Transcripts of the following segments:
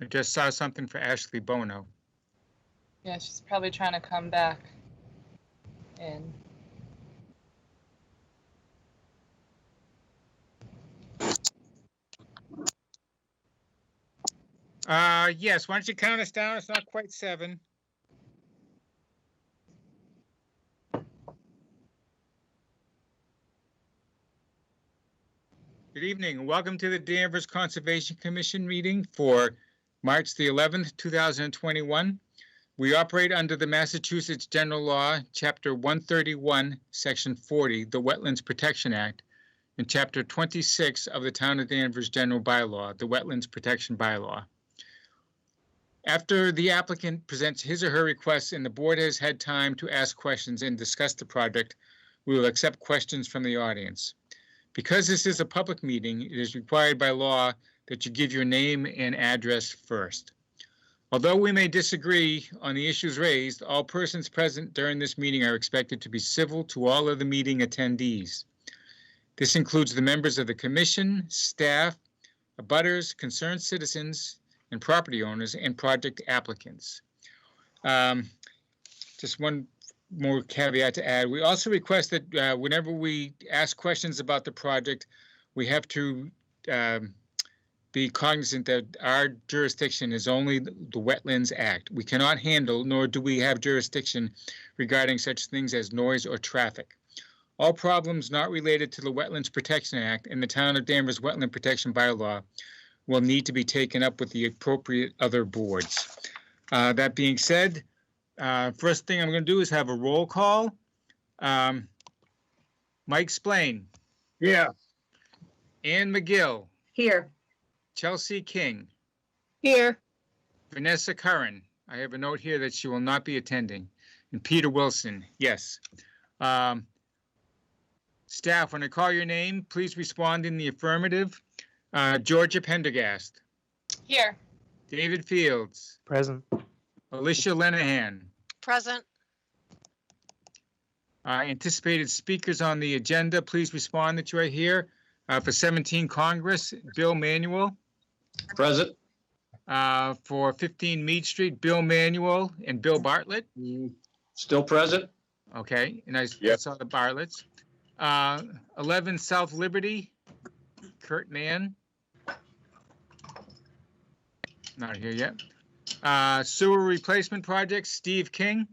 I just saw something for Ashley Bono. Yeah, she's probably trying to come back in. Yes, why don't you count us down? It's not quite 7. Good evening and welcome to the Danvers Conservation Commission meeting for March the 11th, 2021. We operate under the Massachusetts General Law, Chapter 131, Section 40, the Wetlands Protection Act, and Chapter 26 of the Town of Danvers General Bylaw, the Wetlands Protection Bylaw. After the applicant presents his or her requests and the board has had time to ask questions and discuss the project, we will accept questions from the audience. Because this is a public meeting, it is required by law that you give your name and address first. Although we may disagree on the issues raised, all persons present during this meeting are expected to be civil to all of the meeting attendees. This includes the members of the commission, staff, abutters, concerned citizens, and property owners and project applicants. Just one more caveat to add. We also request that whenever we ask questions about the project, we have to be cognizant that our jurisdiction is only the Wetlands Act. We cannot handle, nor do we have jurisdiction regarding such things as noise or traffic. All problems not related to the Wetlands Protection Act and the Town of Danvers Wetland Protection Bylaw will need to be taken up with the appropriate other boards. That being said, first thing I'm going to do is have a roll call. Mike Splain. Yeah. Ann McGill. Here. Chelsea King. Here. Vanessa Curran. I have a note here that she will not be attending. And Peter Wilson. Yes. Staff, when I call your name, please respond in the affirmative. Georgia Pendergast. Here. David Fields. Present. Alicia Lenahan. Present. Anticipated speakers on the agenda, please respond that you are here. For 17 Congress, Bill Manuel. Present. For 15 Mead Street, Bill Manuel and Bill Bartlett. Still present. Okay, and I saw the Bartletts. 11 South Liberty, Kurt Mann. Not here yet. Sewer Replacement Project, Steve King.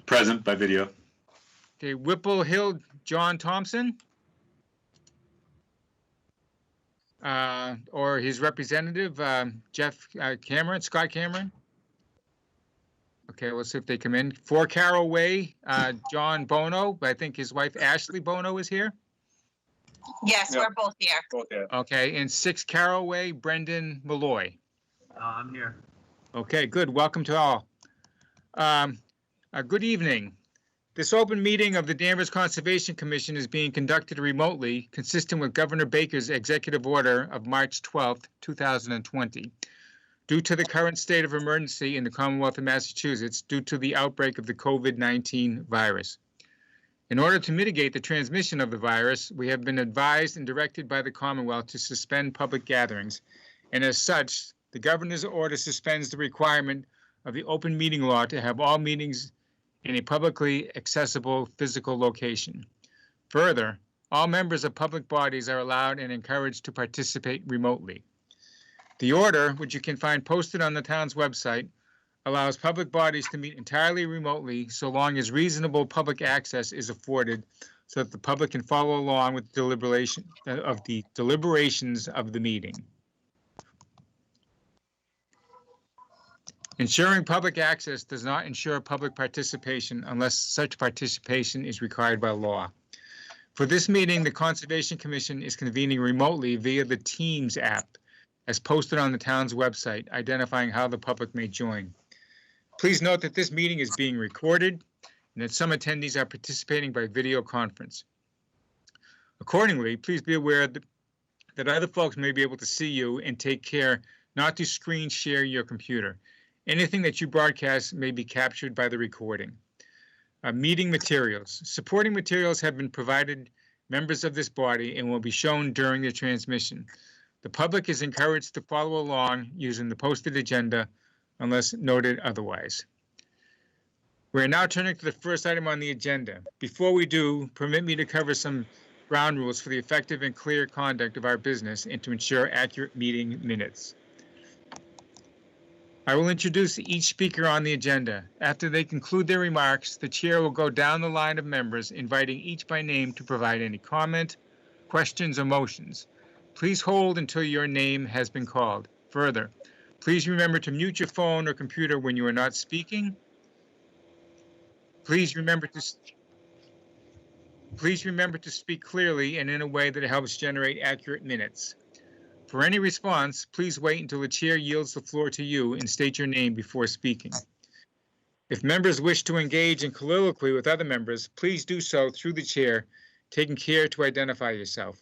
Present by video. Okay, Whipple Hill, John Thompson. Or his representative, Jeff Cameron, Scott Cameron. Okay, we'll see if they come in. 4 Carroll Way, John Bono, but I think his wife Ashley Bono is here. Yes, Yeah. we're both here. Both here. Okay, and 6 Carroll Way, Brendan Malloy. I'm here. Okay, good. Welcome to all. Good evening. This open meeting of the Danvers Conservation Commission is being conducted remotely, consistent with Governor Baker's executive order of March 12th, 2020. Due to the current state of emergency in the Commonwealth of Massachusetts due to the outbreak of the COVID-19 virus. In order to mitigate the transmission of the virus, we have been advised and directed by the Commonwealth to suspend public gatherings, and as such, the governor's order suspends the requirement of the open meeting law to have all meetings in a publicly accessible physical location. Further, all members of public bodies are allowed and encouraged to participate remotely. The order, which you can find posted on the town's website, allows public bodies to meet entirely remotely so long as reasonable public access is afforded so that the public can follow along with the deliberations of the meeting. Ensuring public access does not ensure public participation unless such participation is required by law. For this meeting, the Conservation Commission is convening remotely via the Teams app, as posted on the town's website, identifying how the public may join. Please note that this meeting is being recorded and that some attendees are participating by video conference. Accordingly, please be aware that other folks may be able to see you, and take care not to screen share your computer. Anything that you broadcast may be captured by the recording. Meeting materials. Supporting materials have been provided members of this body and will be shown during the transmission. The public is encouraged to follow along using the posted agenda unless noted otherwise. We're now turning to the first item on the agenda. Before we do, permit me to cover some ground rules for the effective and clear conduct of our business and to ensure accurate meeting minutes. I will introduce each speaker on the agenda. After they conclude their remarks, the chair will go down the line of members, inviting each by name to provide any comment, questions, or motions. Please hold until your name has been called. Further, please remember to mute your phone or computer when you are not speaking. Please remember to speak clearly and in a way that helps generate accurate minutes. For any response, please wait until the chair yields the floor to you and state your name before speaking. If members wish to engage in colloquy with other members, please do so through the chair, taking care to identify yourself.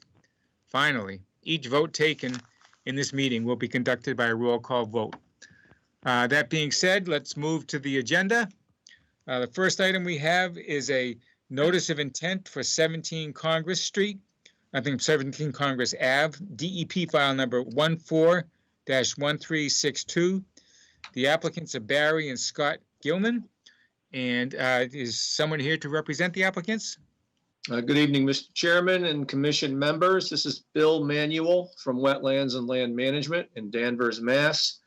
Finally, each vote taken in this meeting will be conducted by a roll call vote. That being said, let's move to the agenda. The first item we have is a notice of intent for 17 Congress Street, 17 Congress Ave, DEP file number 14-1362. The applicants are Barry and Scott Gilman. And is someone here to represent the applicants? Good evening, Mr. Chairman and Commission members. This is Bill Manuel from Wetlands and Land Management in Danvers, Mass.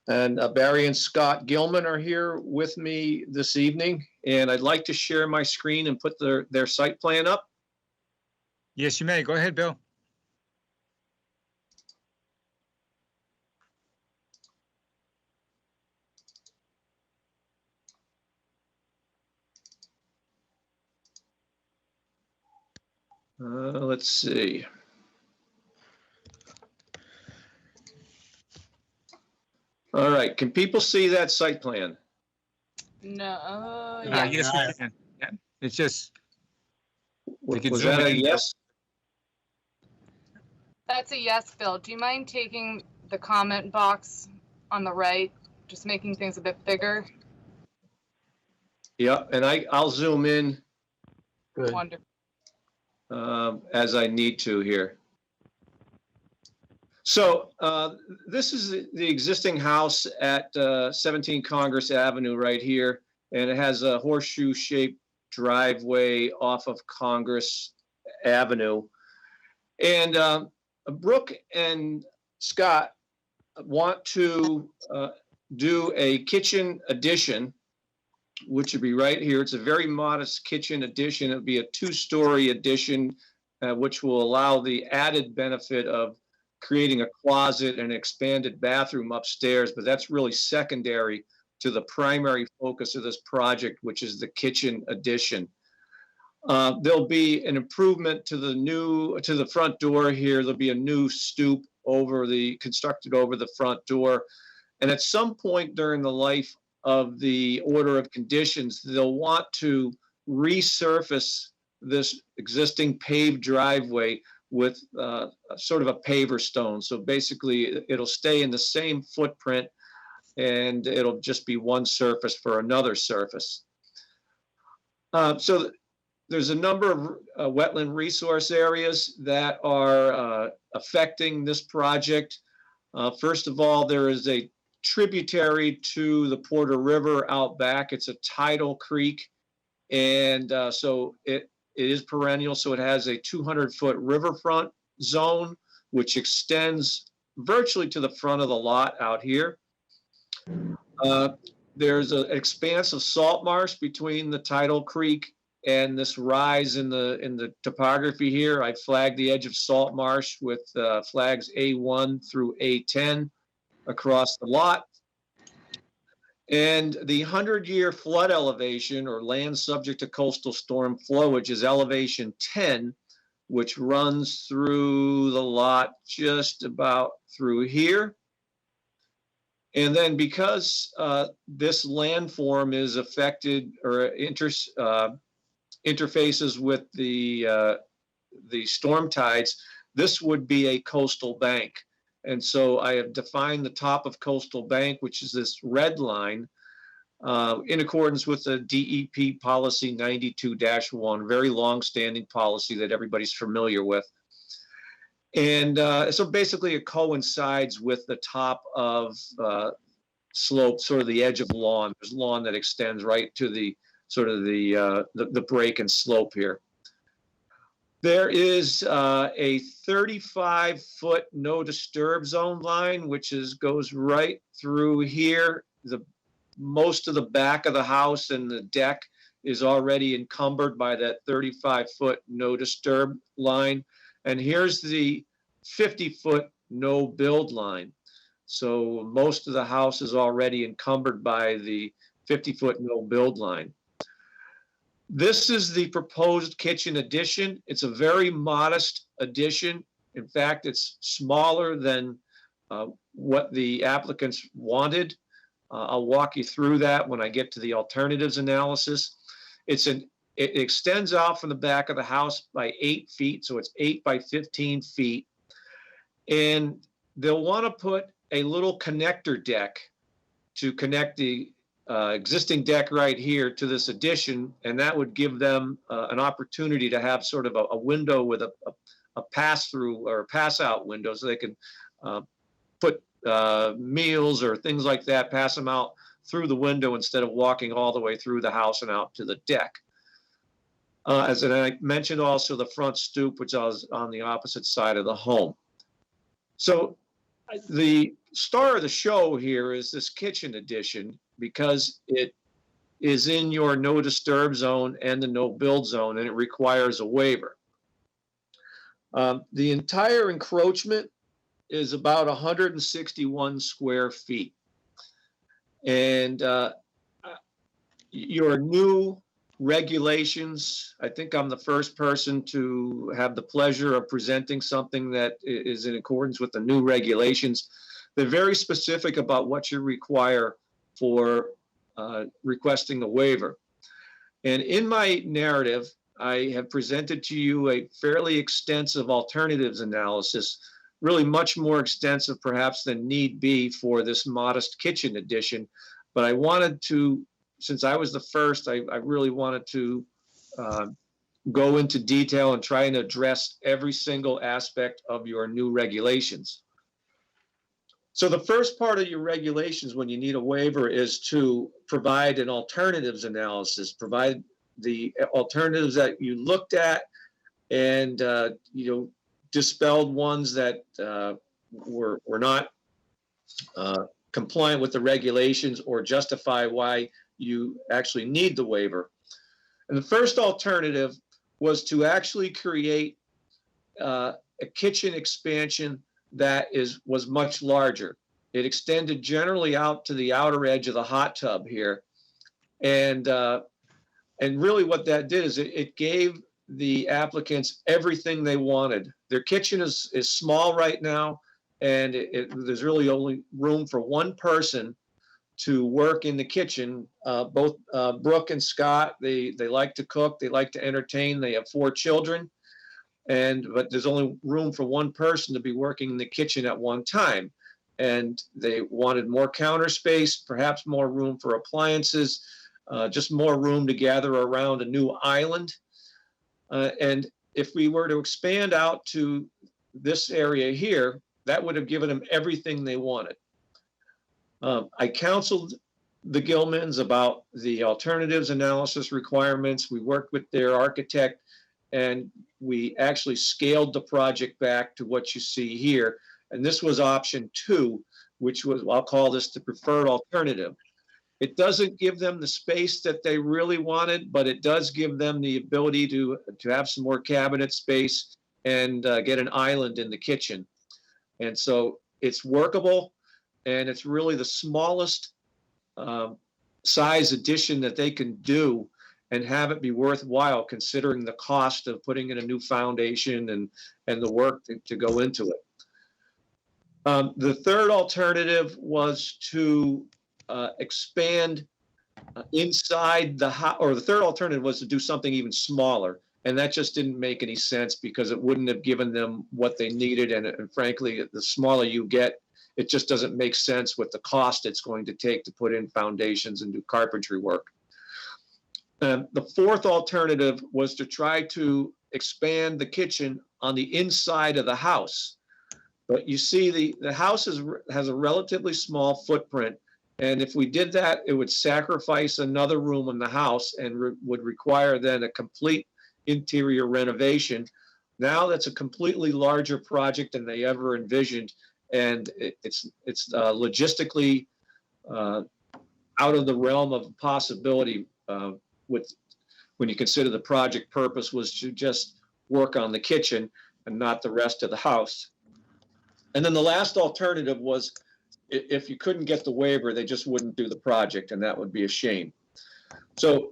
And Barry and Scott Gilman are here with me this evening. And I'd like to share my screen and put their site plan up. Yes, you may. Go ahead, Bill. Let's see. All right, can people see that site plan? No, Yes, we can. Yeah. It's just, we could Was zoom that a in. yes? that's a yes, Bill. Do you mind taking the comment box on the right, just making things a bit bigger? Yeah, and I'll zoom in Wonderful. as I need to here. So this is the existing house at 17 Congress Avenue right here, and it has a horseshoe-shaped driveway off of Congress Avenue. And Brooke and Scott want to do a kitchen addition, which would be right here. It's a very modest kitchen addition. It would be a 2-story addition, which will allow the added benefit of creating a closet and an expanded bathroom upstairs, but that's really secondary to the primary focus of this project, which is the kitchen addition. There'll be an improvement to the front door here. There'll be a new stoop constructed over the front door. And at some point during the life of the order of conditions, they'll want to resurface this existing paved driveway with sort of a paver stone. So basically it'll stay in the same footprint and it'll just be one surface for another surface. So there's a number of wetland resource areas that are affecting this project. First of all, there is a tributary to the Porter River out back. It's a tidal creek. And so it is perennial, so it has a 200-foot riverfront zone, which extends virtually to the front of the lot out here. There's an expanse of salt marsh between the tidal creek and this rise in the topography here. I flagged the edge of salt marsh with flags A1 through A10 across the lot. And the 100-year flood elevation, or land subject to coastal storm flowage, is elevation 10, which runs through the lot just about through here. And then because this landform is affected or interfaces with the storm tides, this would be a coastal bank. And so I have defined the top of coastal bank, which is this red line, in accordance with the DEP policy 92-1, very long-standing policy that everybody's familiar with. And so basically it coincides with the top of slope, sort of the edge of lawn. There's lawn that extends right to the sort of the break and slope here. There is a 35-foot no disturb zone line, which goes right through here. Most of the back of the house and the deck is already encumbered by that 35-foot no disturb line. And here's the 50-foot no build line. So most of the house is already encumbered by the 50-foot no build line. This is the proposed kitchen addition. It's a very modest addition. In fact, it's smaller than what the applicants wanted. I'll walk you through that when I get to the alternatives analysis. It extends out from the back of the house by 8 feet, so it's 8 by 15 feet. And they'll want to put a little connector deck to connect the existing deck right here to this addition, and that would give them an opportunity to have sort of a window with a pass-through or pass-out window, so they can put meals or things like that, pass them out through the window instead of walking all the way through the house and out to the deck. As I mentioned, also the front stoop, which is on the opposite side of the home. So the star of the show here is this kitchen addition, because it is in your no disturb zone and the no build zone, and it requires a waiver. The entire encroachment is about 161 square feet. And your new regulations, I think I'm the first person to have the pleasure of presenting something that is in accordance with the new regulations. They're very specific about what you require for requesting the waiver. And in my narrative, I have presented to you a fairly extensive alternatives analysis, really much more extensive perhaps than need be for this modest kitchen addition. But I wanted to, since I was the first, I really wanted to go into detail and try and address every single aspect of your new regulations. So the first part of your regulations when you need a waiver is to provide an alternatives analysis, provide the alternatives that you looked at and dispelled ones that were not compliant with the regulations or justify why you actually need the waiver. And the first alternative was to actually create a kitchen expansion that was much larger. It extended generally out to the outer edge of the hot tub here. And really what that did is it gave the applicants everything they wanted. Their kitchen is small right now, and there's really only room for one person to work in the kitchen. Both Brooke and Scott, they like to cook, they like to entertain, they have 4 children. But there's only room for one person to be working in the kitchen at one time. And they wanted more counter space, perhaps more room for appliances, just more room to gather around a new island. And if we were to expand out to this area here, that would have given them everything they wanted. I counseled the Gilmans about the alternatives analysis requirements. We worked with their architect, and we actually scaled the project back to what you see here. And this was option 2, which was, I'll call this the preferred alternative. It doesn't give them the space that they really wanted, but it does give them the ability to have some more cabinet space and get an island in the kitchen. And so it's workable, and it's really the smallest size addition that they can do and have it be worthwhile considering the cost of putting in a new foundation and the work to go into it. The third alternative was to expand inside the house, or the third alternative was to do something even smaller. And that just didn't make any sense because it wouldn't have given them what they needed. And frankly, the smaller you get, it just doesn't make sense with the cost it's going to take to put in foundations and do carpentry work. The fourth alternative was to try to expand the kitchen on the inside of the house. But you see the house has a relatively small footprint. And if we did that, it would sacrifice another room in the house and would require then a complete interior renovation. Now that's a completely larger project than they ever envisioned. And it's logistically out of the realm of possibility when you consider the project purpose was to just work on the kitchen and not the rest of the house. And then the last alternative was if you couldn't get the waiver, they just wouldn't do the project, and that would be a shame. So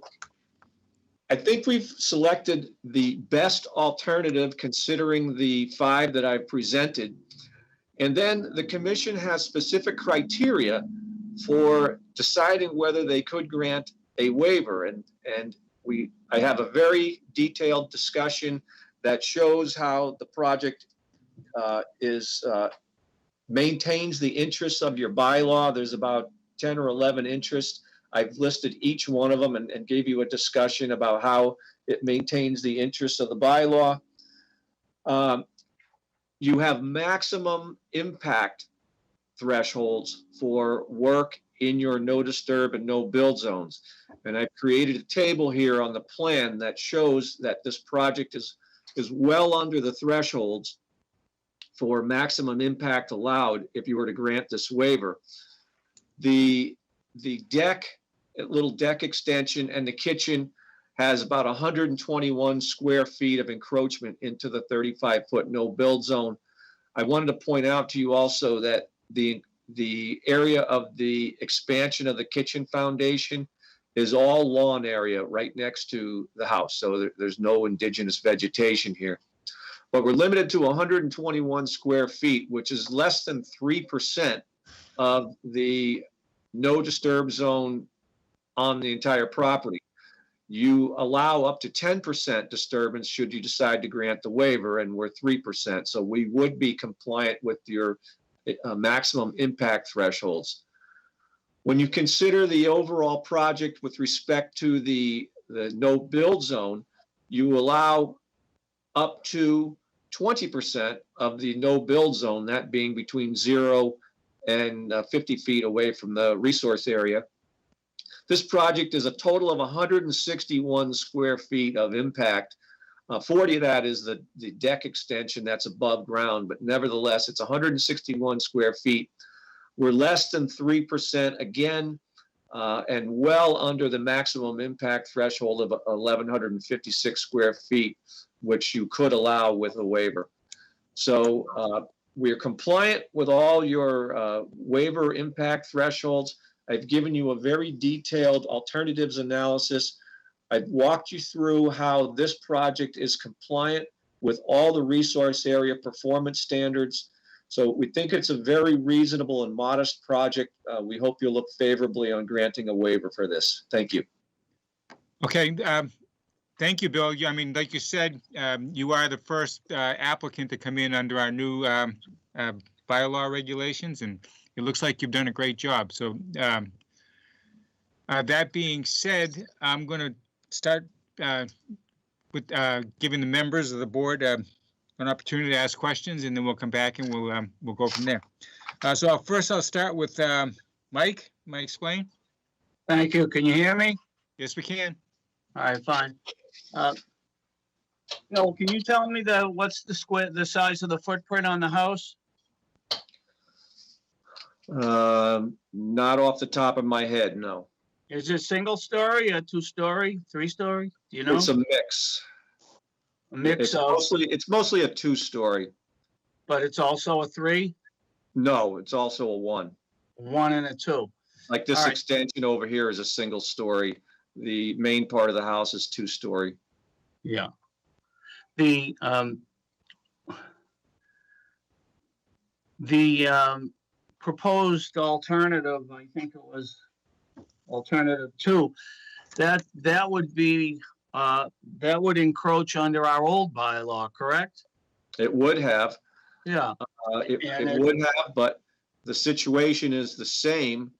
I think we've selected the best alternative considering the 5 that I've presented. And then the commission has specific criteria for deciding whether they could grant a waiver. And I have a very detailed discussion that shows how the project maintains the interests of your bylaw. There's about 10 or 11 interests. I've listed each one of them and gave you a discussion about how it maintains the interests of the bylaw. You have maximum impact thresholds for work in your no disturb and no build zones. And I've created a table here on the plan that shows that this project is well under the thresholds for maximum impact allowed if you were to grant this waiver. The deck, little deck extension, and the kitchen has about 121 square feet of encroachment into the 35-foot no build zone. I wanted to point out to you also that the area of the expansion of the kitchen foundation is all lawn area right next to the house. So there's no indigenous vegetation here. But we're limited to 121 square feet, which is less than 3% of the no disturb zone on the entire property. You allow up to 10% disturbance should you decide to grant the waiver, and we're 3%. So we would be compliant with your maximum impact thresholds. When you consider the overall project with respect to the no build zone, you allow up to 20% of the no build zone, that being between 0 and 50 feet away from the resource area. This project is a total of 161 square feet of impact. 40 of that is the deck extension that's above ground, but nevertheless, it's 161 square feet. We're less than 3% again, and well under the maximum impact threshold of 1,156 square feet, which you could allow with a waiver. So we're compliant with all your waiver impact thresholds. I've given you a very detailed alternatives analysis. I've walked you through how this project is compliant with all the resource area performance standards. So we think it's a very reasonable and modest project. We hope you'll look favorably on granting a waiver for this. Thank you. Okay. Thank you, Bill. I mean, like you said, you are the first applicant to come in under our new bylaw regulations, and it looks like you've done a great job. So that being said, I'm going to start with giving the members of the board an opportunity to ask questions, and then we'll come back and we'll go from there. So first I'll start with Mike. May I explain? Thank you. Can you hear me? Yes, we can. All right, fine. Bill, can you tell me what's the size of the footprint on the house? Not off the top of my head, no. Is it single story, a 2-story, 3-story? Do you know? It's a mix. A mix It's mostly a 2-story. But it's also a 3? No, it's also a 1. 1 and a 2. Like this All right. extension over here is a single story. The main part of the house is 2-story. Yeah. The proposed alternative, I think it was alternative 2, that would be that would encroach under our old bylaw, correct? It would have. Yeah. It would have, but the situation is the same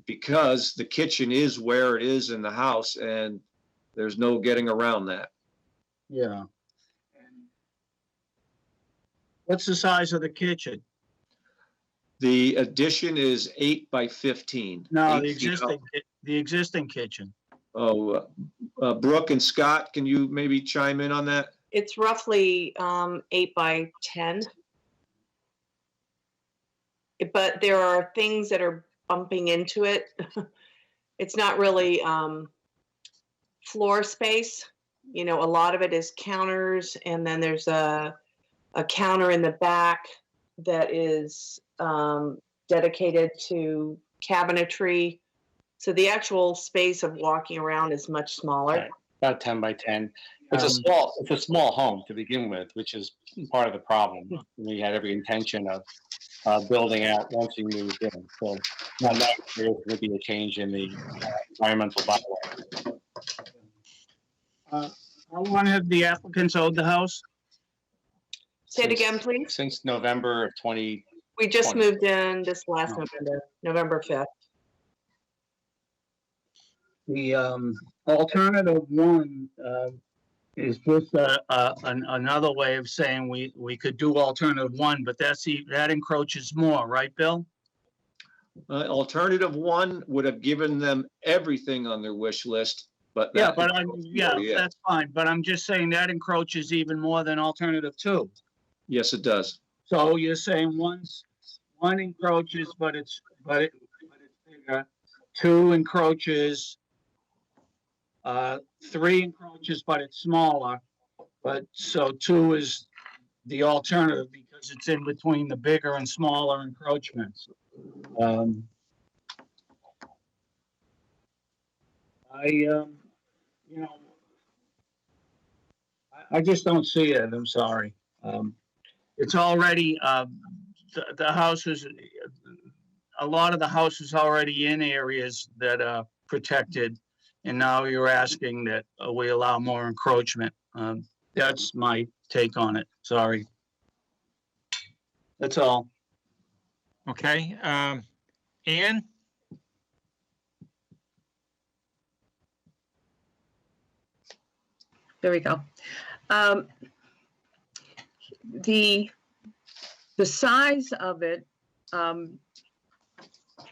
because the kitchen is where it is in the house, and there's no getting around that. Yeah. What's the size of the kitchen? The addition is 8 by 15. No, 8 feet up. the existing kitchen. Oh, Brooke and Scott, can you maybe chime in on that? It's roughly 8 by 10. But there are things that are bumping into it. It's not really floor space. You know, a lot of it is counters, and then there's a counter in the back that is dedicated to cabinetry. So the actual space of walking around is much smaller. Right. About 10 by 10. It's a small home to begin with, which is part of the problem. We had every intention of building out once we moved in. So now there would be a change in the environmental bylaw. How long have the applicants owned the house? Say it again, please. Since November of 20. We just 20. moved in this last November 5th. The alternative one is just another way of saying we could do alternative one, but that encroaches more, right, Bill? Alternative 1 would have given them everything on their wish list, but Yeah, that- but that's fine. But I'm just saying that encroaches even more than alternative 2. yes, it does. So you're saying one encroaches, but it's bigger. 2 encroaches. 3 encroaches, but it's smaller. But so 2 is the alternative because it's in between the bigger and smaller encroachments. I just don't see it. I'm sorry. It's already, the house is, a lot of the house is already in areas that are protected. And now you're asking that we allow more encroachment. That's my take on it. Sorry. That's all. Okay, Ann? There we go. The size of it,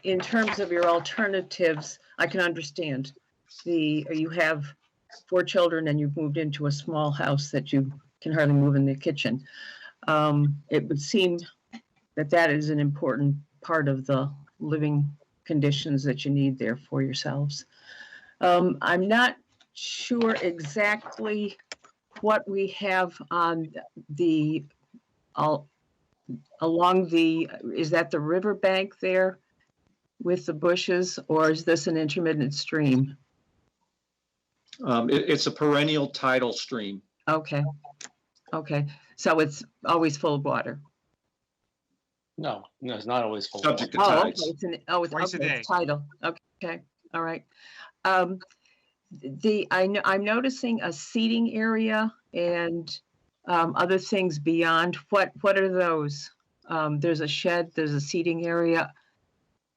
in terms of your alternatives, I can understand. You have 4 children and you've moved into a small house that you can hardly move in the kitchen. It would seem that is an important part of the living conditions that you need there for yourselves. I'm not sure exactly what we have on along the, is that the riverbank there with the bushes, or is this an intermittent stream? It's a perennial tidal stream. Okay, so it's always full of water. No, it's not always full. Subject to Oh, okay, tides. Twice a day. it's tidal. Okay, all right. I'm noticing a seating area and other things beyond. What are those? There's a shed, there's a seating area.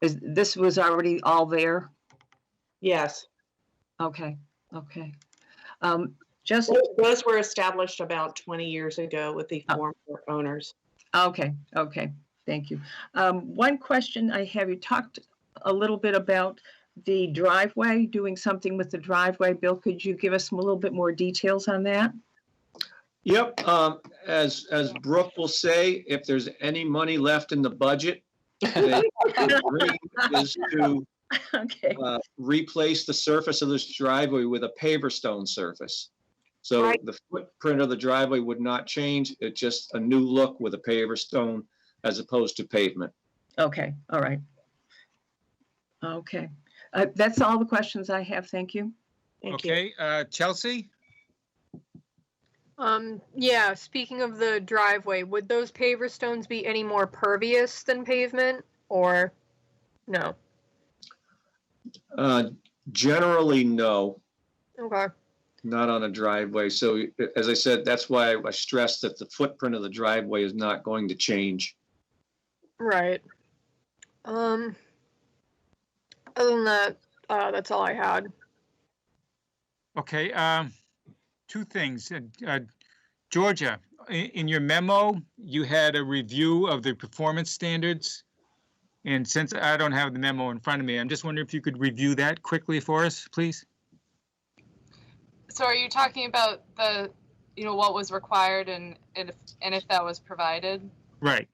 This was already all there? Yes. Okay. Those were established about 20 years ago with the former owners. Okay, thank you. One question I have, you talked a little bit about the driveway, doing something with the driveway. Bill, could you give us a little bit more details on that? Yep, as Brooke will say, if there's any money left in the budget, the dream is to Okay, replace the surface of this driveway with a paver stone surface. So Right. the footprint of the driveway would not change. It's just a new look with a paver stone as opposed to pavement. okay, all right. Okay, that's all the questions I have. Thank you. Thank you. Okay, Chelsea? Yeah, speaking of the driveway, would those paver stones be any more pervious than pavement or no? Generally, no, Okay. not on a driveway. So as I said, that's why I stressed that the footprint of the driveway is not going to change. Right. Other than that, that's all I had. Okay, 2 things. Georgia, in your memo, you had a review of the performance standards. And since I don't have the memo in front of me, I'm just wondering if you could review that quickly for us, please? So are you talking about the, what was required and if that was provided? Right.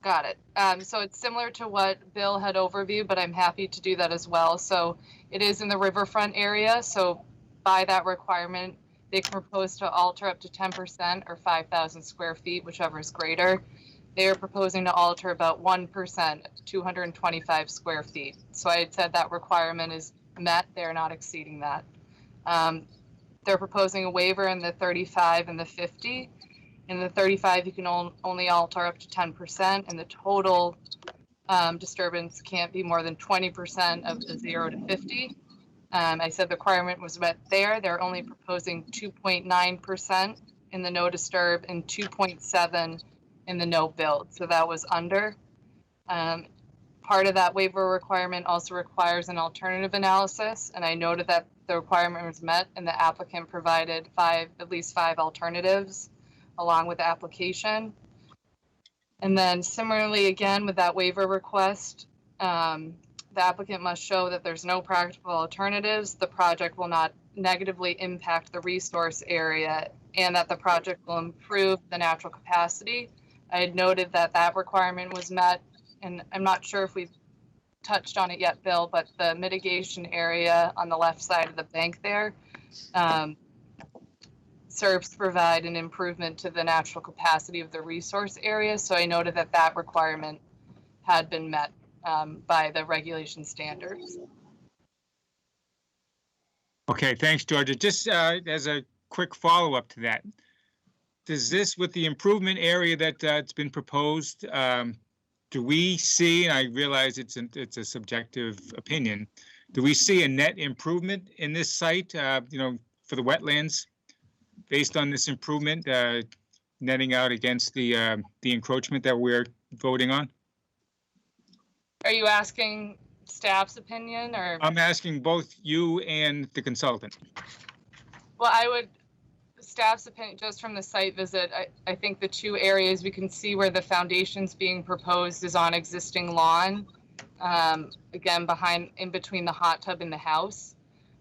Got it. So it's similar to what Bill had overviewed, but I'm happy to do that as well. So it is in the riverfront area. So by that requirement, they can propose to alter up to 10% or 5,000 square feet, whichever is greater. They are proposing to alter about 1%, 225 square feet. So I had said that requirement is met. They're not exceeding that. They're proposing a waiver in the 35 and the 50. In the 35, you can only alter up to 10%, and the total disturbance can't be more than 20% of the 0 to 50. I said the requirement was met there. They're only proposing 2.9% in the no disturb and 2.7 in the no build. So that was under. Part of that waiver requirement also requires an alternative analysis, and I noted that the requirement was met and the applicant provided at least five alternatives along with the application. And then similarly, again, with that waiver request, the applicant must show that there's no practical alternatives, the project will not negatively impact the resource area, and that the project will improve the natural capacity. I had noted that that requirement was met, and I'm not sure if we've touched on it yet, Bill, but the mitigation area on the left side of the bank there serves to provide an improvement to the natural capacity of the resource area. So I noted that that requirement had been met by the regulation standards. Okay, thanks, Georgia. Just as a quick follow-up to that, does this, with the improvement area that's been proposed, do we see, and I realize it's a subjective opinion, do we see a net improvement in this site, for the wetlands based on this improvement, netting out against the encroachment that we're voting on? Are you asking staff's opinion or? I'm asking both you and the consultant. Well, staff's opinion, just from the site visit, I think the two areas we can see where the foundation's being proposed is on existing lawn. Again, in between the hot tub and the house.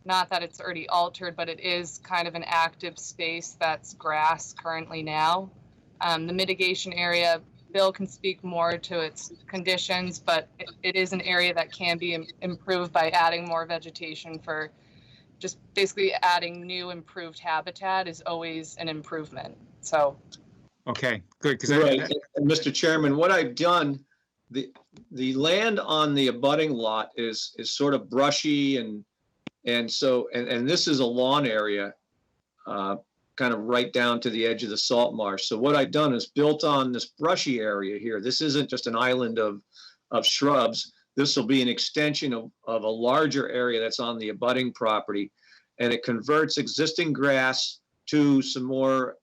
Not that it's already altered, but it is kind of an active space that's grass currently now. The mitigation area, Bill can speak more to its conditions, but it is an area that can be improved by adding more vegetation. For just basically adding new improved habitat is always an improvement. So. Okay, good. Right, and Mr. Chairman, what I've done, the land on the abutting lot is sort of brushy and so this is a lawn area, kind of right down to the edge of the salt marsh. So what I've done is built on this brushy area here. This isn't just an island of shrubs. This will be an extension of a larger area that's on the abutting property, and it converts existing grass to some more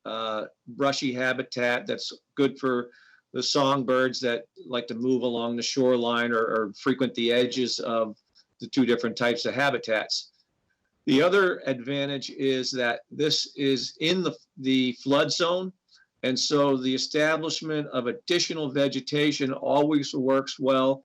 brushy habitat that's good for the songbirds that like to move along the shoreline or frequent the edges of the two different types of habitats. The other advantage is that this is in the flood zone, and so the establishment of additional vegetation always works well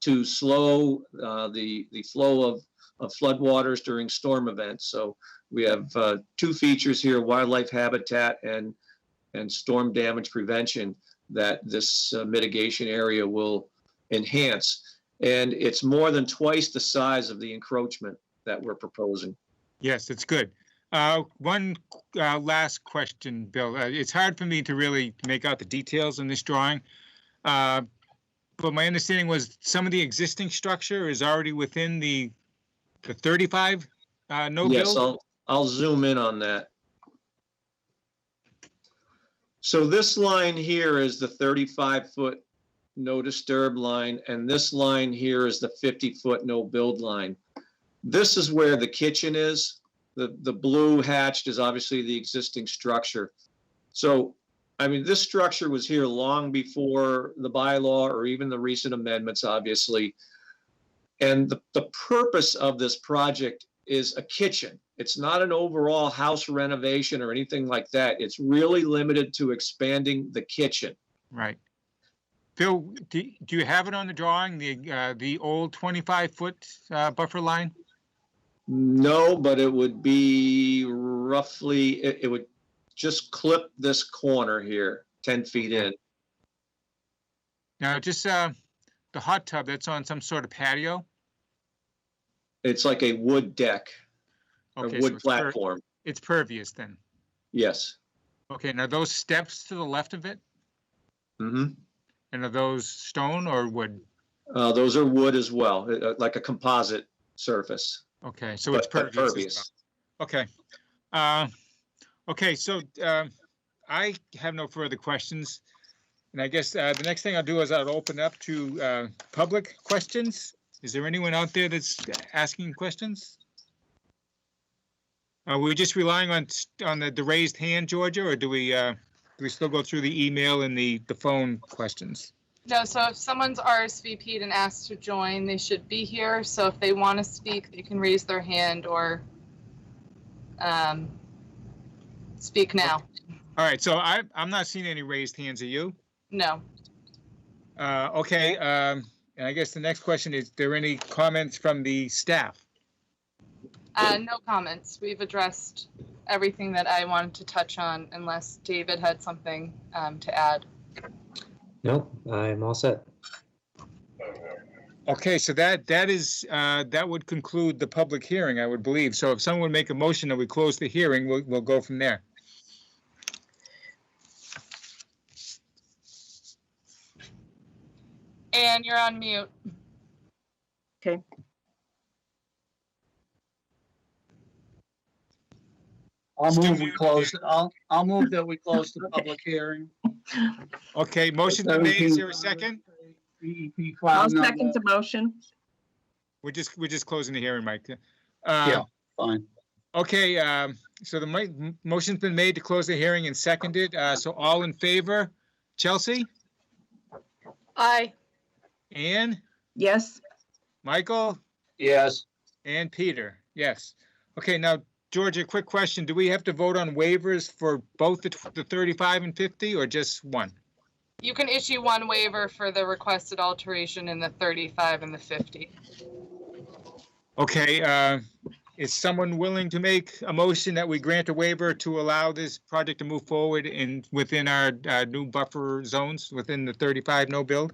to slow the flow of floodwaters during storm events. So we have two features here: wildlife habitat and storm damage prevention that this mitigation area will enhance. And it's more than twice the size of the encroachment that we're proposing. Yes, it's good. One last question, Bill. It's hard for me to really make out the details in this drawing. But my understanding was some of the existing structure is already within the 35 no build? Yes, I'll zoom in on that. So this line here is the 35-foot no disturb line, and this line here is the 50-foot no build line. This is where the kitchen is. The blue hatched is obviously the existing structure. So, I mean, this structure was here long before the bylaw or even the recent amendments, obviously. And the purpose of this project is a kitchen. It's not an overall house renovation or anything like that. It's really limited to expanding the kitchen. Right. Phil, do you have it on the drawing, the old 25-foot buffer line? No, but it would be roughly, it would just clip this corner here, 10 feet in. Now, just the hot tub, that's on some sort of patio? It's like a wood deck, a Okay, so wood platform. it's pervious then? Yes. Okay, now those steps to the left of it, Mm-hmm. and are those stone or wood? Those are wood as well, like a composite surface. Okay, so it's but pervious as well. Okay. Okay, so I have no further questions. And I guess the next thing I'll do is I'll open up to public questions. Is there anyone out there that's asking questions? Are we just relying on the raised hand, Georgia, or do we still go through the email and the phone questions? No, so if someone's RSVP'd and asked to join, they should be here. So if they want to speak, they can raise their hand or speak now. All right, so I'm not seeing any raised hands. Are you? No. Okay, and I guess the next question is, there any comments from the staff? No comments. We've addressed everything that I wanted to touch on unless David had something to add. Nope, I'm all set. Okay, so that would conclude the public hearing, I would believe. So if someone would make a motion that we close the hearing, we'll go from there. And you're on mute. Okay. I'll Still move we muted. close, I'll move that we close the Okay. public hearing. Okay, motion's been made. Is there a second? DEP I'll file second number, the motion. We're just closing the hearing, Mike. Yeah. fine. Okay, so the motion's been made to close the hearing and seconded. So all in favor? Chelsea? Aye. Ann? Yes, Michael? Yes, And Peter? Yes. Okay, now, Georgia, quick question. Do we have to vote on waivers for both the 35 and 50 or just one? You can issue one waiver for the requested alteration in the 35 and the 50. Okay, is someone willing to make a motion that we grant a waiver to allow this project to move forward within our new buffer zones, within the 35 no build?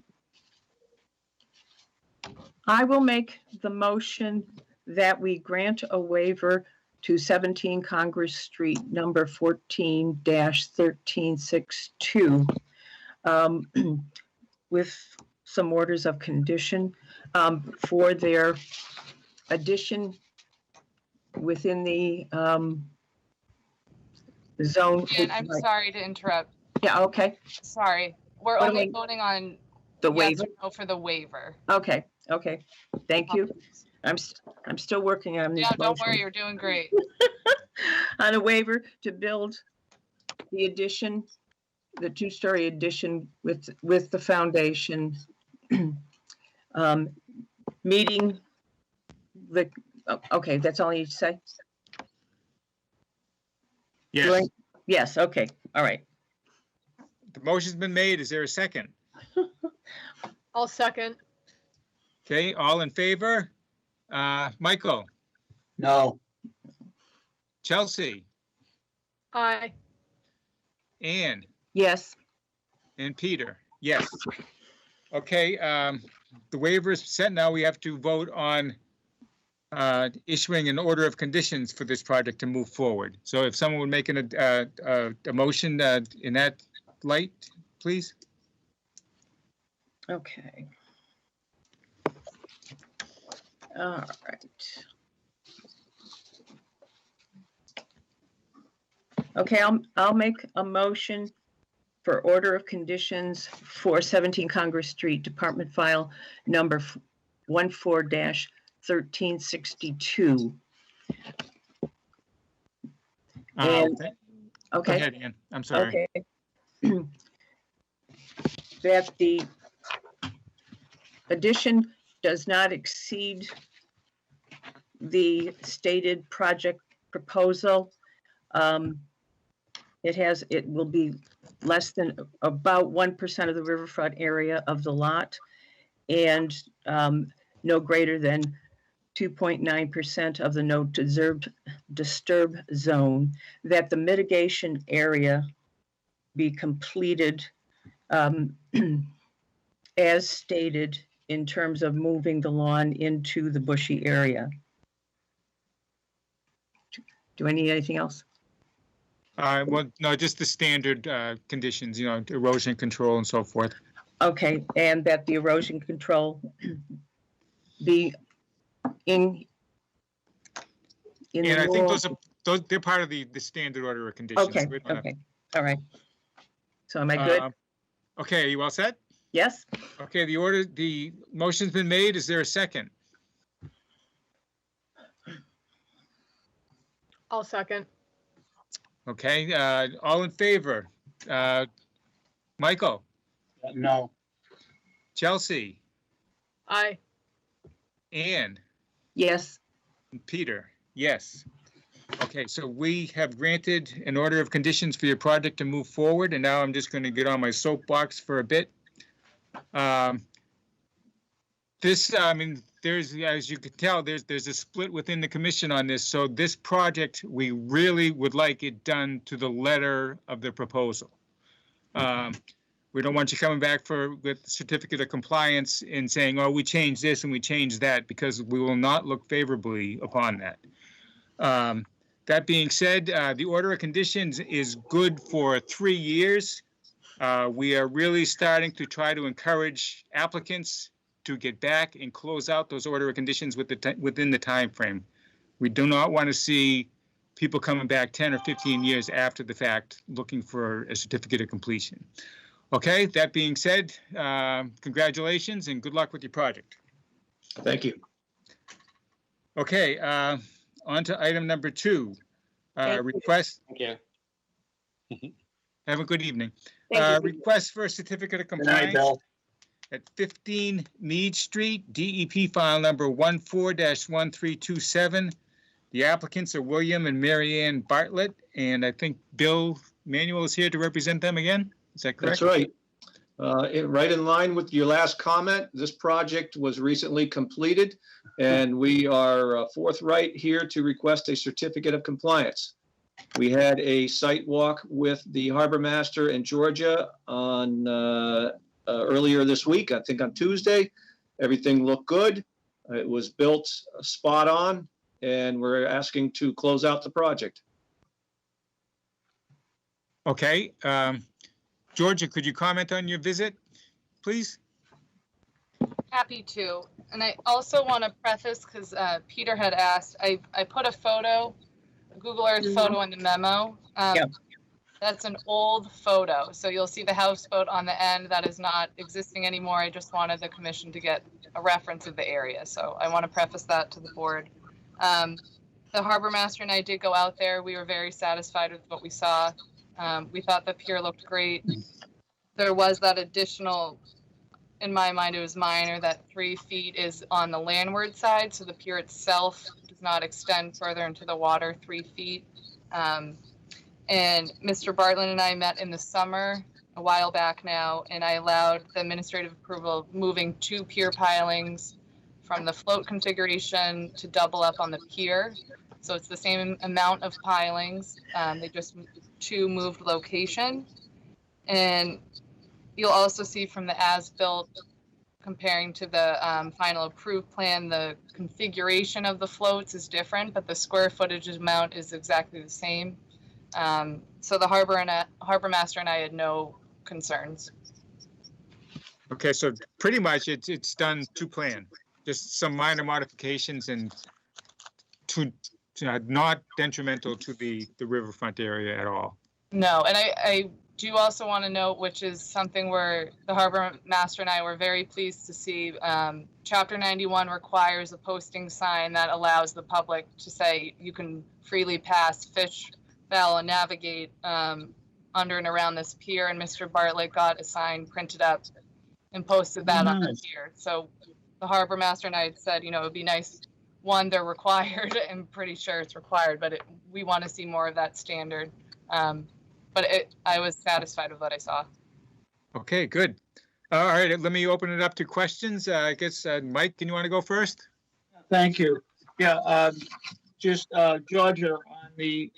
I will make the motion that we grant a waiver to 17 Congress Street, number 14-1362, with some orders of condition for their addition within the zone. And I'm sorry to interrupt. Yeah, okay, Sorry. We're What am only I- voting on the yes waiver, or no for the waiver. okay, thank you. I'm still working on this Yeah, don't worry, motion. you're doing great. On a waiver to build the addition, the two-story addition with the foundation, meeting the, okay, that's all you need to say? Yes, Yes, okay, all right. the motion's been made. Is there a second? I'll second. Okay, all in favor? Michael, no, Chelsea, Aye. Ann, Yes, and Peter, yes. Okay, the waiver is set. Now we have to vote on issuing an order of conditions for this project to move forward. So if someone would make a motion in that light, please. okay. All right. Okay, I'll make a motion for order of conditions for 17 Congress Street, Department File number 14-1362. And- Go Okay, ahead, Ann. I'm sorry. okay. That the addition does not exceed the stated project proposal. It will be less than about 1% of the riverfront area of the lot and no greater than 2.9% of the no disturb zone, that the mitigation area be completed as stated in terms of moving the lawn into the bushy area. Do I need anything else? Well, no, just the standard conditions, you know, erosion control and so forth. Okay, and that the erosion control be in And the I think rule. they're part of the standard order of conditions. Okay, We don't have- okay, all right. So am I good? Okay, are you all set? Yes? Okay, the motion's been made. Is there a second? I'll second. Okay, all in favor? Michael, No. Chelsea, Aye. Ann, Yes, and Peter, yes. Okay, so we have granted an order of conditions for your project to move forward, and now I'm just going to get on my soapbox for a bit. I mean, there's, as you can tell, there's a split within the commission on this. So this project, we really would like it done to the letter of the proposal. We don't want you coming back with certificate of compliance and saying, oh, we changed this and we changed that, because we will not look favorably upon that. That being said, the order of conditions is good for 3 years. We are really starting to try to encourage applicants to get back and close out those order of conditions within the time frame. We do not want to see people coming back 10 or 15 years after the fact looking for a certificate of completion. Okay, that being said, congratulations and good luck with your project. Thank you. Okay, on to item number 2. Thank you. Request, Thank you. have a good evening. Thank you. Request for a certificate of Good night, compliance Bill. at 15 Mead Street, DEP file number 14-1327. The applicants are William and Mary Ann Bartlett, and I think Bill Manuel is here to represent them again. Is that correct? That's right. Right in line with your last comment, this project was recently completed, and we are forthright here to request a certificate of compliance. We had a site walk with the harbor master in Georgia on earlier this week, I think on Tuesday. Everything looked good. It was built spot on, and we're asking to close out the project. Okay. Georgia, could you comment on your visit, please? Happy to. And I also want to preface, because Peter had asked, I put a photo, a Google Earth photo in the memo. Yeah. That's an old photo. So you'll see the houseboat on the end. That is not existing anymore. I just wanted the commission to get a reference of the area. So I want to preface that to the board. The harbor master and I did go out there. We were very satisfied with what we saw. We thought the pier looked great. There was that additional, in my mind, it was minor, that 3 feet is on the landward side. So the pier itself does not extend further into the water 3 feet. And Mr. Bartlett and I met in the summer a while back now, and I allowed the administrative approval of moving 2 pier pilings from the float configuration to double up on the pier. So it's the same amount of pilings. They just 2 moved location. And you'll also see from the as-built, comparing to the final approved plan, the configuration of the floats is different, but the square footage amount is exactly the same. So the harbor master and I had no concerns. Okay, so pretty much it's done to plan, just some minor modifications and not detrimental to the riverfront area at all. No, and I do also want to note, which is something where the harbor master and I were very pleased to see, Chapter 91 requires a posting sign that allows the public to say you can freely pass, fish, fowl, and navigate under and around this pier. And Mr. Bartlett got a sign printed up and posted that on the Nice. pier. So the harbor master and I had said, you know, it would be nice one, they're required. I'm pretty sure it's required, but we want to see more of that standard. But I was satisfied with what I saw. Okay, good. All right, let me open it up to questions. I guess, Mike, can you want to go first? Thank you. Yeah, just, Georgia, on the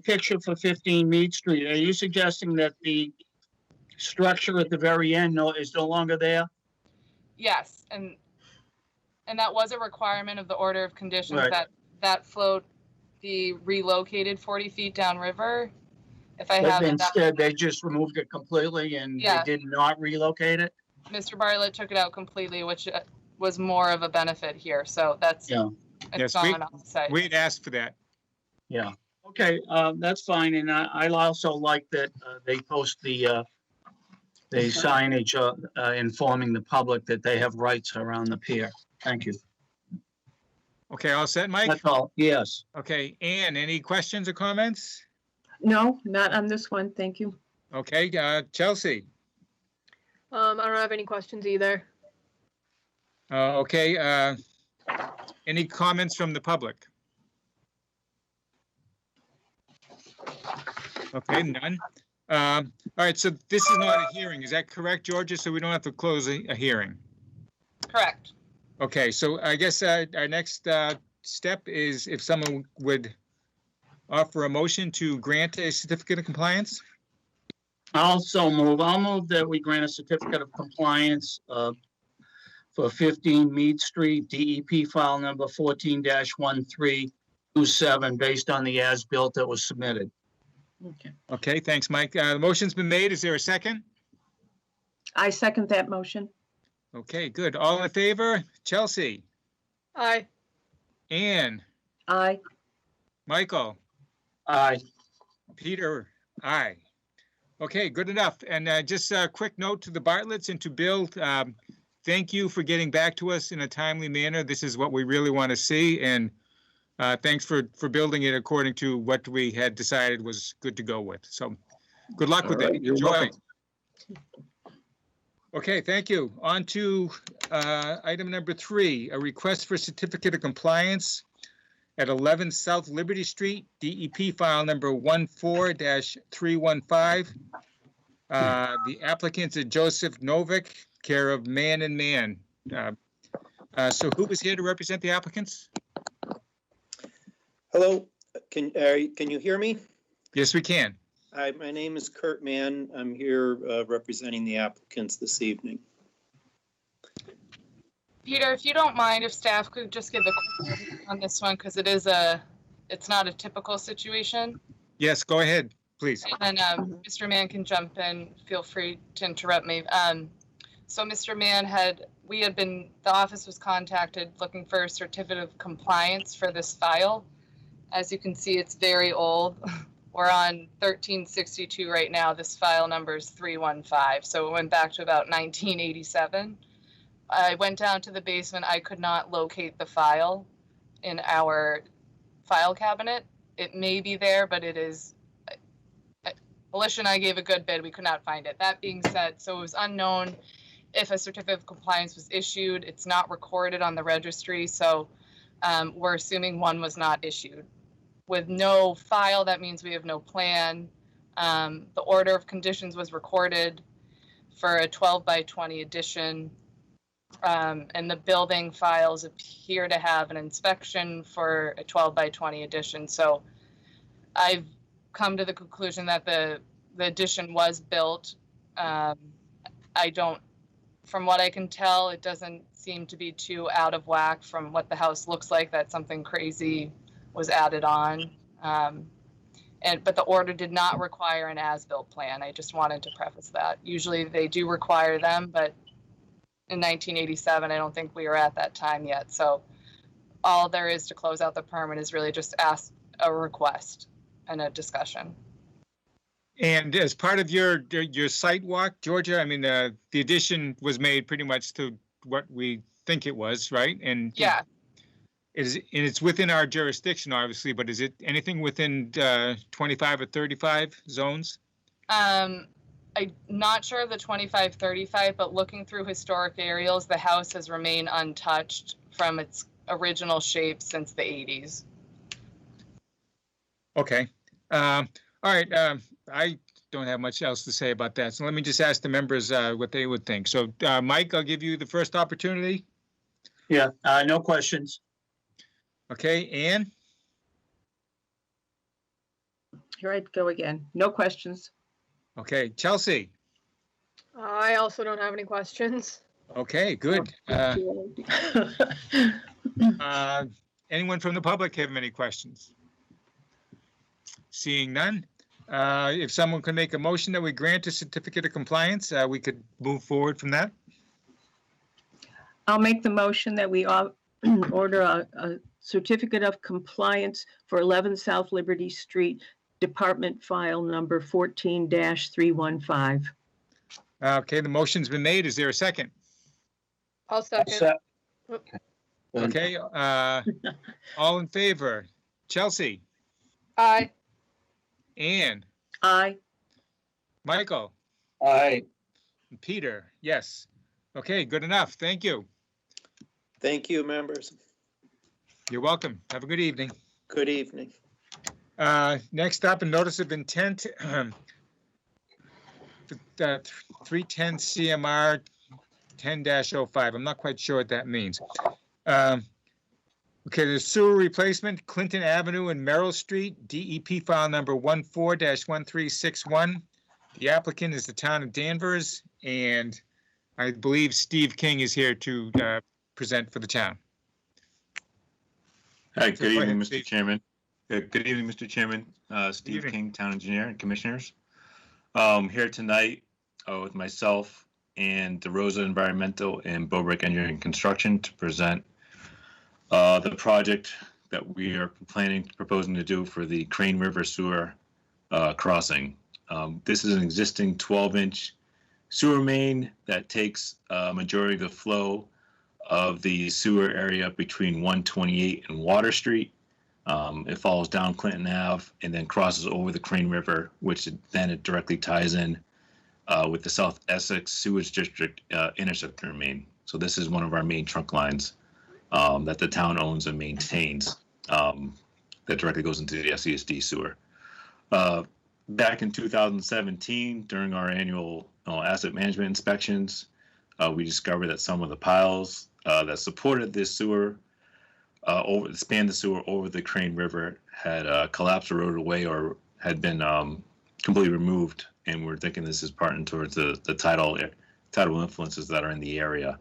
picture for 15 Mead Street, are you suggesting that the structure at the very end is no longer there? Yes, and that was a requirement of the order of conditions, Right. that float be relocated 40 feet downriver. If I But have it, instead, they just removed it completely and Yeah. they did not relocate it? Mr. Bartlett took it out completely, which was more of a benefit here. So that's Yeah. it's Yes, gone on site. We'd asked for that. Yeah. Okay, that's fine. And I also like that they post the signage informing the public that they have rights around the pier. Thank you. Okay, all set, Mike? That's all. Yes. Okay, Ann, any questions or comments? No, not on this one. Thank you. Okay, Chelsea? I don't have any questions either. Okay, any comments from the public? Okay, none. All right, so this is not a hearing, is that correct, Georgia? So we don't have to close a hearing? Correct. Okay, so I guess our next step is if someone would offer a motion to grant a certificate of compliance? I'll move that we grant a certificate of compliance for 15 Mead Street, DEP file number 14-1327, based on the as-built that was submitted. Okay. Okay, thanks, Mike. The motion's been made. Is there a second? I second that motion. Okay, good. All in favor? Chelsea? Aye. Ann? Aye. Michael? Aye. Peter? Aye. Okay, good enough. And just a quick note to the Bartletts and to Bill, thank you for getting back to us in a timely manner. This is what we really want to see. And thanks for building it according to what we had decided was good to go with. So good luck with it. You're Enjoy. welcome. Okay, thank you. On to item number 3, a request for certificate of compliance at 11 South Liberty Street, DEP file number 14-315. The applicants are Joseph Novick, care of Man and Man. So who is here to represent the applicants? Hello, can you hear me? Yes, we can. Hi, my name is Kurt Mann. I'm here representing the applicants this evening. Peter, if you don't mind, if staff could just give a quick overview on this one, because it's not a typical situation. Yes, go ahead, please. And then Mr. Mann can jump in. Feel free to interrupt me. So Mr. Mann the office was contacted looking for a certificate of compliance for this file. As you can see, it's very old. We're on 1362 right now. This file number is 315. So it went back to about 1987. I went down to the basement. I could not locate the file in our file cabinet. It may be there, but it is, Alicia and I gave a good bid. We could not find it. That being said, so it was unknown if a certificate of compliance was issued. It's not recorded on the registry. So we're assuming one was not issued. With no file, that means we have no plan. The order of conditions was recorded for a 12 by 20 addition. And the building files appear to have an inspection for a 12 by 20 addition. So I've come to the conclusion that the addition was built. From what I can tell, it doesn't seem to be too out of whack from what the house looks like, that something crazy was added on. But the order did not require an as-built plan. I just wanted to preface that. Usually they do require them, but in 1987, I don't think we were at that time yet. So all there is to close out the permit is really just ask a request and a discussion. And as part of your site walk, Georgia, I mean, the addition was made pretty much to what we think it was, right? And Yeah. It's within our jurisdiction, obviously, but is it anything within 25 or 35 zones? I'm not sure of the 25-35, but looking through historic aerials, the house has remained untouched from its original shape since the 80s. Okay. All right. I don't have much else to say about that. So let me just ask the members what they would think. So, Mike, I'll give you the first opportunity. Yeah, no questions. Okay, Ann? Here I go again. No questions. Okay, Chelsea? I also don't have any questions. Okay, good. Anyone from the public have any questions? Seeing none, if someone could make a motion that we grant a certificate of compliance, we could move forward from that. I'll make the motion that we order a certificate of compliance for 11 South Liberty Street, Department File Number 14-315. Okay, the motion's been made. Is there a second? I'll second. Okay, all in favor? Chelsea? Aye. Ann? Aye. Michael? Aye. Peter? Yes. Okay, good enough. Thank you. Thank you, members. You're welcome. Have a good evening. Good evening. Next up, a notice of intent. 310 CMR 10-05. I'm not quite sure what that means. Okay, the sewer replacement, Clinton Avenue and Merrill Street, DEP file number 14-1361. The applicant is the town of Danvers, and I believe Steve King is here to present for the town. Hi, good go evening, ahead, Mr. Steve. Chairman. Good evening, Mr. Chairman. Steve evening. King, Town Engineer and Commissioners. Here tonight with myself and DeRosa Environmental and Bobrick Engineering and Construction to present the project that we are proposing to do for the Crane River Sewer crossing. This is an existing 12-inch sewer main that takes a majority of the flow of the sewer area between 128 and Water Street. It follows down Clinton Ave and then crosses over the Crane River, which then it directly ties in with the South Essex Sewage District interceptor main. So this is one of our main trunk lines that the town owns and maintains that directly goes into the SESD sewer. Back in 2017, during our annual asset management inspections, we discovered that some of the piles that supported this sewer spanned the sewer over the Crane River had collapsed, eroded away, or had been completely removed. And we're thinking this is partly towards the tidal influences that are in the area.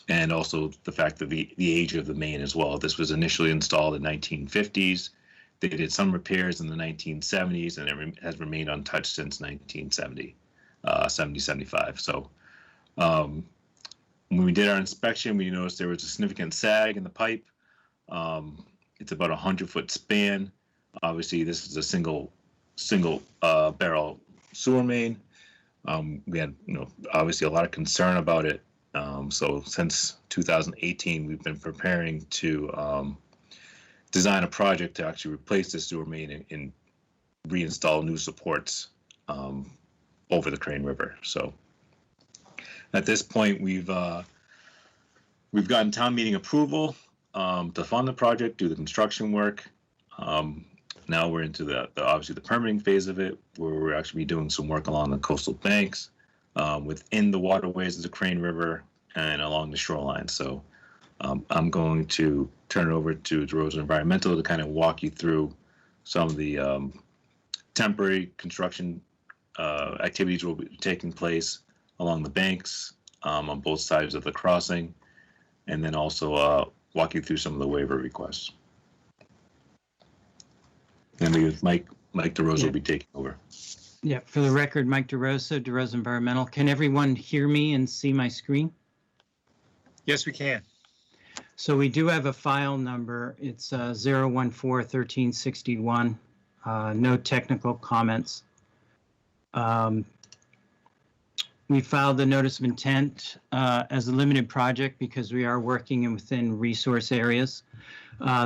And also the fact that the age of the main as well. This was initially installed in the 1950s. They did some repairs in the 1970s, and it has remained untouched since 1970, 75. So when we did our inspection, we noticed there was a significant sag in the pipe. It's about a 100-foot span. Obviously, this is a single barrel sewer main. We had, obviously a lot of concern about it. So since 2018, we've been preparing to design a project to actually replace the sewer main and reinstall new supports over the Crane River. So at this point, we've gotten town meeting approval to fund the project, do the construction work. Now we're into obviously the permitting phase of it, where we're actually doing some work along the coastal banks, within the waterways of the Crane River and along the shoreline. So I'm going to turn it over to DeRosa Environmental to kind of walk you through some of the temporary construction activities will be taking place along the banks on both sides of the crossing, and then also walk you through some of the waiver requests. And Mike DeRosa will be taking over. Yeah, for the record, Mike DeRosa Environmental. Can everyone hear me and see my screen? Yes, we can. So we do have a file number. It's 014-1361. No technical comments. We filed the notice of intent as a limited project because we are working within resource areas.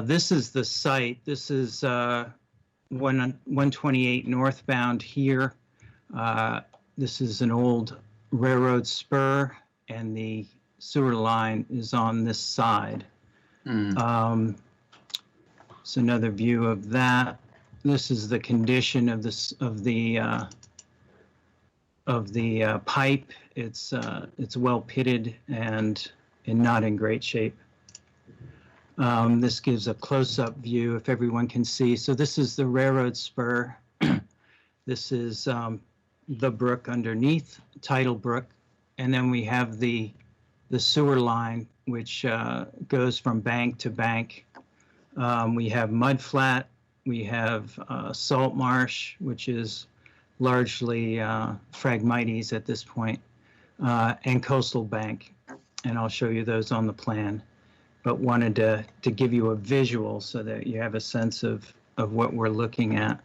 This is the site. This is 128 northbound here. This is an old railroad spur, and the sewer line is on this side. It's another view of that. This is the condition of the pipe. It's well pitted and not in great shape. This gives a close-up view if everyone can see. So this is the railroad spur. This is the brook underneath, tidal brook, and then we have the sewer line, which goes from bank to bank. We have mud flat, we have salt marsh, which is largely Phragmites at this point, and coastal bank, and I'll show you those on the plan, but wanted to give you a visual so that you have a sense of what we're looking at.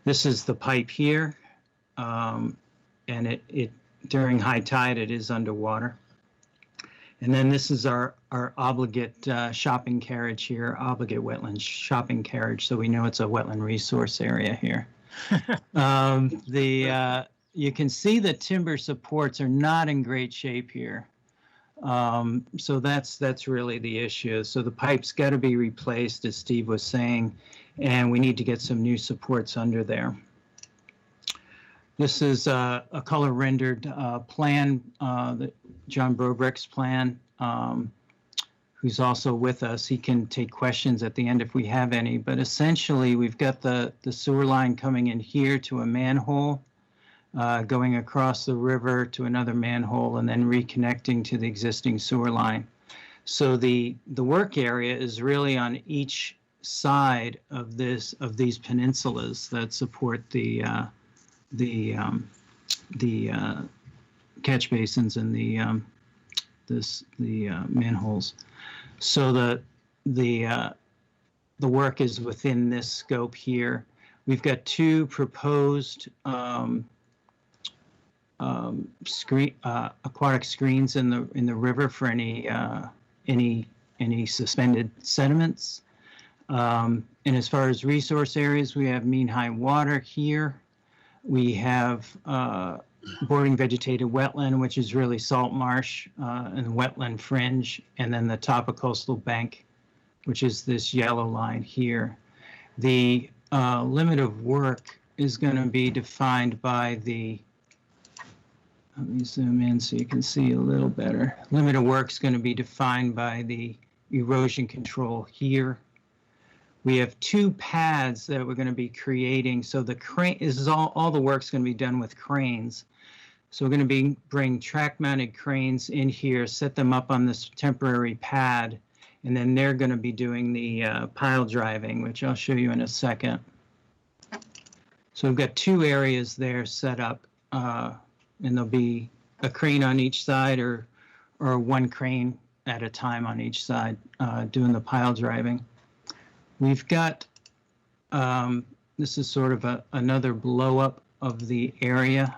This is the pipe here, and it during high tide it is underwater. And then this is our obligate shopping carriage here, obligate wetland shopping carriage, so we know it's a wetland resource area here. You can see the timber supports are not in great shape here. So that's really the issue. So the pipe's got to be replaced, as Steve was saying, and we need to get some new supports under there. This is a color rendered plan, John Brobrick's plan, who's also with us. He can take questions at the end if we have any, but essentially we've got the sewer line coming in here to a manhole, going across the river to another manhole, and then reconnecting to the existing sewer line. So the work area is really on each side of these peninsulas that support the catch basins and the manholes. So the work is within this scope here. We've got two proposed aquatic screens in the river for any suspended sediments. And as far as resource areas, we have mean high water here. We have bordering vegetated wetland, which is really salt marsh and wetland fringe, and then the top of coastal bank, which is this yellow line here. The limit of work is going to be defined by let me zoom in so you can see a little better. Limit of work is going to be defined by the erosion control here. We have two pads that we're going to be creating. So the crane, this is all the work's going to be done with cranes. So we're going to bring track mounted cranes in here, set them up on this temporary pad, and then they're going to be doing the pile driving, which I'll show you in a second. So we've got two areas there set up, and there'll be a crane on each side or one crane at a time on each side doing the pile driving. We've got, this is sort of another blow up of the area.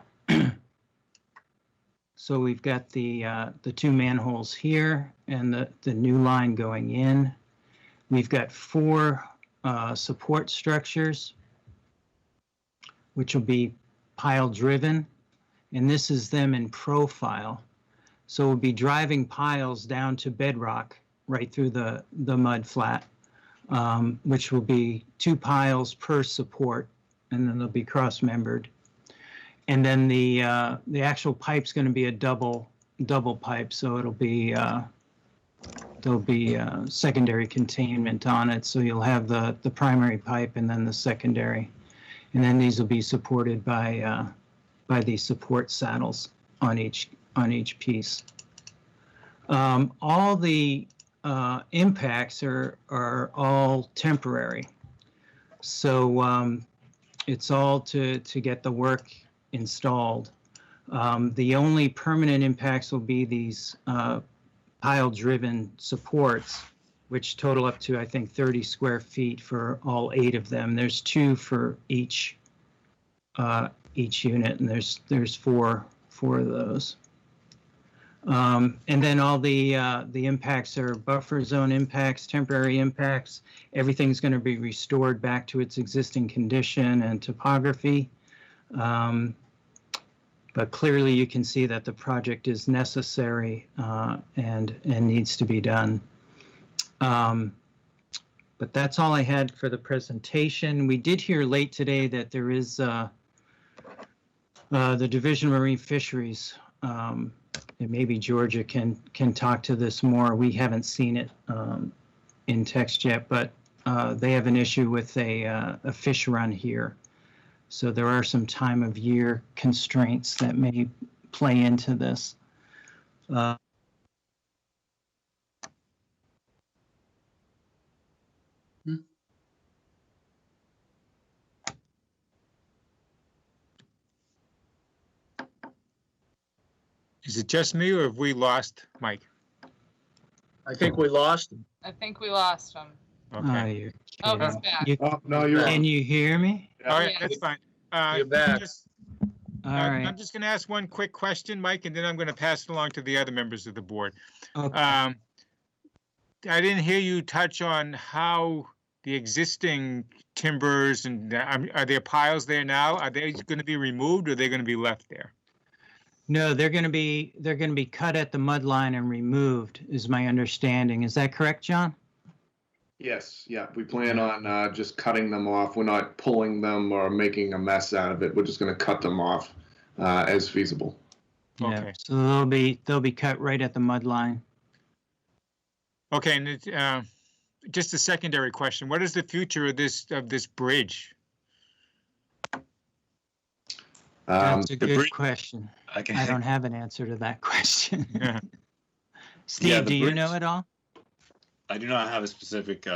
So we've got the two manholes here and the new line going in. We've got four support structures, which will be pile driven. And this is them in profile. So we'll be driving piles down to bedrock right through the mud flat. Which will be 2 piles per support, and then they'll be cross-membered. And then the actual pipe's going to be a double pipe, so it'll be there'll be secondary containment on it. So you'll have the primary pipe and then the secondary, and then these will be supported by these support saddles on each piece. All the impacts are all temporary. So it's all to get the work installed. The only permanent impacts will be these pile-driven supports, which total up to, I think, 30 square feet for all 8 of them. There's 2 for each unit, and there's 4 of those. And then all the impacts are buffer zone impacts, temporary impacts. Everything's going to be restored back to its existing condition and topography. But clearly you can see that the project is necessary and needs to be done. But that's all I had for the presentation. We did hear late today that there is the Division of Marine Fisheries. And maybe Georgia can talk to this more. We haven't seen it in text yet, but they have an issue with a fish run here. So there are some time of year constraints that may play into this. Is it just me or have we lost Mike? I think we lost him. I think we lost him. Okay. You're Oh, he's kidding. back. You- No, you're Can you hear me? All right, Yeah. that's fine. You're back. All right. I'm just going to ask one quick question, Mike, and then I'm going to pass it along to the other members of the board. Okay. I didn't hear you touch on how the existing timbers and are there piles there now? Are they going to be removed or are they going to be left there? No, they're going to be cut at the mud line and removed, is my understanding. Is that correct, John? Yes, yeah, we plan on just cutting them off. We're not pulling them or making a mess out of it. We're just going to cut them off as feasible. Yeah. Okay. So they'll be cut right at the mud line. Okay, and just a secondary question: what is the future of this bridge? That's a the good bridge- question. I can. I don't have an answer to that question. Yeah. Steve, Yeah, the do you bridge- know it all? I do not have a specific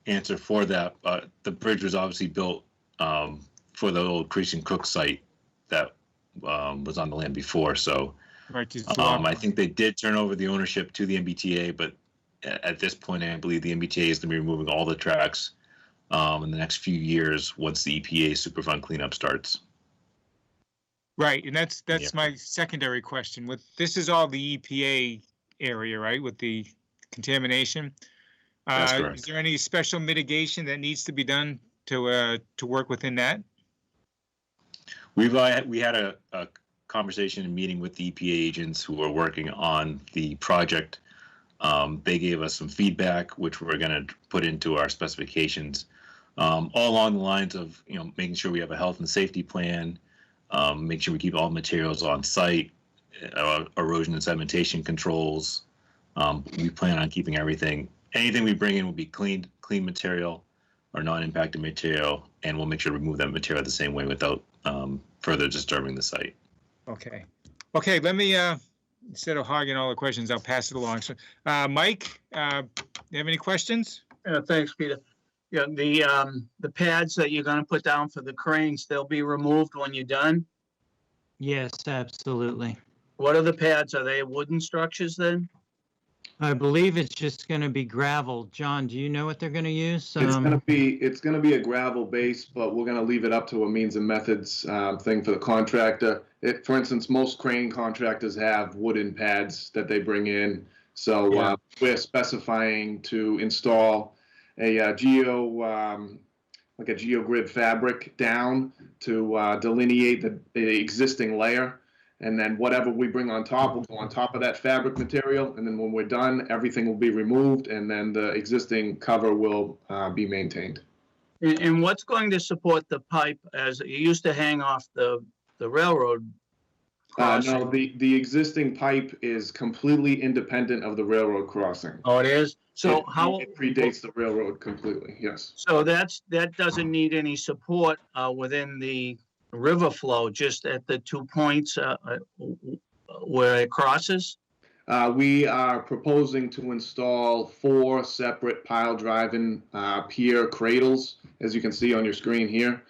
answer for that, but the bridge was obviously built for the old Creasy Cook site that was on the land before. So Right. I think they did turn over the ownership to the MBTA, but at this point, I believe the MBTA is going to be removing all the tracks in the next few years once the EPA Superfund cleanup starts. Right, and that's Yeah. my secondary question. This is all the EPA area, right, with the contamination? That's correct. Is there any special mitigation that needs to be done to work within that? We had a conversation and meeting with the EPA agents who are working on the project. They gave us some feedback, which we're going to put into our specifications, all along the lines of making sure we have a health and safety plan, make sure we keep all materials on site, erosion and sedimentation controls. We plan on keeping anything we bring in will be clean material or non-impacted material, and we'll make sure to remove that material the same way without further disturbing the site. Okay, let me, instead of hogging all the questions, I'll pass it along. So, Mike, you have any questions? Yeah, thanks, Peter. Yeah, the pads that you're gonna put down for the cranes, they'll be removed when you're done? Yes, absolutely. What are the pads? Are they wooden structures then? I believe it's just going to be gravel. John, do you know what they're going to use? It's gonna be a gravel base, but we're gonna leave it up to a means and methods thing for the contractor. For instance, most crane contractors have wooden pads that they bring in. So Yeah. we're specifying to install a geogrid fabric down to delineate the existing layer. And then whatever we bring on top will go on top of that fabric material. And then when we're done, everything will be removed and then the existing cover will be maintained. And what's going to support the pipe as it used to hang off the railroad crossing? No, the existing pipe is completely independent of the railroad crossing. Oh, it is? So It predates the railroad completely, yes. So that doesn't need any support within the river flow, just at the 2 points where it crosses? We are proposing to install 4 separate pile driving pier cradles, as you can see on your screen here.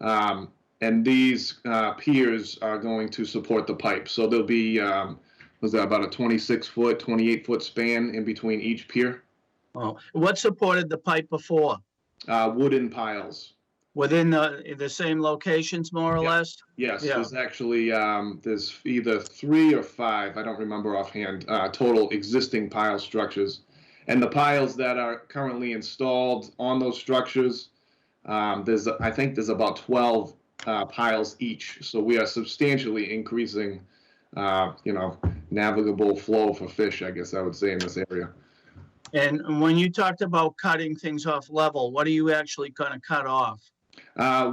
And these piers are going to support the pipe. So there'll be, was that about a 26-foot, 28-foot span in between each pier? Oh, what supported the pipe before? Wooden piles. Within the same locations, more or Yeah. less? Yes, Yeah. there's actually, there's either 3 or 5, I don't remember offhand, total existing pile structures. And the piles that are currently installed on those structures, I think there's about 12 piles each. So we are substantially increasing, navigable flow for fish, I guess I would say, in this area. And when you talked about cutting things off level, what are you actually going to cut off?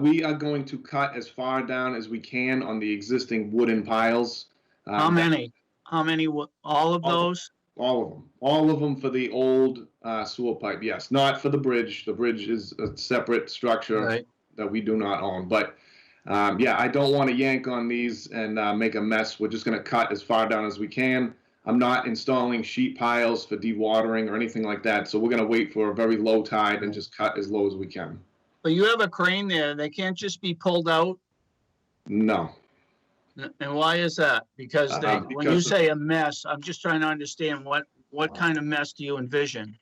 We are going to cut as far down as we can on the existing wooden piles. How many? How many? All of those? All of them. All of them for the old sewer pipe, yes. Not for the bridge. The bridge is a separate structure Right. that we do not own. But yeah, I don't want to yank on these and make a mess. We're just going to cut as far down as we can. I'm not installing sheet piles for dewatering or anything like that. So we're going to wait for a very low tide and just cut as low as we can. But you have a crane there. They can't just be pulled out. No. And why is that? Because when you because- say a mess, I'm just trying to understand what kind of mess do you envision?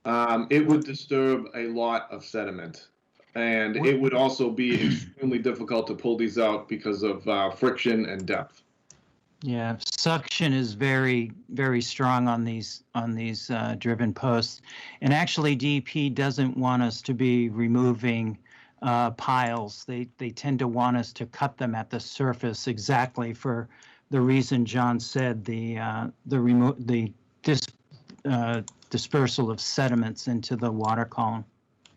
It would disturb a lot of sediment. And it would also be extremely difficult to pull these out because of friction and depth. Yeah, suction is very, very strong on these driven posts. And actually, DEP doesn't want us to be removing piles. They tend to want us to cut them at the surface exactly for the reason John said, the dispersal of sediments into the water column.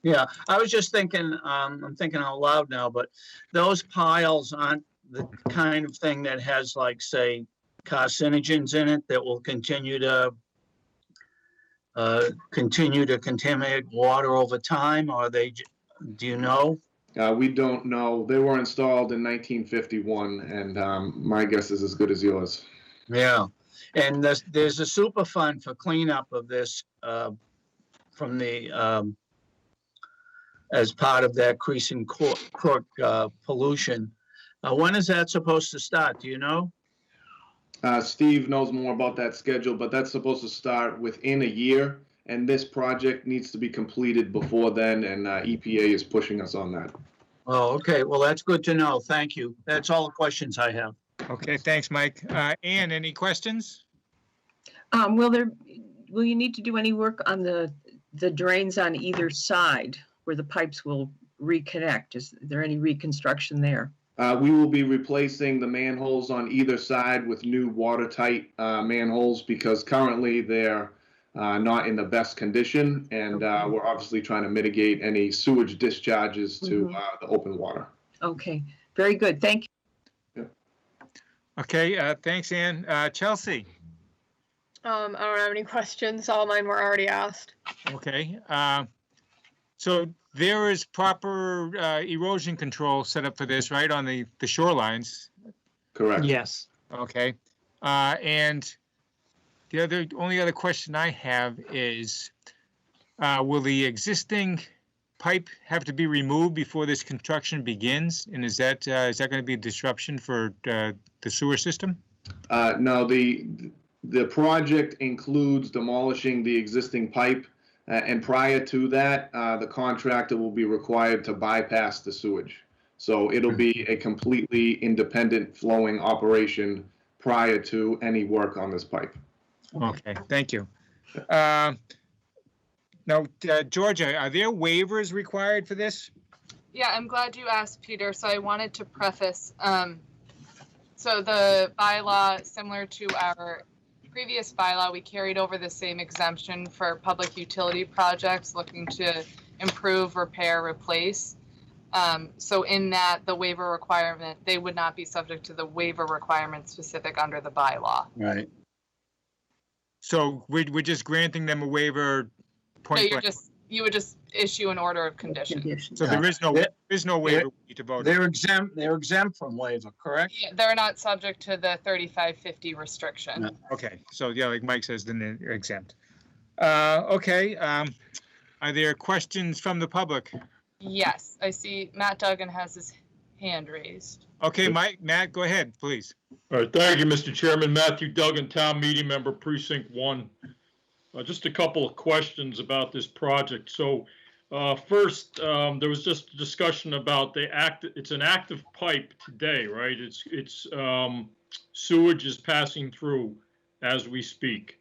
Yeah, I was just thinking, I'm thinking out loud now, but those piles aren't the kind of thing that has, like, say, carcinogens in it that will continue to contaminate water over time, or do you know? We don't know. They were installed in 1951, and my guess is as good as yours. Yeah, and there's a super fund for cleanup of this from the as part of that Creasing Crook pollution. When is that supposed to start? Do you know? Steve knows more about that schedule, but that's supposed to start within a year, and this project needs to be completed before then, and EPA is pushing us on that. Oh, okay. Well, that's good to know. Thank you. That's all the questions I have. Okay, thanks, Mike. Ann, any questions? Will you need to do any work on the drains on either side where the pipes will reconnect? Is there any reconstruction there? We will be replacing the manholes on either side with new watertight manholes because currently they're not in the best condition, and we're obviously trying to mitigate any sewage discharges to the open water. Okay, very good. Thank you. Okay, thanks, Ann. Chelsea? I don't have any questions. All mine were already asked. Okay. So there is proper erosion control set up for this, right, on the shorelines? Correct. Yes. Okay. And the only other question I have is, will the existing pipe have to be removed before this construction begins? And is that going to be a disruption for the sewer system? No, the project includes demolishing the existing pipe. And prior to that, the contractor will be required to bypass the sewage. So it'll be a completely independent flowing operation prior to any work on this pipe. Okay, thank you. Now, Georgia, are there waivers required for this? Yeah, I'm glad you asked, Peter. So I wanted to preface, so the bylaw, similar to our previous bylaw, we carried over the same exemption for public utility projects looking to improve, repair, replace. So in that, the waiver requirement, they would not be subject to the waiver requirement specific under the bylaw. Right. So we're just granting them a waiver. No, you would just issue an order of condition. So there is no waiver we need to vote on. They're exempt from waiver, correct? Yeah, they're not subject to the 3550 restriction. No. Okay, so yeah, like Mike says, then they're exempt. Okay, are there questions from the public? Yes, I see Matt Duggan has his hand raised. Okay, Matt, go ahead, please. All right, thank you, Mr. Chairman. Matthew Duggan, Town Meeting Member, Precinct 1. Just a couple of questions about this project. So first, there was just a discussion about it's an active pipe today, right? It's sewage is passing through as we speak.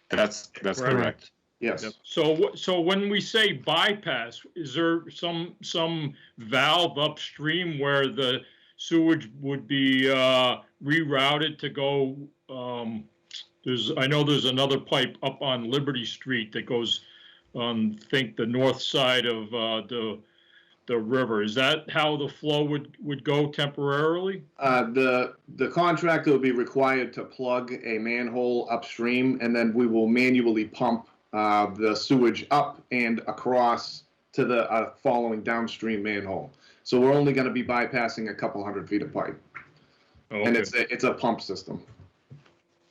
That's correct. Yes. Yep. So when we say bypass, is there some valve upstream where the sewage would be rerouted to go I know there's another pipe up on Liberty Street that goes on, I think, the north side of the river. Is that how the flow would go temporarily? The contractor will be required to plug a manhole upstream, and then we will manually pump the sewage up and across to the following downstream manhole. So we're only going to be bypassing a couple 100 feet of pipe, and it's a pump system.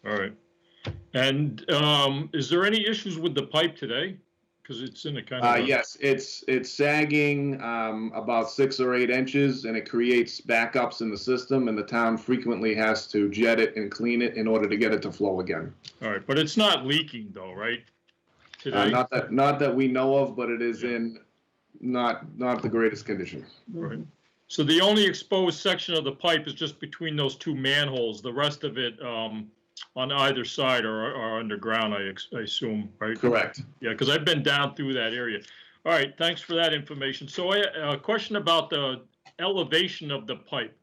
All right. And is there any issues with the pipe today? Because it's in a kind of yes, it's sagging about 6 or 8 inches, and it creates backups in the system, and the town frequently has to jet it and clean it in order to get it to flow again. All right, but it's not leaking though, right? Today? Not that we know of, but it is in not the greatest condition. Right. So the only exposed section of the pipe is just between those 2 manholes. The rest of it on either side are underground, I assume, right? Correct. Yeah, because I've been down through that area. All right, thanks for that information. So a question about the elevation of the pipe.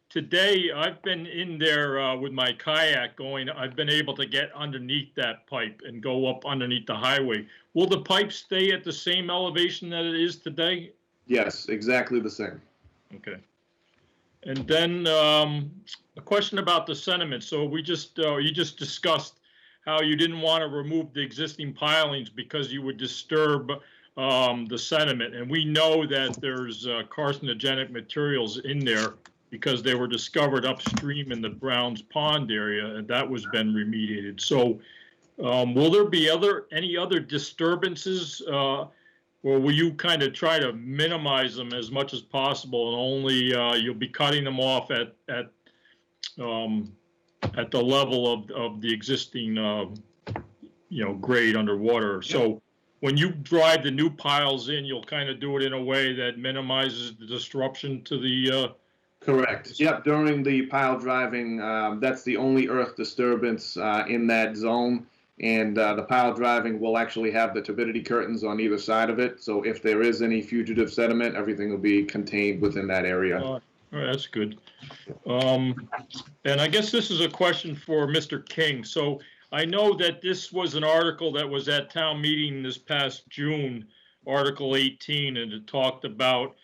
Today, I've been in there with my kayak going. I've been able to get underneath that pipe and go up underneath the highway. Will the pipe stay at the same elevation that it is today? Yes, exactly the same. Okay. And then a question about the sediment. So you just discussed how you didn't want to remove the existing pilings because you would disturb the sediment. And we know that there's carcinogenic materials in there because they were discovered upstream in the Browns Pond area, and that was been remediated. So will there be any other disturbances, or will you kind of try to minimize them as much as possible, and only you'll be cutting them off at the level of the existing grade underwater? So when you drive the new piles in, you'll kind of do it in a way that minimizes the disruption to the Correct. Yep. During the pile driving, that's the only earth disturbance in that zone. And the pile driving will actually have the turbidity curtains on either side of it. So if there is any fugitive sediment, everything will be contained within that area. All right, that's good. And I guess this is a question for Mr. King. So I know that this was an article that was at town meeting this past June, Article 18, and it talked about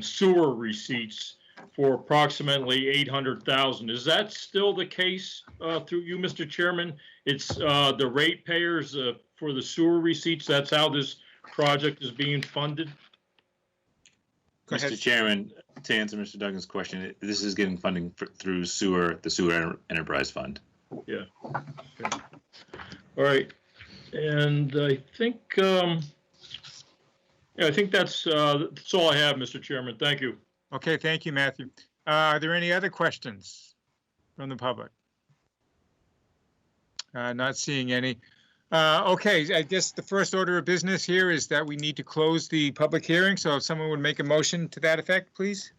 sewer receipts for approximately 800,000. Is that still the case through you, Mr. Chairman? It's the ratepayers for the sewer receipts. That's how this project is being funded. Mr. Chairman, to answer Mr. Duggan's question, this is getting funding through the Sewer Enterprise Fund. Yeah. Okay. All right. And I think I think that's all I have, Mr. Chairman. Thank you. Okay, thank you, Matthew. Are there any other questions from the public? Not seeing any. Okay, I guess the first order of business here is that we need to close the public hearing. So if someone would make a motion to that effect, please.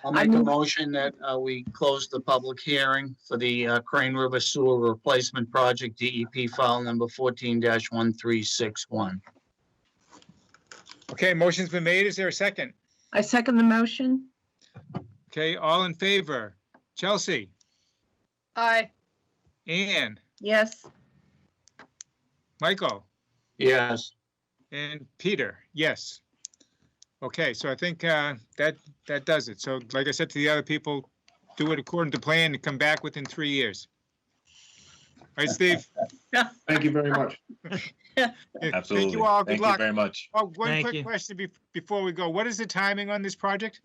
I'll make a motion that we close the public hearing for the Crane River Sewer Replacement Project, DEP file number 14-1361. Okay, motion's been made. Is there a second? I second the motion. Okay, all in favor? Chelsea? Aye. Ann? Yes. Michael? Yes. And Peter? Yes. Okay, so I think that does it. So like I said to the other people, do it according to plan and come back within 3 years. All right, Steve? Thank you very much. Absolutely. Thank you all. Good Thank luck. you very much. Oh, one Thank quick you. question before we go. What is the timing on this project?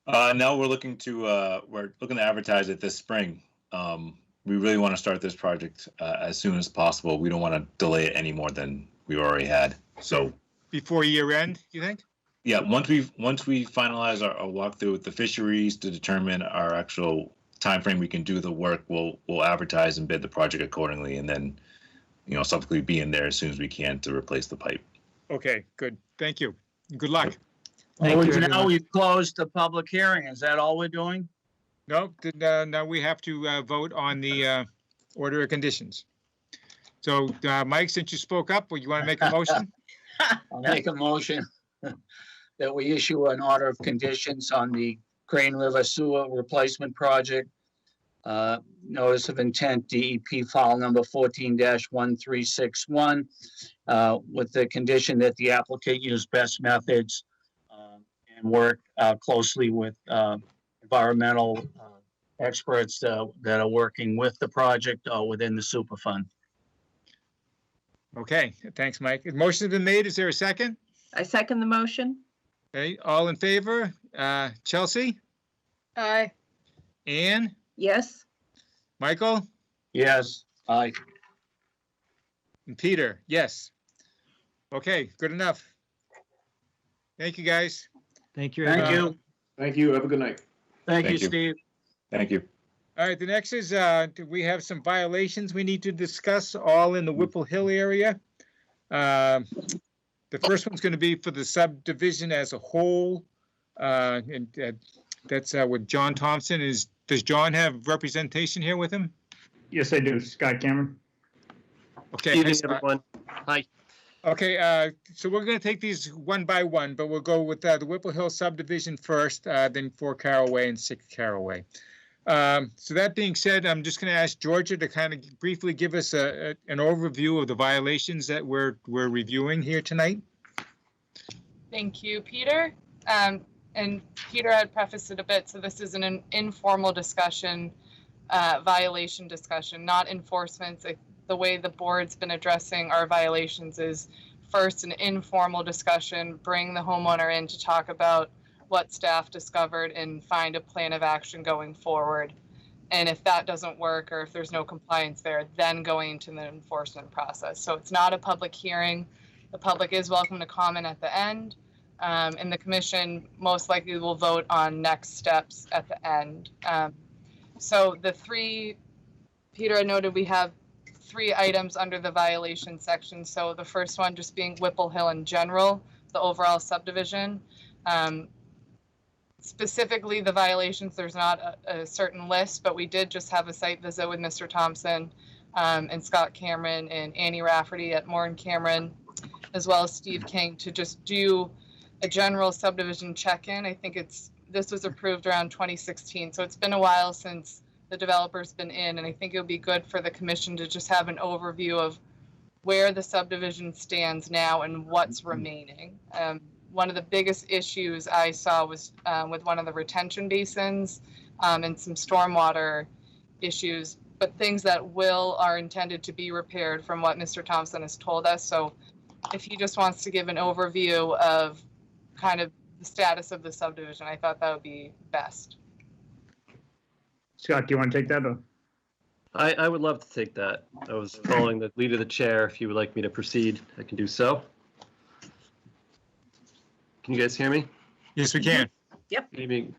Now we're looking to advertise it this spring. We really want to start this project as soon as possible. We don't want to delay it any more than we already had. So Before year end, you think? yeah, once we finalize our walkthrough with the fisheries to determine our actual time frame we can do the work, we'll advertise and bid the project accordingly, and then subsequently be in there as soon as we can to replace the pipe. Okay, good. Thank you. Good luck. Thank you, Now everyone. we've closed the public hearing. Is that all we're doing? No, now we have to vote on the order of conditions. So, Mike, since you spoke up, would you want to make a motion? I'll make a motion that we issue an order of conditions on the Crane River Sewer Replacement Project Notice of intent, DEP file number 14-1361, with the condition that the applicant use best methods and work closely with environmental experts that are working with the project or within the Superfund. Okay, thanks, Mike. The motion's been made. Is there a second? I second the motion. Okay, all in favor? Chelsea? Aye. Ann? Yes. Michael? Yes, aye. And Peter? Yes. Okay, good enough. Thank you, guys. Thank you. Thank everyone. you. Thank you. Have a good night. Thank you, Thank you. Steve. Thank you. All right, the next is, we have some violations we need to discuss, all in the Whipple Hill area. The first one's going to be for the subdivision as a whole. And that's with John Thompson. Does John have representation here with him? Yes, I do. Scott Cameron. Okay. Evening, hi, Scott. everyone. Hi. Okay, so we're going to take these one by one, but we'll go with the Whipple Hill subdivision first, then 4 Caraway and 6 Caraway. So that being said, I'm just going to ask Georgia to kind of briefly give us an overview of the violations that we're reviewing here tonight. Thank you, Peter. And Peter had prefaced it a bit, so this is an informal discussion, violation discussion, not enforcement. The way the board's been addressing our violations is first an informal discussion, bring the homeowner in to talk about what staff discovered and find a plan of action going forward. And if that doesn't work, or if there's no compliance there, then going into the enforcement process. So it's not a public hearing. The public is welcome to comment at the end. And the commission most likely will vote on next steps at the end. So the 3, Peter, I noted we have 3 items under the violation section. So the first one just being Whipple Hill in general, the overall subdivision. Specifically, the violations, there's not a certain list, but we did just have a site visit with Mr. Thompson and Scott Cameron and Annie Rafferty at Moore and Cameron, as well as Steve King, to just do a general subdivision check-in. I think this was approved around 2016, so it's been a while since the developer's been in, and I think it would be good for the commission to just have an overview of where the subdivision stands now and what's remaining. One of the biggest issues I saw was with one of the retention basins and some stormwater issues, but things that are intended to be repaired from what Mr. Thompson has told us. So if he just wants to give an overview of kind of the status of the subdivision, I thought that would be best. Scott, do you want to take that? Or? I would love to take that. I was following the lead of the chair. If you would like me to proceed, I can do so. Can you guys hear me? Yes, we can. Yep. Good evening.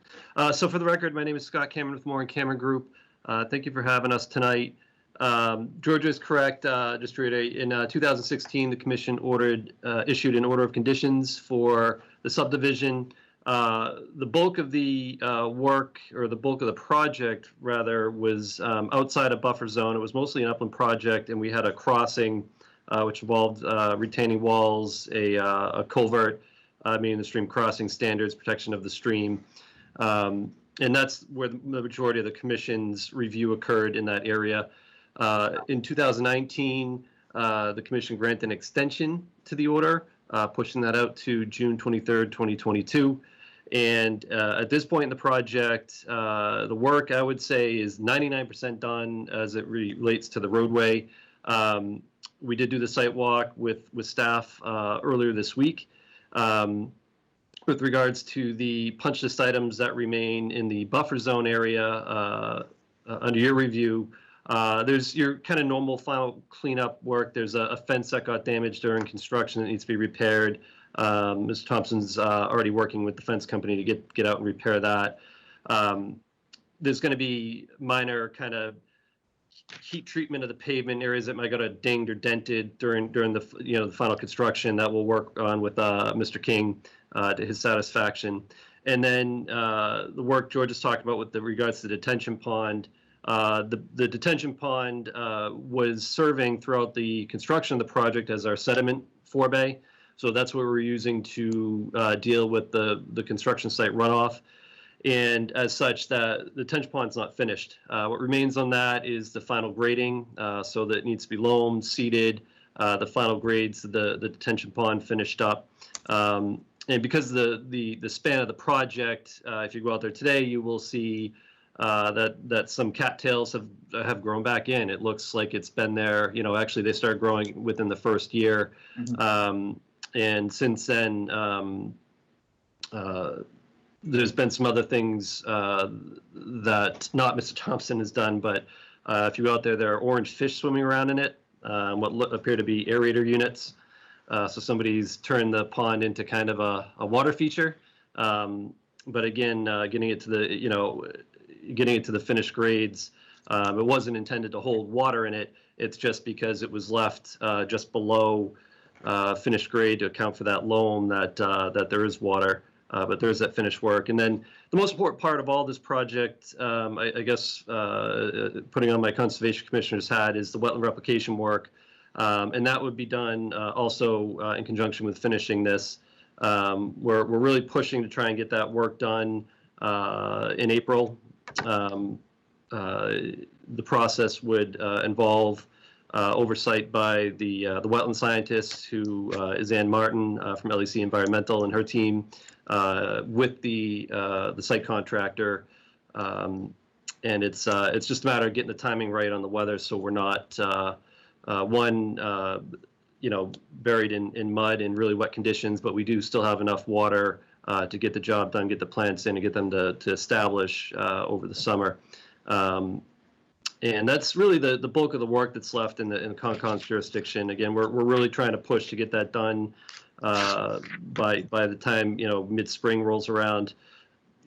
So for the record, my name is Scott Cameron with Moore and Cameron Group. Thank you for having us tonight. Georgia is correct. Just to reiterate, in 2016, the commission issued an order of conditions for the subdivision. The bulk of the work, or the bulk of the project, rather, was outside a buffer zone. It was mostly an upland project, and we had a crossing which involved retaining walls, a culvert, meaning the stream crossing standards, protection of the stream. And that's where the majority of the commission's review occurred, in that area. In 2019, the commission granted an extension to the order, pushing that out to June 23rd, 2022. And at this point in the project, the work, I would say, is 99% done as it relates to the roadway. We did do the site walk with staff earlier this week. With regards to the punch list items that remain in the buffer zone area under your review, there's your kind of normal final cleanup work. There's a fence that got damaged during construction that needs to be repaired. Mr. Thompson's already working with the fence company to get out and repair that. There's going to be minor kind of heat treatment of the pavement areas that might got dinged or dented during the the final construction that we'll work on with Mr. King to his satisfaction. And then the work George has talked about with regards to the detention pond. The detention pond was serving throughout the construction of the project as our sediment forebay. So that's what we're using to deal with the construction site runoff. And as such, the detention pond's not finished. What remains on that is the final grading, so that it needs to be loamed, seeded, the final grades of the detention pond finished up. And because the span of the project, if you go out there today, you will see that some cattails have grown back in. It looks like it's been there. You know, actually they started growing within the first year, and since then there's been some other things that not Mr. Thompson has done, but if you go out there, there are orange fish swimming around in it, what appear to be aerator units. So somebody's turned the pond into kind of a water feature. But again, getting it to the finished grades, it wasn't intended to hold water in it. It's just because it was left just below finished grade to account for that loam that there is water. But there's that finished work. And then the most important part of all this project, I guess, putting on my Conservation Commissioner's hat, is the wetland replication work. And that would be done also in conjunction with finishing this. We're really pushing to try and get that work done in April. The process would involve oversight by the wetland scientist, who is Ann Martin from LEC Environmental and her team, with the site contractor, and it's just a matter of getting the timing right on the weather, so we're not buried in mud in really wet conditions, but we do still have enough water to get the job done, get the plants in, and get them to establish over the summer. And that's really the bulk of the work that's left in the Concom's jurisdiction. Again, we're really trying to push to get that done by the time mid-spring rolls around.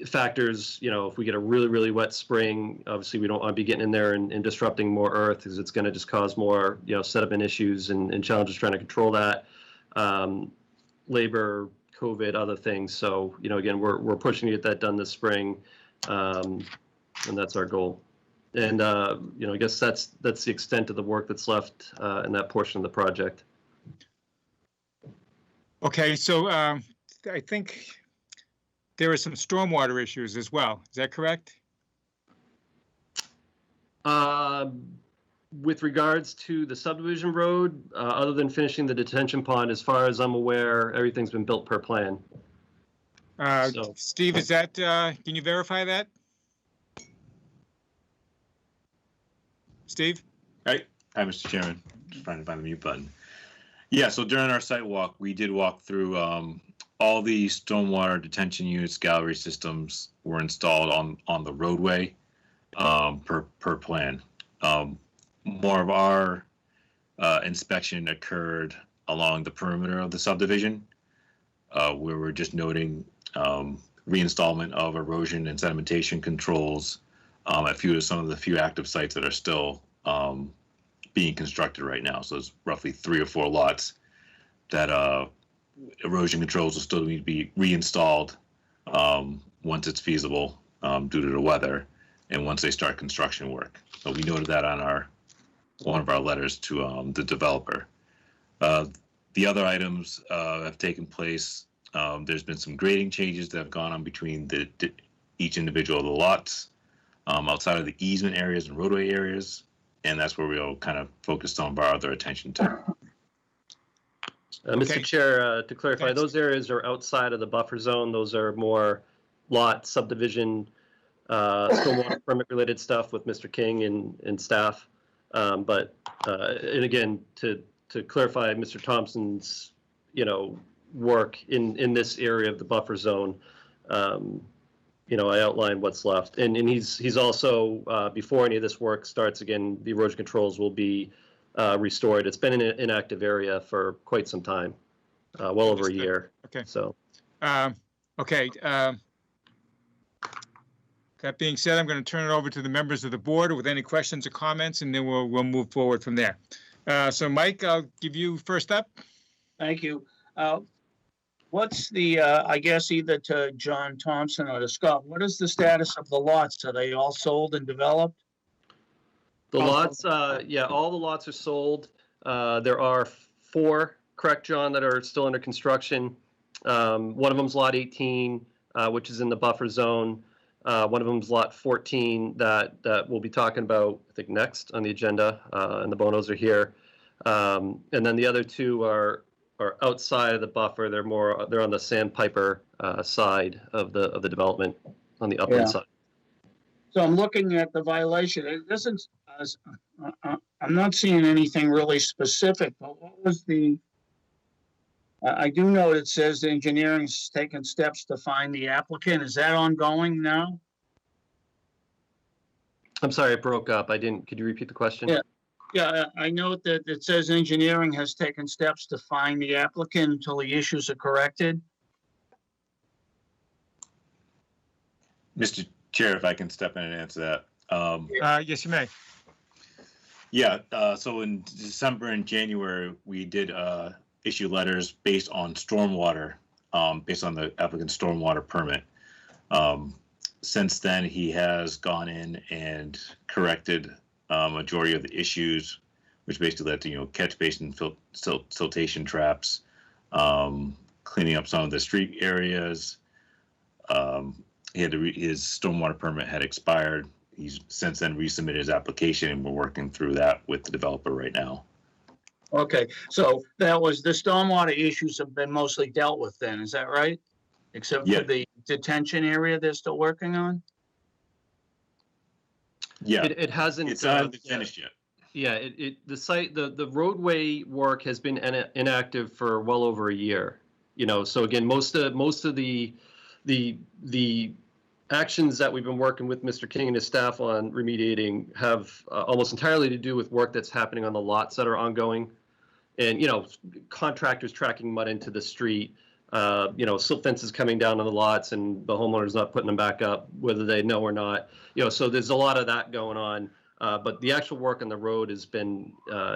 Factors, if we get a really wet spring, obviously we don't want to be getting in there and disrupting more earth, because it's going to just cause more sediment issues and challenges trying to control that. Labor, COVID, other things. So again, we're pushing to get that done this spring, and that's our goal. And I guess that's the extent of the work that's left in that portion of the project. Okay, so I think there are some stormwater issues as well. Is that correct? With regards to the subdivision road, other than finishing the detention pond, as far as I'm aware, everything's been built per plan. Steve, is that, can you verify that? Steve? Hi, Mr. Chairman. Just trying to find the mute button. Yeah, so during our site walk, we did walk through all the stormwater detention units, gallery systems were installed on the roadway per plan. More of our inspection occurred along the perimeter of the subdivision, where we're just noting reinstallment of erosion and sedimentation controls at some of the few active sites that are still being constructed right now. So there's roughly 3 or 4 lots that erosion controls will still need to be reinstalled once it's feasible due to the weather and once they start construction work. So we noted that on one of our letters to the developer. The other items have taken place. There's been some grading changes that have gone on between each individual of the lots outside of the easement areas and roadway areas, and that's where we all kind of focused on our other attention to. Mr. Chair, to clarify, those areas are outside of the buffer zone. Those are more lot subdivision, stormwater permit related stuff with Mr. King and staff. And again, to clarify Mr. Thompson's, work in this area of the buffer zone, I outlined what's left. And he's also, before any of this work starts, again, the erosion controls will be restored. It's been in an inactive area for quite some time, well over a year. Okay. So. Okay. That being said, I'm going to turn it over to the members of the board with any questions or comments, and then we'll move forward from there. So Mike, I'll give you first up. Thank you. What's the, I guess either to John Thompson or to Scott, what is the status of the lots? Are they all sold and developed? The lots, yeah, all the lots are sold. There are 4, correct, John, that are still under construction. One of them's lot 18, which is in the buffer zone. One of them is lot 14 that we'll be talking about, I think, next on the agenda, and the Bonos are here. And then the other two are outside of the buffer. They're on the Sandpiper side of the development, on the upland side. So I'm looking at the violation. It doesn't, I'm not seeing anything really specific, but what was I do know it says the engineering's taken steps to find the applicant. Is that ongoing now? I'm sorry, it broke up. Could you repeat the question? Yeah. Yeah, I note that it says engineering has taken steps to find the applicant until the issues are corrected. Mr. Chair, if I can step in and answer that. Yes, you may. Yeah, so in December and January, we did issue letters based on stormwater, based on the applicant's stormwater permit. Since then, he has gone in and corrected majority of the issues, which basically led to, catch basin siltation traps, cleaning up some of the street areas. His stormwater permit had expired. He's since then resubmitted his application, and we're working through that with the developer right now. Okay, so the stormwater issues have been mostly dealt with then, is that right? Except for the detention area they're still working on? Yeah. It hasn't. It's not finished yet. Yeah, the roadway work has been inactive for well over a year. So again, most of the actions that we've been working with Mr. King and his staff on remediating have almost entirely to do with work that's happening on the lots that are ongoing, and contractors tracking mud into the street, silt fences coming down on the lots, and the homeowners not putting them back up, whether they know or not. So there's a lot of that going on. But the actual work on the road has been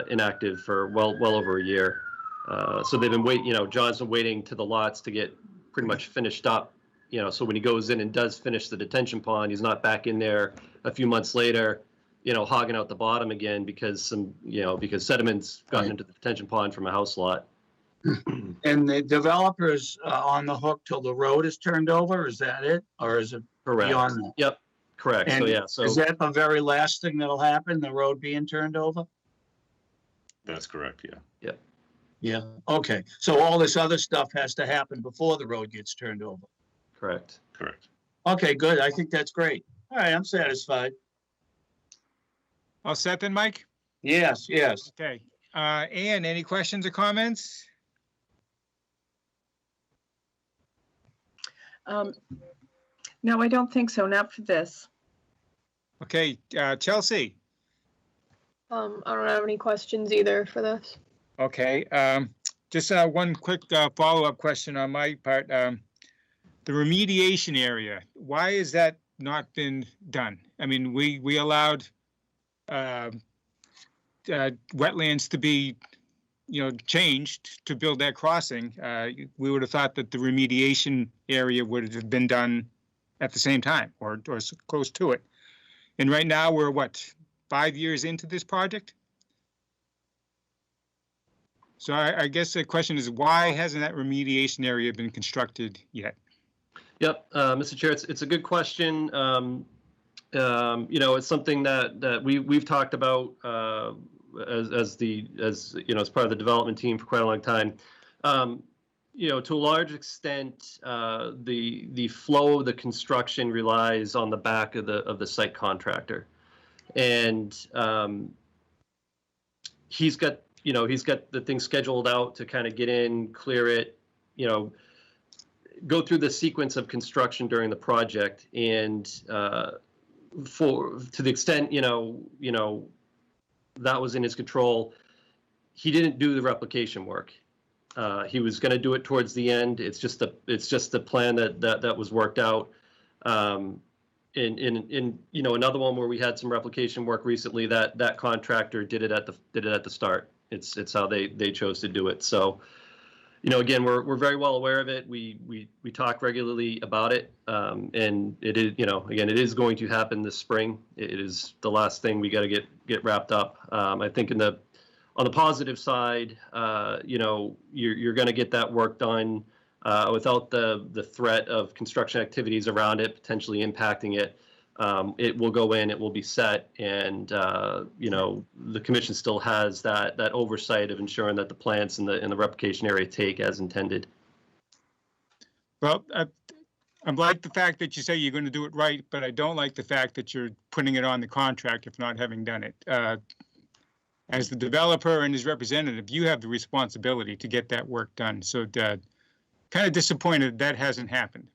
inactive for well over a year. So they've been waiting. John's been waiting to the lots to get pretty much finished up. So when he goes in and does finish the detention pond, he's not back in there a few months later, hogging out the bottom again because because sediment's gotten into the detention pond from a house lot. And the developer's on the hook till the road is turned over. Is that it, or is it Correct. beyond that? Yep. Correct. And So is that the very last thing that'll happen? The road being turned over? That's correct. Yeah. Yep. Yeah. Okay. So all this other stuff has to happen before the road gets turned over. Correct. Correct. Okay. Good. I think that's great. All right. I'm satisfied. All set then, Mike? Yes. Yes. Okay. Ann, any questions or comments? No, I don't think so. Not for this. Okay, Chelsea. I don't have any questions either for this. Okay, just one quick follow-up question on my part. The remediation area, why has that not been done? I mean, we allowed wetlands to be, changed to build that crossing. We would have thought that the remediation area would have been done at the same time or close to it. And right now we're what, 5 years into this project? So I guess the question is, why hasn't that remediation area been constructed yet? Yep, Mr. Chair, it's a good question. It's something that we've talked about as part of the development team for quite a long time. To a large extent, the flow of the construction relies on the back of the site contractor, and he's got the thing scheduled out to kind of get in, clear it, go through the sequence of construction during the project, and to the extent that was in his control, he didn't do the replication work. He was going to do it towards the end. It's just the plan that was worked out. In another one where we had some replication work recently, that contractor did it at the start. It's how they chose to do it. So, again, we're very well aware of it. We talk regularly about it, and it is again, it is going to happen this spring. It is the last thing we got to get wrapped up. I think on the positive side, you're going to get that work done without the threat of construction activities around it potentially impacting it. It will go in, it will be set, and the commission still has that oversight of ensuring that the plants in the replication area take as intended. Well, I like the fact that you say you're going to do it right, but I don't like the fact that you're putting it on the contract if not having done it. As the developer and his representative, you have the responsibility to get that work done. So kind of disappointed that hasn't happened.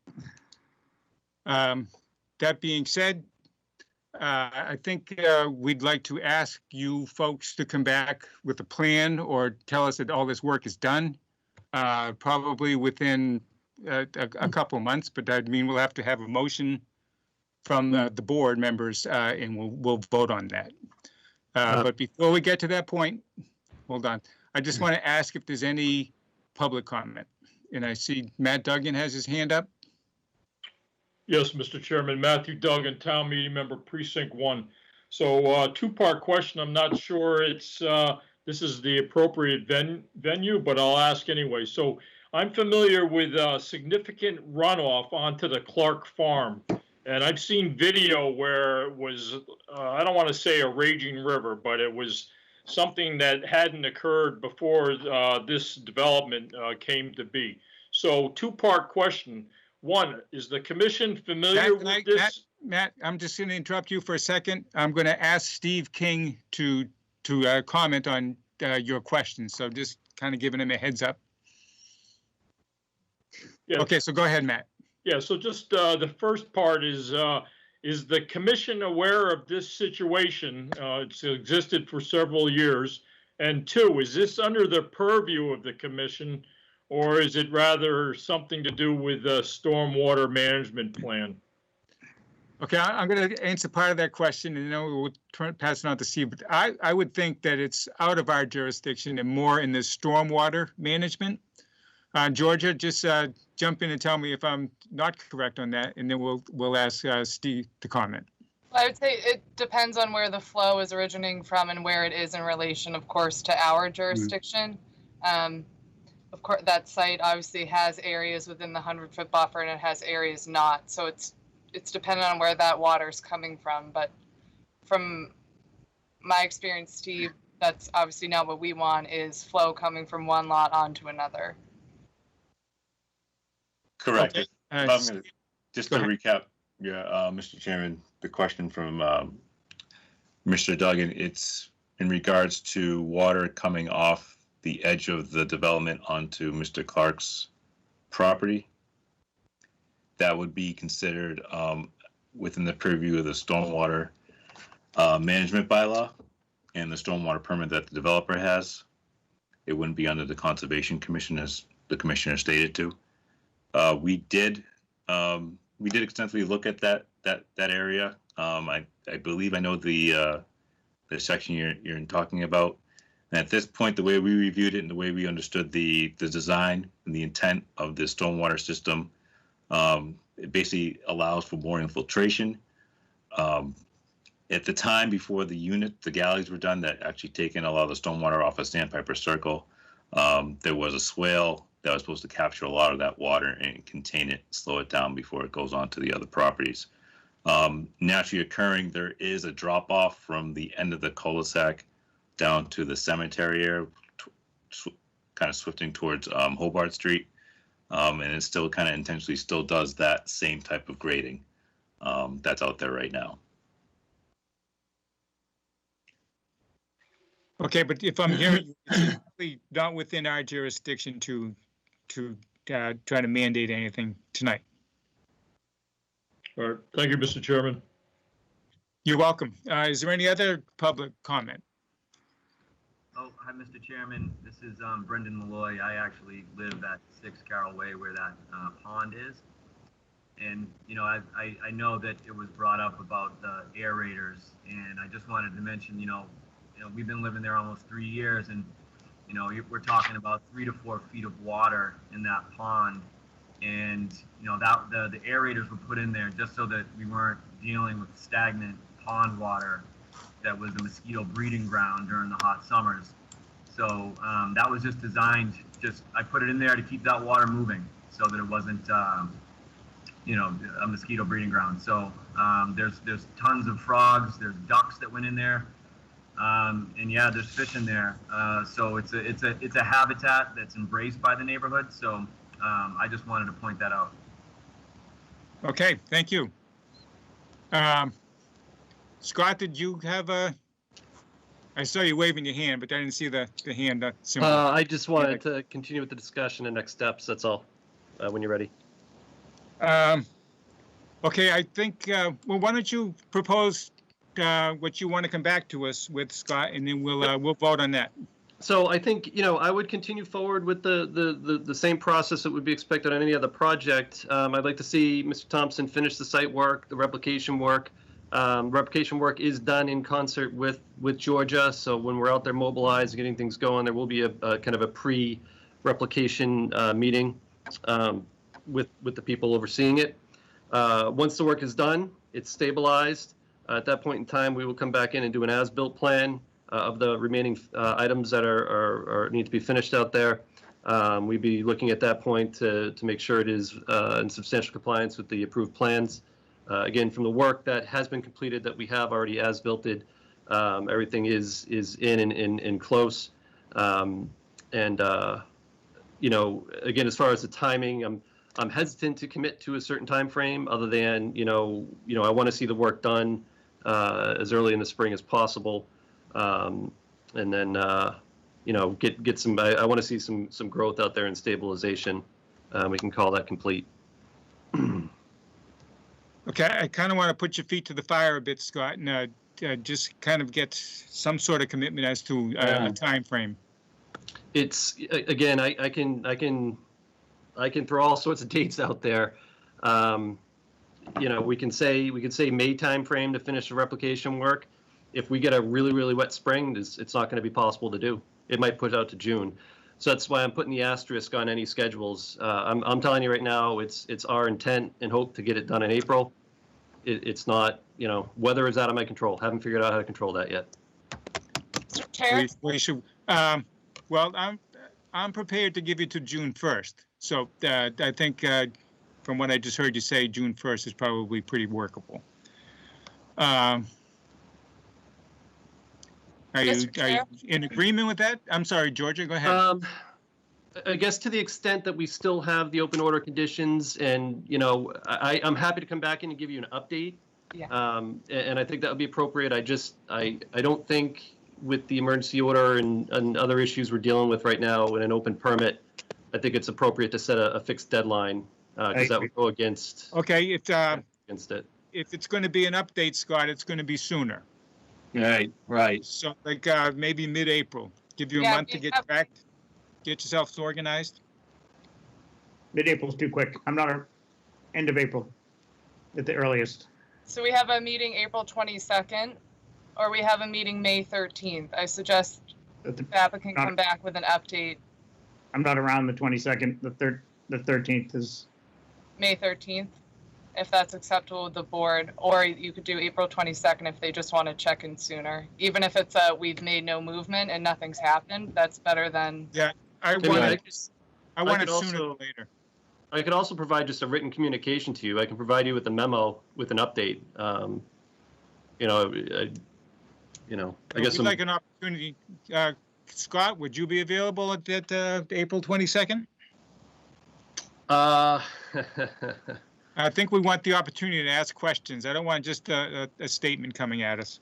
That being said, I think we'd like to ask you folks to come back with a plan or tell us that all this work is done, probably within a couple of months, but I mean, we'll have to have a motion from the board members and we'll vote on that. But before we get to that point, hold on. I just want to ask if there's any public comment. And I see Matt Duggan has his hand up. Yes, Mr. Chairman, Matthew Duggan, Town Meeting Member, Precinct 1. So two-part question. I'm not sure this is the appropriate venue, but I'll ask anyway. So I'm familiar with significant runoff onto the Clark Farm. And I've seen video where it was, I don't want to say a raging river, but it was something that hadn't occurred before this development came to be. So two-part question. One, is the commission familiar with this? Matt, I'm just going to interrupt you for a second. I'm going to ask Steve King to comment on your question. So just kind of giving him a heads up. Yeah. Okay, so go ahead, Matt. Yeah, so just the first part is the commission aware of this situation? It's existed for several years. And two, is this under the purview of the commission, or is it rather something to do with the stormwater management plan? Okay, I'm going to answer part of that question, and then we'll pass it on to Steve. But I would think that it's out of our jurisdiction and more in the stormwater management. Georgia, just jump in and tell me if I'm not correct on that, and then we'll ask Steve to comment. I would say it depends on where the flow is originating from and where it is in relation, of course, to our jurisdiction. Of course, that site obviously has areas within the 100-foot buffer and it has areas not. So it's dependent on where that water's coming from. But from my experience, Steve, that's obviously not what we want, is flow coming from one lot onto another. Correct. Okay. Just to recap, Mr. Chairman, the question from Mr. Duggan, it's in regards to water coming off the edge of the development onto Mr. Clark's property. That would be considered within the purview of the stormwater management bylaw and the stormwater permit that the developer has. It wouldn't be under the Conservation Commission, as the commissioner stated to. We did extensively look at that area. I believe I know the section you're talking about. And at this point, the way we reviewed it and the way we understood the design and the intent of the stormwater system, it basically allows for more infiltration. At the time before the galleys were done, that actually taken a lot of the stormwater off of Sandpiper Circle, there was a swale that was supposed to capture a lot of that water and contain it, slow it down before it goes on to the other properties. Naturally occurring, there is a drop off from the end of the cul-de-sac down to the cemetery area, kind of swifting towards Hobart Street. And it still kind of intentionally still does that same type of grading that's out there right now. Okay, but if I'm hearing you, it's really not within our jurisdiction to try to mandate anything tonight. All right, thank you, Mr. Chairman. You're welcome. Is there any other public comment? Oh, hi, Mr. Chairman. This is Brendan Malloy. I actually live at 6 Carroll Way where that pond is. And, you know, I know that it was brought up about the aerators, and I just wanted to mention, you know, we've been living there almost 3 years, and, you know, we're talking about 3 to 4 feet of water in that pond. And, you know, that the aerators were put in there just so that we weren't dealing with stagnant pond water that was the mosquito breeding ground during the hot summers. So that was just designed, I put it in there to keep that water moving. so that it wasn't, you know, a mosquito breeding ground. So there's tons of frogs, there's ducks that went in there, and yeah, there's fish in there. So it's a habitat that's embraced by the neighborhood. So I just wanted to point that out. Okay, thank you. Scott, did you have I saw you waving your hand, but I didn't see the hand symbol. I just wanted to continue with the discussion and next steps. That's all. When you're ready. Okay, I think, well, why don't you propose what you want to come back to us with, Scott, and then we'll vote on that. So I think, you know, I would continue forward with the same process that would be expected on any other project. I'd like to see Mr. Thompson finish the site work, the replication work. Replication work is done in concert with Georgia. So when we're out there mobilized, getting things going, there will be a kind of a pre-replication meeting with the people overseeing it. Once the work is done, it's stabilized. At that point in time, we will come back in and do an as-built plan of the remaining items that need to be finished out there. We'd be looking at that point to make sure it is in substantial compliance with the approved plans. Again, from the work that has been completed that we have already as-builted, everything is in and close. You know, again, as far as the timing, I'm hesitant to commit to a certain time frame other than, you know, I want to see the work done as early in the spring as possible. And then, you know, get some, I want to see some growth out there and stabilization. We can call that complete. Okay, I kind of want to put your feet to the fire a bit, Scott, and just kind of get some sort of commitment as to a time frame. It's, again, I can throw all sorts of dates out there. You know, we can say May time frame to finish the replication work. If we get a really, really wet spring, it's not going to be possible to do. It might push out to June. So that's why I'm putting the asterisk on any schedules. I'm telling you right now, it's our intent and hope to get it done in April. It's not, you know, weather is out of my control. Haven't figured out how to control that yet. Chair? We should, well, I'm prepared to give you to June 1st. So I think from what I just heard you say, June 1st is probably pretty workable. Are you in agreement with that? I'm sorry, Georgia, go ahead. I guess to the extent that we still have the open order conditions and, you know, I'm happy to come back in and give you an update. Yeah. And I think that would be appropriate. I don't think with the emergency order and other issues we're dealing with right now in an open permit, I think it's appropriate to set a fixed deadline because that would go against. Okay, against it. If it's going to be an update, Scott, it's going to be sooner. Right. So like maybe mid-April. Give you a month to get back, get yourself organized. Mid-April's too quick. I'm not end of April at the earliest. So we have a meeting April 22nd, or we have a meeting May 13th. I suggest the applicant come back with an update. I'm not around the 22nd. The 13th is May 13th, if that's acceptable with the board, or you could do April 22nd if they just want to check in sooner. Even if it's we've made no movement and nothing's happened, that's better than. Yeah, I want it sooner than later. I could also provide just a written communication to you. I can provide you with a memo with an update. You know, I guess. We'd like an opportunity. Scott, would you be available at April 22nd? I think we want the opportunity to ask questions. I don't want just a statement coming at us.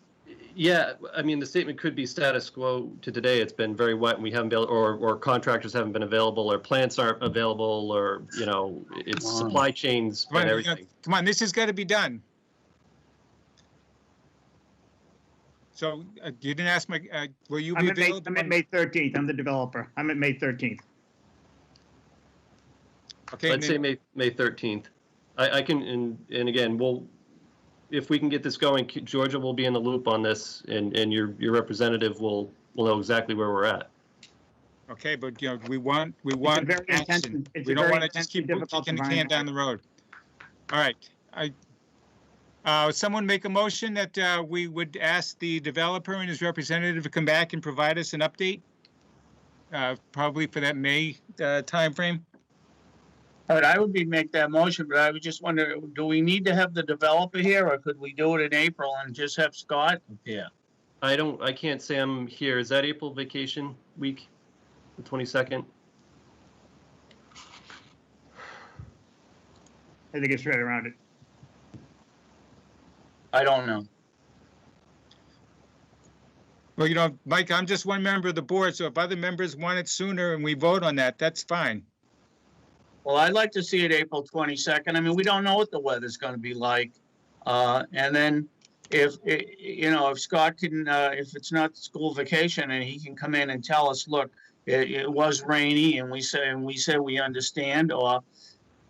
Yeah, I mean, the statement could be status quo to today. It's been very wet and we haven't been, or contractors haven't been available, or plants aren't available, or, you know, it's supply chains and everything. Come on, this has got to be done. So you didn't ask my, will you be available? I'm at May 13th. I'm the developer. I'm at May 13th. Okay. I'd say May 13th. I can, and again, if we can get this going, Georgia will be in the loop on this, and your representative will know exactly where we're at. Okay, but you know, we want action. We don't want to just keep kicking the can down the road. All right, someone make a motion that we would ask the developer and his representative to come back and provide us an update, probably for that May timeframe. All right, I would make that motion, but I would just wonder, do we need to have the developer here, or could we do it in April and just have Scott? Yeah. I can't say I'm here. Is that April vacation week, the 22nd? I think it's right around it. I don't know. Well, you know, Mike, I'm just one member of the board, so if other members want it sooner and we vote on that, that's fine. Well, I'd like to see it April 22nd. I mean, we don't know what the weather's going to be like. And then if Scott can, if it's not school vacation and he can come in and tell us, look, it was rainy and we say we understand, or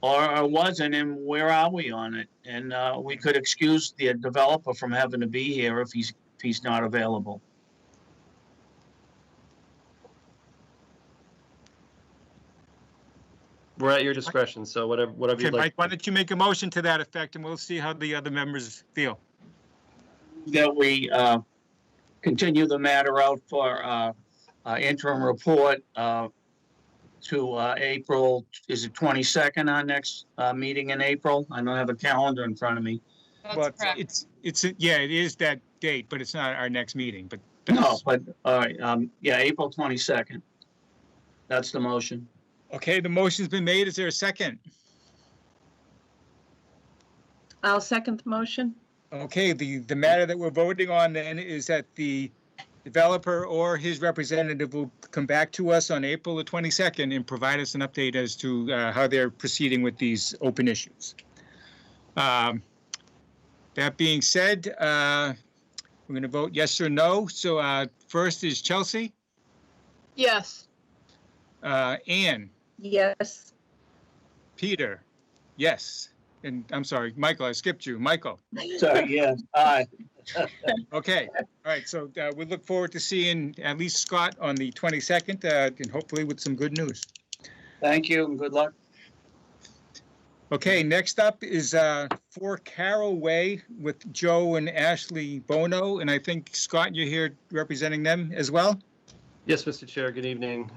wasn't, and where are we on it? And we could excuse the developer from having to be here if he's not available. We're at your discretion, so whatever Okay, you'd like. Mike, why don't you make a motion to that effect and we'll see how the other members feel. That we continue the matter out for interim report to April, is it 22nd, our next meeting in April? I don't have a calendar in front of me. Well, it's yeah, it is that date, but it's not our next meeting, but. No, but, all right, yeah, April 22nd. That's the motion. Okay, the motion's been made. Is there a second? I'll second the motion. Okay, the matter that we're voting on then is that the developer or his representative will come back to us on April the 22nd and provide us an update as to how they're proceeding with these open issues. That being said, we're going to vote yes or no. So first is Chelsea. Yes. Anne. Yes. Peter. Yes. And I'm sorry, Michael, I skipped you. Michael. Sorry, yes, aye. Okay, all right, so we look forward to seeing at least Scott on the 22nd and hopefully with some good news. Thank you and good luck. Okay, next up is 4 Carroll Way with Joe and Ashley Bono, and I think, Scott, you're here representing them as well? Yes, Mr. Chair, good evening.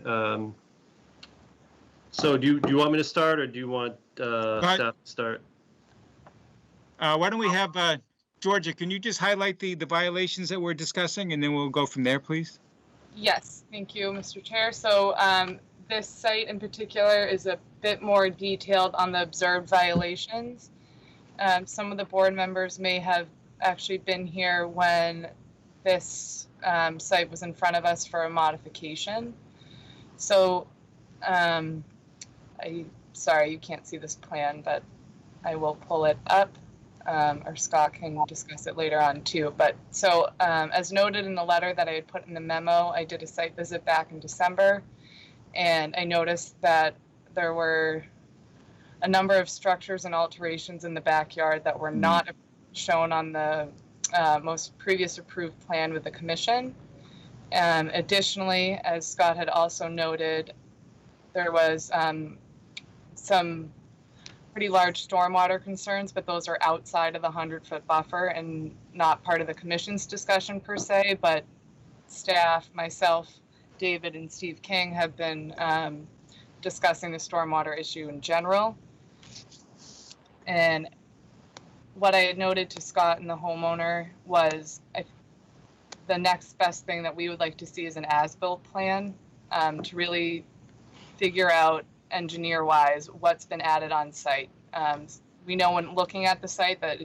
So do you want me to start, or do you want staff to start? Why don't we have, Georgia, can you just highlight the violations that we're discussing, and then we'll go from there, please? Yes, thank you, Mr. Chair. So this site in particular is a bit more detailed on the observed violations. Some of the board members may have actually been here when this site was in front of us for a modification. So sorry, you can't see this plan, but I will pull it up, or Scott can discuss it later on too. But so as noted in the letter that I had put in the memo, I did a site visit back in December, and I noticed that there were a number of structures and alterations in the backyard that were not shown on the most previous approved plan with the commission. Additionally, as Scott had also noted, there was some pretty large stormwater concerns, but those are outside of the 100-foot buffer and not part of the commission's discussion per se, but staff, myself, David, and Steve King have been discussing the stormwater issue in general. And what I had noted to Scott and the homeowner was the next best thing that we would like to see is an as-built plan to really figure out engineer-wise what's been added on site. We know when looking at the site that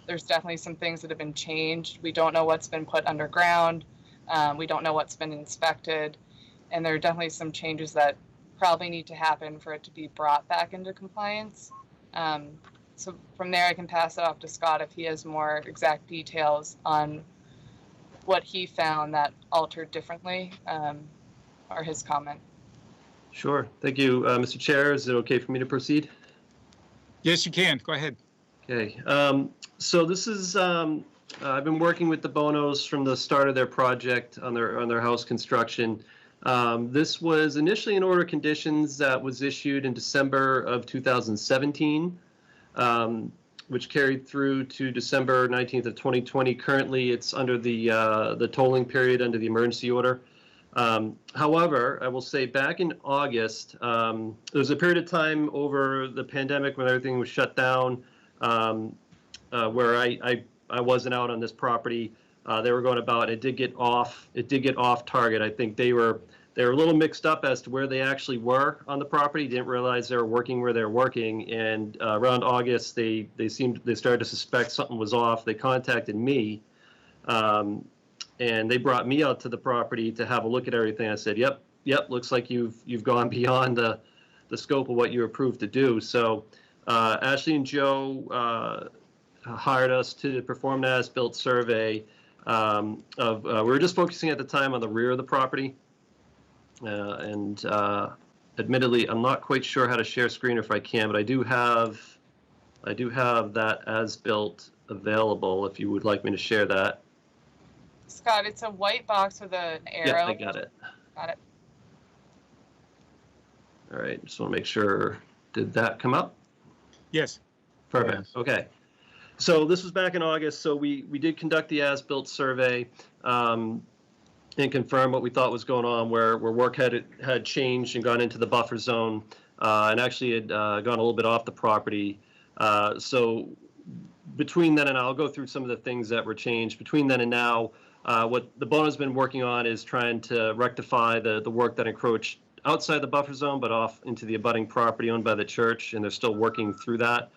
there's definitely some things that have been changed. We don't know what's been put underground. We don't know what's been inspected. And there are definitely some changes that probably need to happen for it to be brought back into compliance. So from there, I can pass it off to Scott if he has more exact details on what he found that altered differently, or his comment. Sure. Thank you, Mr. Chair. Is it okay for me to proceed? Yes, you can. Go ahead. Okay. So this is, I've been working with the Bonos from the start of their project on their house construction. This was initially an order of conditions that was issued in December of 2017, which carried through to December 19th of 2020. Currently, it's under the tolling period under the emergency order. However, I will say back in August, there was a period of time over the pandemic when everything was shut down, where I wasn't out on this property. They were going about. It did get off target. I think they were a little mixed up as to where they actually were on the property. Didn't realize they were working where they were working. And around August, they started to suspect something was off. They contacted me, and they brought me out to the property to have a look at everything. I said, "Yep, looks like you've gone beyond the scope of what you were approved to do." So Ashley and Joe hired us to perform an as-built survey we were just focusing at the time on the rear of the property. Admittedly, I'm not quite sure how to share screen if I can, but I do have that as-built available if you would like me to share that. Scott, it's a white box with an arrow. Yeah, I got it. Got it. All right, just want to make sure. Did that come up? Yes. Perfect. Yes. Okay. So this was back in August. So we did conduct the as-built survey and confirm what we thought was going on, where work had changed and gone into the buffer zone and actually had gone a little bit off the property. So between then and now, I'll go through some of the things that were changed. Between then and now, what the BONO's been working on is trying to rectify the work that encroached outside the buffer zone, but off into the abutting property owned by the church, and they're still working through that.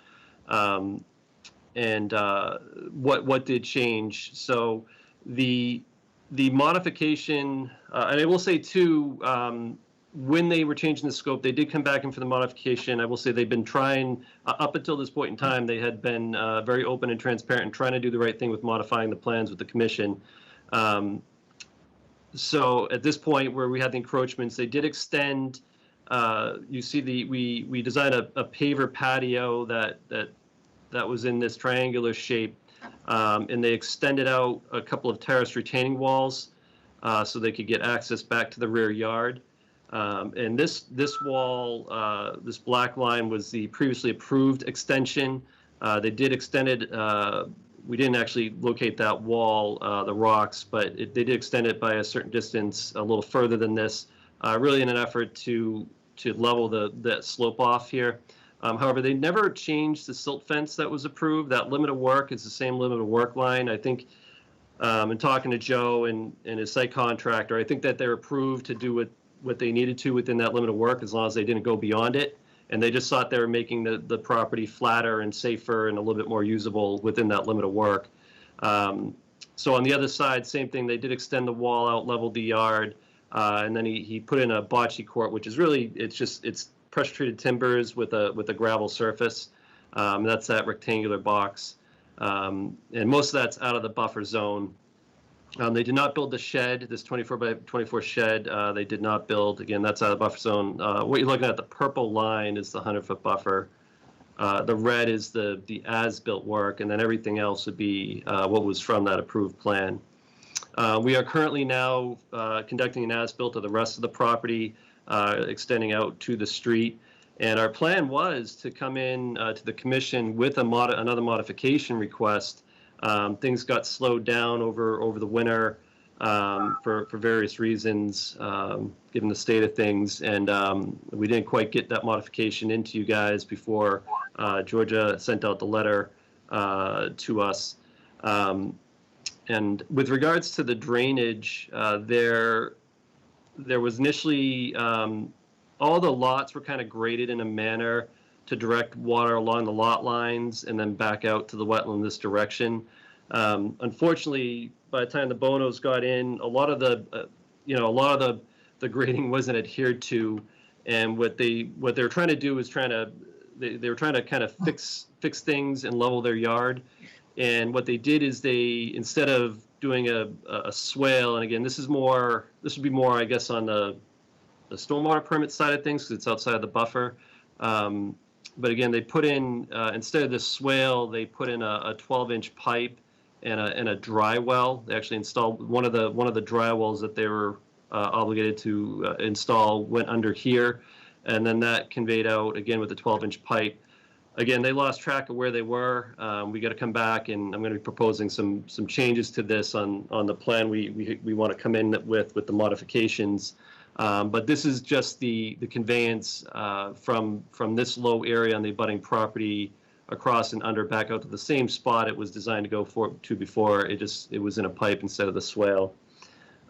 What did change? So the modification, and I will say too, when they were changing the scope, they did come back in for the modification. I will say they've been trying, up until this point in time, they had been very open and transparent and trying to do the right thing with modifying the plans with the commission. So at this point where we had the encroachments, they did extend, you see we designed a paver patio that was in this triangular shape, and they extended out a couple of terraced retaining walls so they could get access back to the rear yard. And this wall, this black line, was the previously approved extension. They did extend it. We didn't actually locate that wall, the rocks, but they did extend it by a certain distance, a little further than this, really in an effort to level the slope off here. However, they never changed the silt fence that was approved. That limit of work is the same limit of work line. I think, in talking to Joe and his site contractor, I think that they're approved to do what they needed to within that limit of work, as long as they didn't go beyond it. And they just thought they were making the property flatter and safer and a little bit more usable within that limit of work. So on the other side, same thing. They did extend the wall out, leveled the yard, and then he put in a bocce court, which is really, it's pressure treated timbers with a gravel surface. That's that rectangular box. And most of that's out of the buffer zone. They did not build the shed, this 24 by 24 shed. They did not build. Again, that's out of the buffer zone. What you're looking at, the purple line, is the 100-foot buffer. The red is the as-built work, and then everything else would be what was from that approved plan. We are currently now conducting an as-built of the rest of the property, extending out to the street. And our plan was to come in to the commission with another modification request. Things got slowed down over the winter for various reasons, given the state of things, and we didn't quite get that modification into you guys before Georgia sent out the letter to us. And with regards to the drainage, there was initially all the lots were kind of graded in a manner to direct water along the lot lines and then back out to the wetland this direction. Unfortunately, by the time the Bonos got in, a lot of the grading wasn't adhered to, and what they were trying to do was they were trying to kind of fix things and level their yard. And what they did is they, instead of doing a swale, and again, this would be more, I guess, on the stormwater permit side of things, because it's outside of the buffer. But again, they put in, instead of the swale, they put in a 12-inch pipe and a dry well. They actually installed one of the dry wells that they were obligated to install went under here, and then that conveyed out again with the 12-inch pipe. Again, they lost track of where they were. We got to come back, and I'm going to be proposing some changes to this on the plan we want to come in with the modifications. But this is just the conveyance from this low area on the abutting property across and under back out to the same spot it was designed to go to before. It was in a pipe instead of the swale.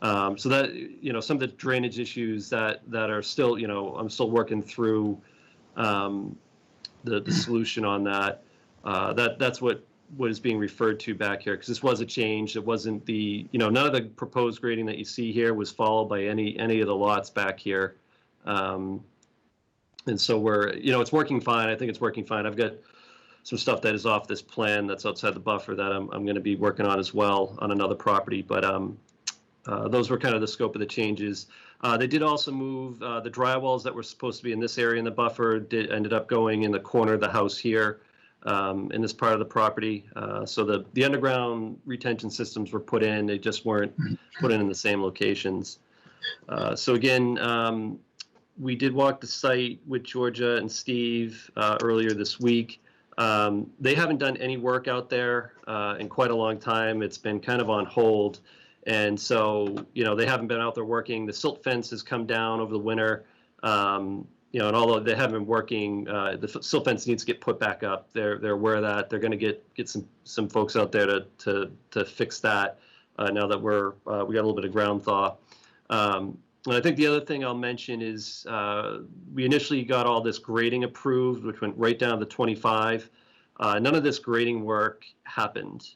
So that, you know, some of the drainage issues that are still, you know, I'm still working through the solution on that. That's what is being referred to back here, because this was a change. It wasn't the, you know, none of the proposed grading that you see here was followed by any of the lots back here. And so we're, you know, it's working fine. I think it's working fine. I've got some stuff that is off this plan that's outside the buffer that I'm going to be working on as well on another property. But those were kind of the scope of the changes. They did also move the drywalls that were supposed to be in this area in the buffer ended up going in the corner of the house here in this part of the property. So the underground retention systems were put in. They just weren't put in the same locations. So again, we did walk the site with Georgia and Steve earlier this week. They haven't done any work out there in quite a long time. It's been kind of on hold. And so, you know, they haven't been out there working. The silt fence has come down over the winter, you know, and although they haven't been working, the silt fence needs to get put back up. They're aware of that. They're going to get some folks out there to fix that now that we got a little bit of ground thaw. And I think the other thing I'll mention is we initially got all this grading approved, which went right down to 25. None of this grading work happened.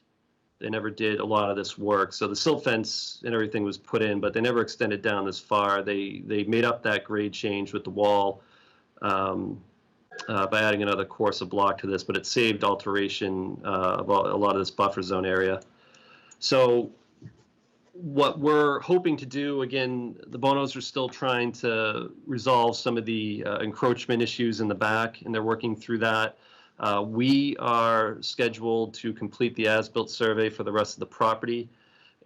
They never did a lot of this work. So the silt fence and everything was put in, but they never extended down this far. They made up that grade change with the wall by adding another course of block to this, but it saved alteration of a lot of this buffer zone area. So what we're hoping to do, again, the Bonos are still trying to resolve some of the encroachment issues in the back, and they're working through that. We are scheduled to complete the as-built survey for the rest of the property,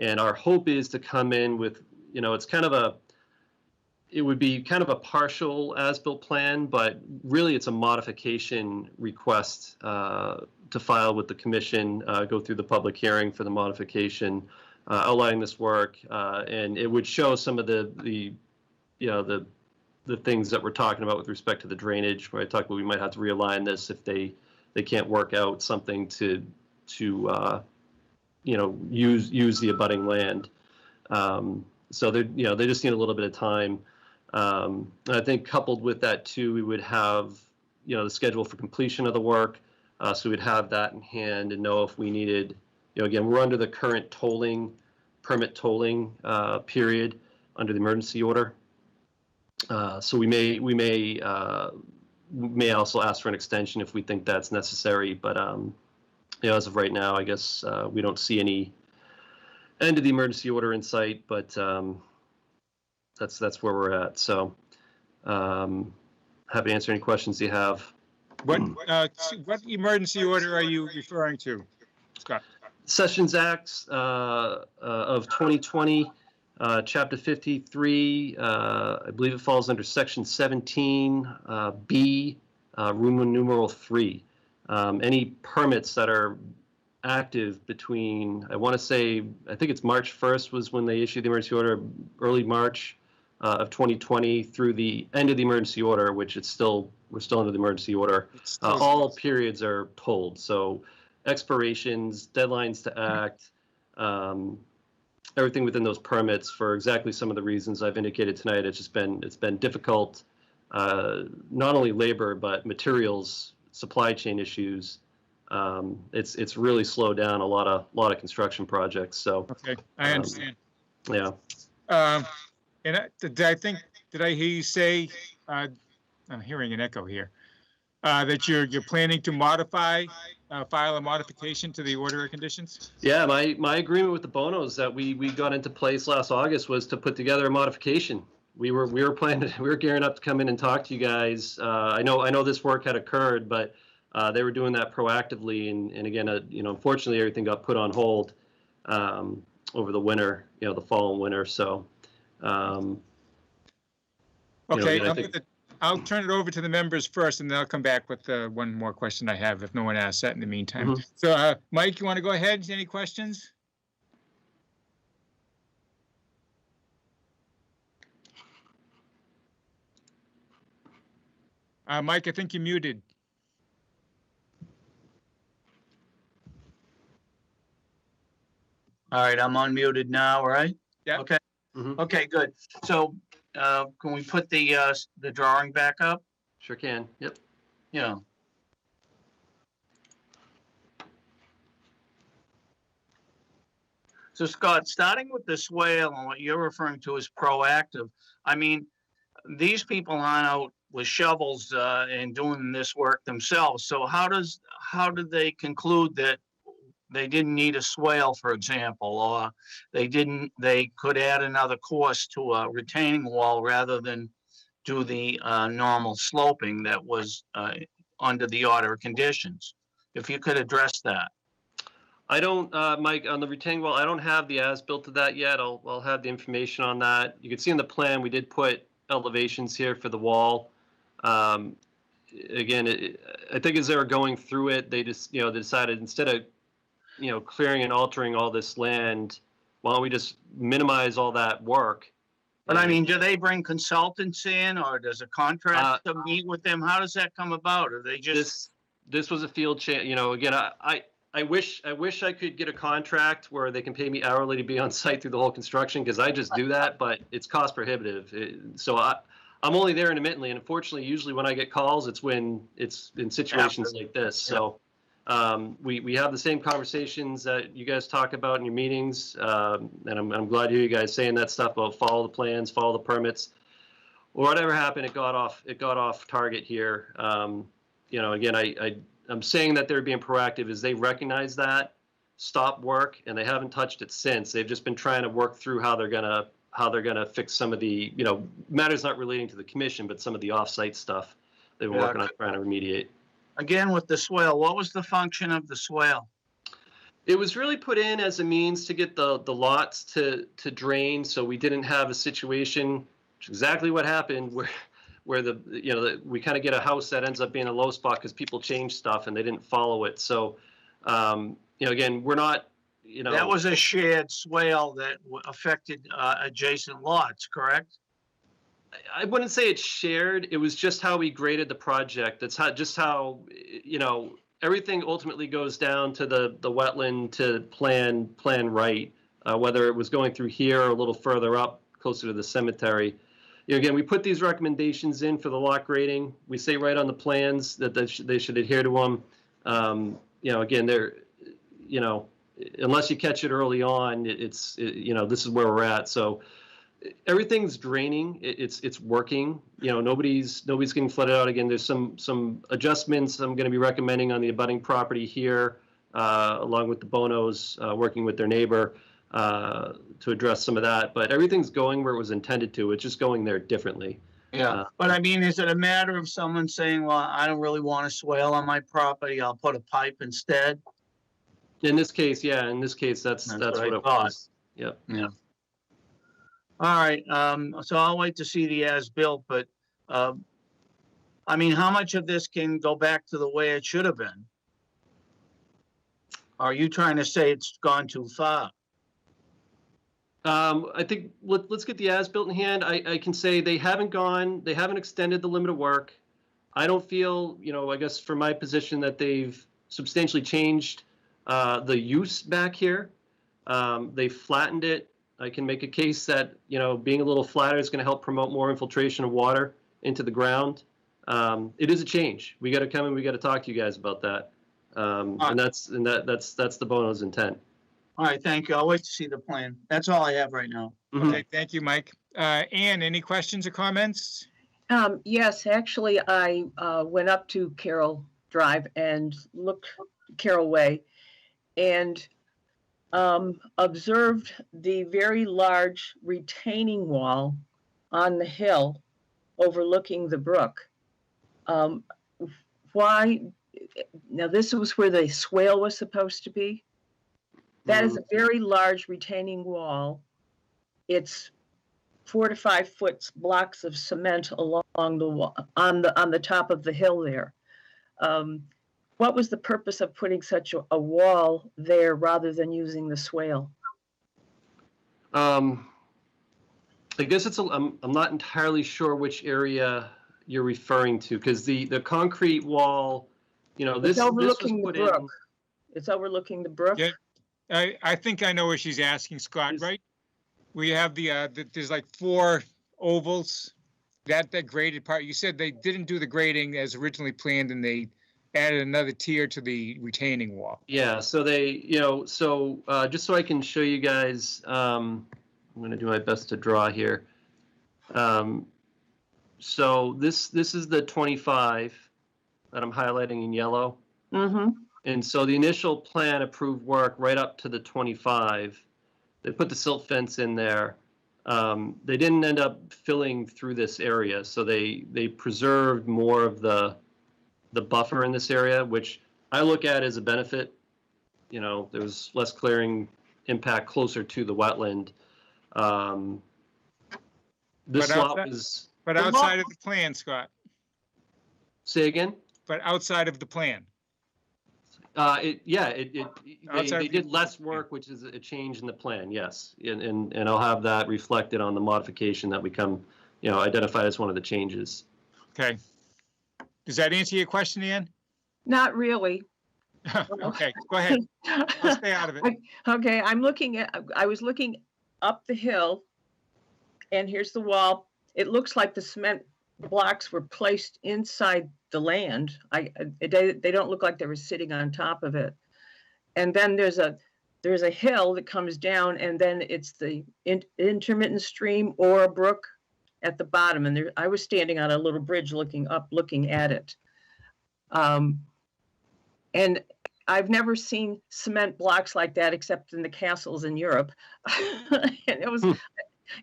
and our hope is to come in with, you know, it would be kind of a partial as-built plan, but really it's a modification request to file with the commission, go through the public hearing for the modification, outlining this work, and it would show some of the things that we're talking about with respect to the drainage, where I talked about we might have to realign this if they can't work out something to you know, use the abutting land. So they just need a little bit of time. I think coupled with that too, we would have, you know, the schedule for completion of the work. So we'd have that in hand and know if we needed, you know, again, we're under the current permit tolling period under the emergency order. So we may also ask for an extension if we think that's necessary. But you know, as of right now, I guess we don't see any end of the emergency order in sight. But that's where we're at. So happy to answer any questions you have. What emergency order are you referring to, Scott? Sessions Acts of 2020, Chapter 53, I believe it falls under Section 17, B, Roman numeral 3. Any permits that are active between, I want to say, I think it's March 1st was when they issued the emergency order, early March of 2020 through the end of the emergency order, which we're still under the emergency order. All periods are tolled. So expirations, deadlines to act, everything within those permits for exactly some of the reasons I've indicated tonight. It's been difficult, not only labor but materials, supply chain issues. It's really slowed down a lot of construction projects. So okay, I understand. Yeah. And did I hear you say? I'm hearing an echo here. That you're planning to file a modification to the order of conditions? Yeah, my agreement with the Bonos that we got into place last August was to put together a modification. We were gearing up to come in and talk to you guys. I know this work had occurred, but they were doing that proactively, and again, you know, unfortunately, everything got put on hold over the winter, you know, the fall and winter. So, okay, you know, I'll turn it over to the members first, and then I'll come back with one more question I have if no one asks that in the meantime. So, Mike, you want to go ahead? Any questions? Mike, I think you're muted. All right, I'm unmuted now, right? Yeah. Okay. Okay, good. So, can we put the drawing back up? Sure can. Yep. Yeah. So Scott, starting with the swale and what you're referring to as proactive, I mean, these people aren't out with shovels and doing this work themselves. So how do they conclude that they didn't need a swale, for example, or they could add another course to a retaining wall rather than do the normal sloping that was under the order of conditions? If you could address that. I don't, Mike, on the retaining wall, I don't have the as-built to that yet. I'll have the information on that. You can see in the plan, we did put elevations here for the wall. Again, I think as they were going through it, they just, they decided instead of, clearing and altering all this land, why don't we just minimize all that work? But I mean, do they bring consultants in, or does a contractor meet with them? How does that come about? Or they just... This was a field change, again, I wish I could get a contract where they can pay me hourly to be on site through the whole construction, because I just do that, but it's cost prohibitive. So I'm only there intermittently, and unfortunately, usually when I get calls, it's when it's in situations like this. So we have the same conversations that you guys talk about in your meetings, and I'm glad to hear you guys saying that stuff about follow the plans, follow the permits. Or whatever happened, it got off target here. Again, I'm saying that they're being proactive is they recognize that, stop work, and they haven't touched it since. They've just been trying to work through how they're gonna fix some of the, matters not relating to the commission, but some of the off-site stuff they were working on trying to remediate. Again, with the swale, what was the function of the swale? It was really put in as a means to get the lots to drain, so we didn't have a situation, which is exactly what happened, where we kind of get a house that ends up being a low spot because people change stuff and they didn't follow it. So, again, we're not, That was a shared swale that affected adjacent lots, correct? I wouldn't say it's shared. It was just how we graded the project. That's how everything ultimately goes down to the wetland to plan right, whether it was going through here or a little further up, closer to the cemetery. Again, we put these recommendations in for the lot grading. We say right on the plans that they should adhere to them. Again, they're, unless you catch it early on, this is where we're at. So everything's draining. It's working. Nobody's getting flooded out. Again, there's some adjustments I'm going to be recommending on the abutting property here, along with the Bonos working with their neighbor. To address some of that, but everything's going where it was intended to. It's just going there differently. Yeah, but I mean, is it a matter of someone saying, well, I don't really want a swale on my property, I'll put a pipe instead? In this case, yeah, that's what it was. Yep. Yeah. All right, so I'll wait to see the as-built, but I mean, how much of this can go back to the way it should have been? Are you trying to say it's gone too far? I think let's get the as-built in hand. I can say they haven't extended the limit of work. I don't feel, I guess from my position that they've substantially changed the use back here. They flattened it. I can make a case that, being a little flatter is going to help promote more infiltration of water into the ground. It is a change. We got to come and we got to talk to you guys about that. And that's the Bono's intent. All right, thank you. I'll wait to see the plan. That's all I have right now. Okay, thank you, Mike. Ann, any questions or comments? Yes, actually, I went up to Carroll Drive and looked Carroll Way and observed the very large retaining wall on the hill overlooking the brook. Why? Now, this was where the swale was supposed to be. That is a very large retaining wall. It's 4 to 5 foot blocks of cement along on the top of the hill there. What was the purpose of putting such a wall there rather than using the swale? I guess I'm not entirely sure which area you're referring to, because the concrete wall, this was put in. It's overlooking the brook. Yeah, I think I know what she's asking, Scott, right? We have there's like 4 ovals, that graded part. You said they didn't do the grading as originally planned, and they added another tier to the retaining wall. Yeah, so they, just so I can show you guys, I'm going to do my best to draw here. So this is the 25 that I'm highlighting in yellow. Mm-hmm. And so the initial plan approved work right up to the 25. They put the silt fence in there. They didn't end up filling through this area, so they preserved more of the buffer in this area, which I look at as a benefit. There was less clearing impact closer to the wetland. This lot was... But outside of the plan, Scott. Say again? But outside of the plan. They did less work, which is a change in the plan, yes. And I'll have that reflected on the modification that become, identified as one of the changes. Okay. Does that answer your question, Ann? Not really. Okay, go ahead. I'll stay out of it. Okay, I was looking up the hill, and here's the wall. It looks like the cement blocks were placed inside the land. They don't look like they were sitting on top of it. And then there's a hill that comes down, and then it's the intermittent stream or a brook at the bottom. And I was standing on a little bridge looking up, looking at it. And I've never seen cement blocks like that except in the castles in Europe.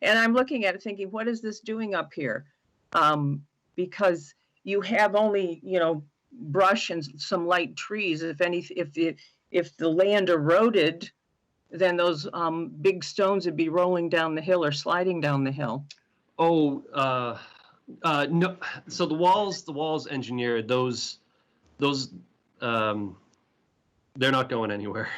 And I'm looking at it thinking, what is this doing up here? Because you have only, brush and some light trees. If the land eroded, then those big stones would be rolling down the hill or sliding down the hill. Oh, no. So the walls engineered, those, they're not going anywhere.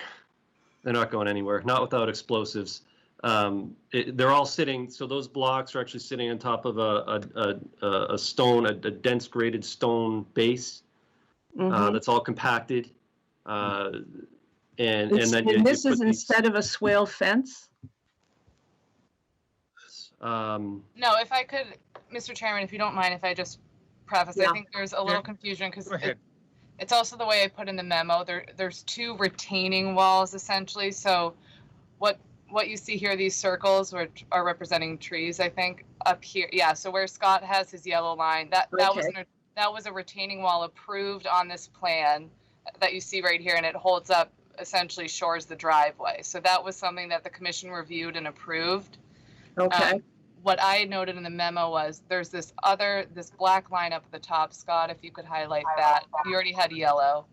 They're not going anywhere, not without explosives. They're all sitting, so those blocks are actually sitting on top of a stone, a dense graded stone base. Mm-hmm. That's all compacted. And this is instead of a swale fence? No, if I could, Mr. Chairman, if you don't mind, if I just preface, I think there's a little confusion because it's also the way I put in the memo. There's 2 retaining walls essentially. So what you see here, these circles, which are representing trees, I think, up here. Yeah, so where Scott has his yellow line, that was a retaining wall approved on this plan that you see right here, and it holds up, essentially shores the driveway. So that was something that the commission reviewed and approved. Okay. What I noted in the memo was there's this black line up at the top. Scott, if you could highlight that. You already had yellow.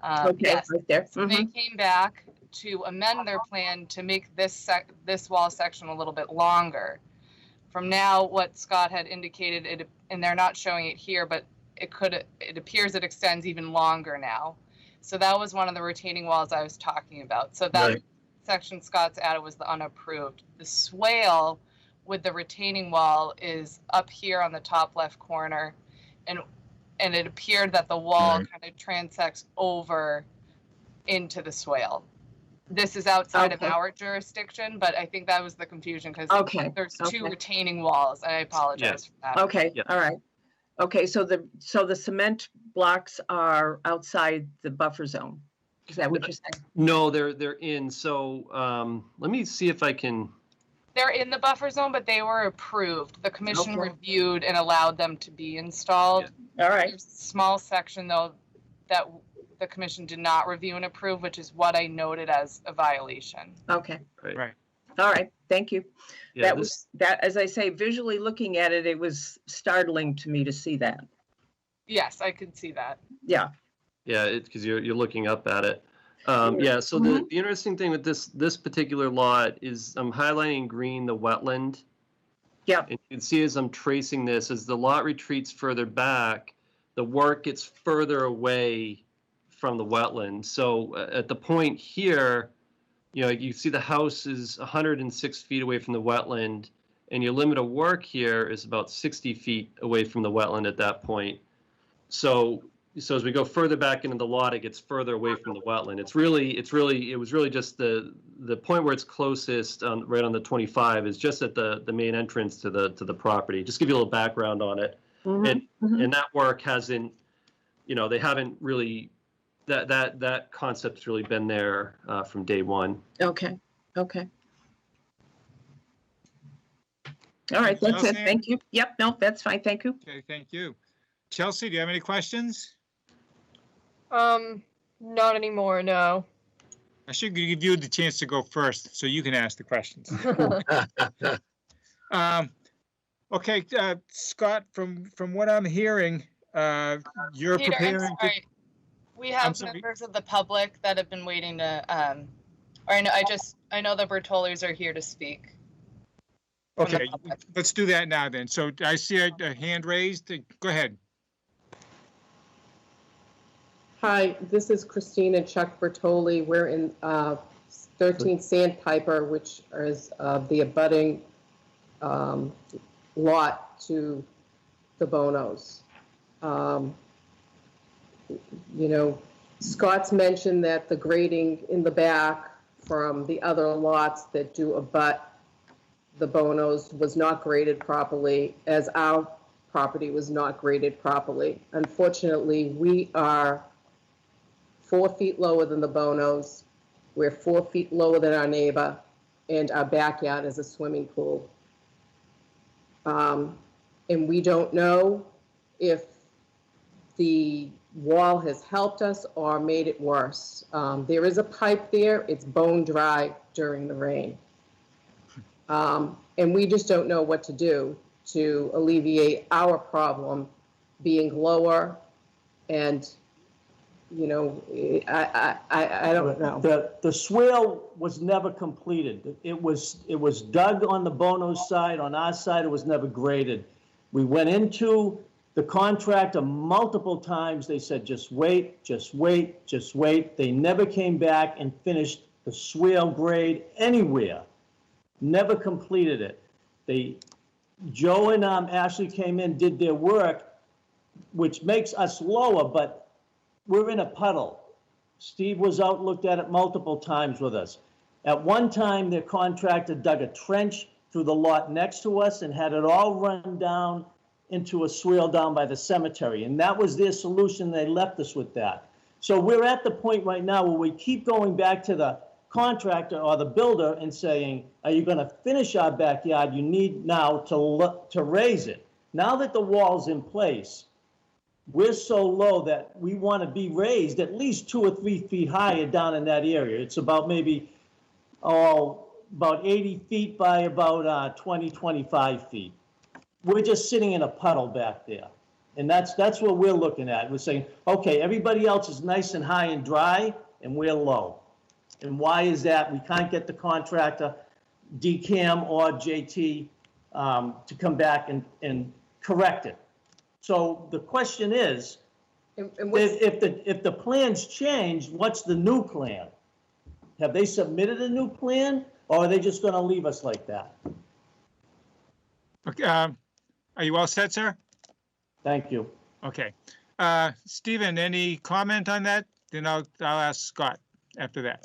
Okay, yes. right there. So they came back to amend their plan to make this wall section a little bit longer. From now, what Scott had indicated, and they're not showing it here, but it appears it extends even longer now. So that was one of the retaining walls I was talking about. So that section Scott's added was the unapproved. The swale with the retaining wall is up here on the top left corner, and it appeared that the wall kind of transects over into the swale. This is outside of our jurisdiction, but I think that was the confusion because there's 2 retaining walls, and I apologize for that. Okay, all right. Okay, so the cement blocks are outside the buffer zone. Is that what you're saying? No, they're in. So let me see if I can. They're in the buffer zone, but they were approved. The commission reviewed and allowed them to be installed. All right. There's a small section though that the commission did not review and approve, which is what I noted as a violation. Okay. Right. All right. Thank you. Yeah, as I say, visually looking at it, it was startling to me to see that. Yes, I could see that. Yeah. Yeah, because you're looking up at it. Yeah. So the interesting thing with this particular lot is I'm highlighting green the wetland Yep. And you can see as I'm tracing this, as the lot retreats further back, the work gets further away from the wetland. So at the point here, you know, you see the house is 106 feet away from the wetland, and your limit of work here is about 60 feet away from the wetland at that point. So as we go further back into the lot, it gets further away from the wetland. It was really just the point where it's closest right on the 25 is just at the main entrance to the property. Just give you a little background on it. And that work hasn't, you know, they haven't really, that concept's really been there from day one. Okay. Okay. All right, that's it. Thank you. Yep, no, that's fine. Thank you. Okay, thank you. Chelsea, do you have any questions? Not anymore, no. I should give you the chance to go first so you can ask the questions. Okay, Scott, from what I'm hearing, you're Peter, preparing I'm sorry. We have members of the public that have been waiting to, or I know the Bertollers are here to speak. Okay, let's do that now then. So I see a hand raised. Go ahead. Hi, this is Christina and Chuck Bertoli. We're in 13 Sandpiper, which is the abutting lot to the Bonos. You know, Scott's mentioned that the grading in the back from the other lots that do abut the Bonos was not graded properly, as our property was not graded properly. Unfortunately, we are 4 feet lower than the Bonos. We're 4 feet lower than our neighbor, and our backyard is a swimming pool. And we don't know if the wall has helped us or made it worse. There is a pipe there. It's bone dry during the rain. And we just don't know what to do to alleviate our problem being lower. And, you know, I don't know. The swale was never completed. It was dug on the Bono's side. On our side, it was never graded. We went into the contractor multiple times. They said, just wait, just wait, just wait. They never came back and finished the swale grade anywhere. Never completed it. Joe and Ashley came in, did their work, which makes us lower, but we're in a puddle. Steve was out, looked at it multiple times with us. At one time, their contractor dug a trench through the lot next to us and had it all run down into a swale down by the cemetery. And that was their solution. They left us with that. So we're at the point right now where we keep going back to the contractor or the builder and saying, are you going to finish our backyard? You need now to raise it. Now that the wall's in place, we're so low that we want to be raised at least 2 or 3 feet higher down in that area. It's about maybe, about 80 feet by about 20, 25 feet. We're just sitting in a puddle back there. And that's what we're looking at. We're saying, okay, everybody else is nice and high and dry, and we're low. And why is that? We can't get the contractor, DCAM or JT, to come back and correct it. So the question is, if the plans change, what's the new plan? Have they submitted a new plan, or are they just going to leave us like that? Okay, are you all set, sir? Thank you. Okay. Stephen, any comment on that? Then I'll ask Scott after that.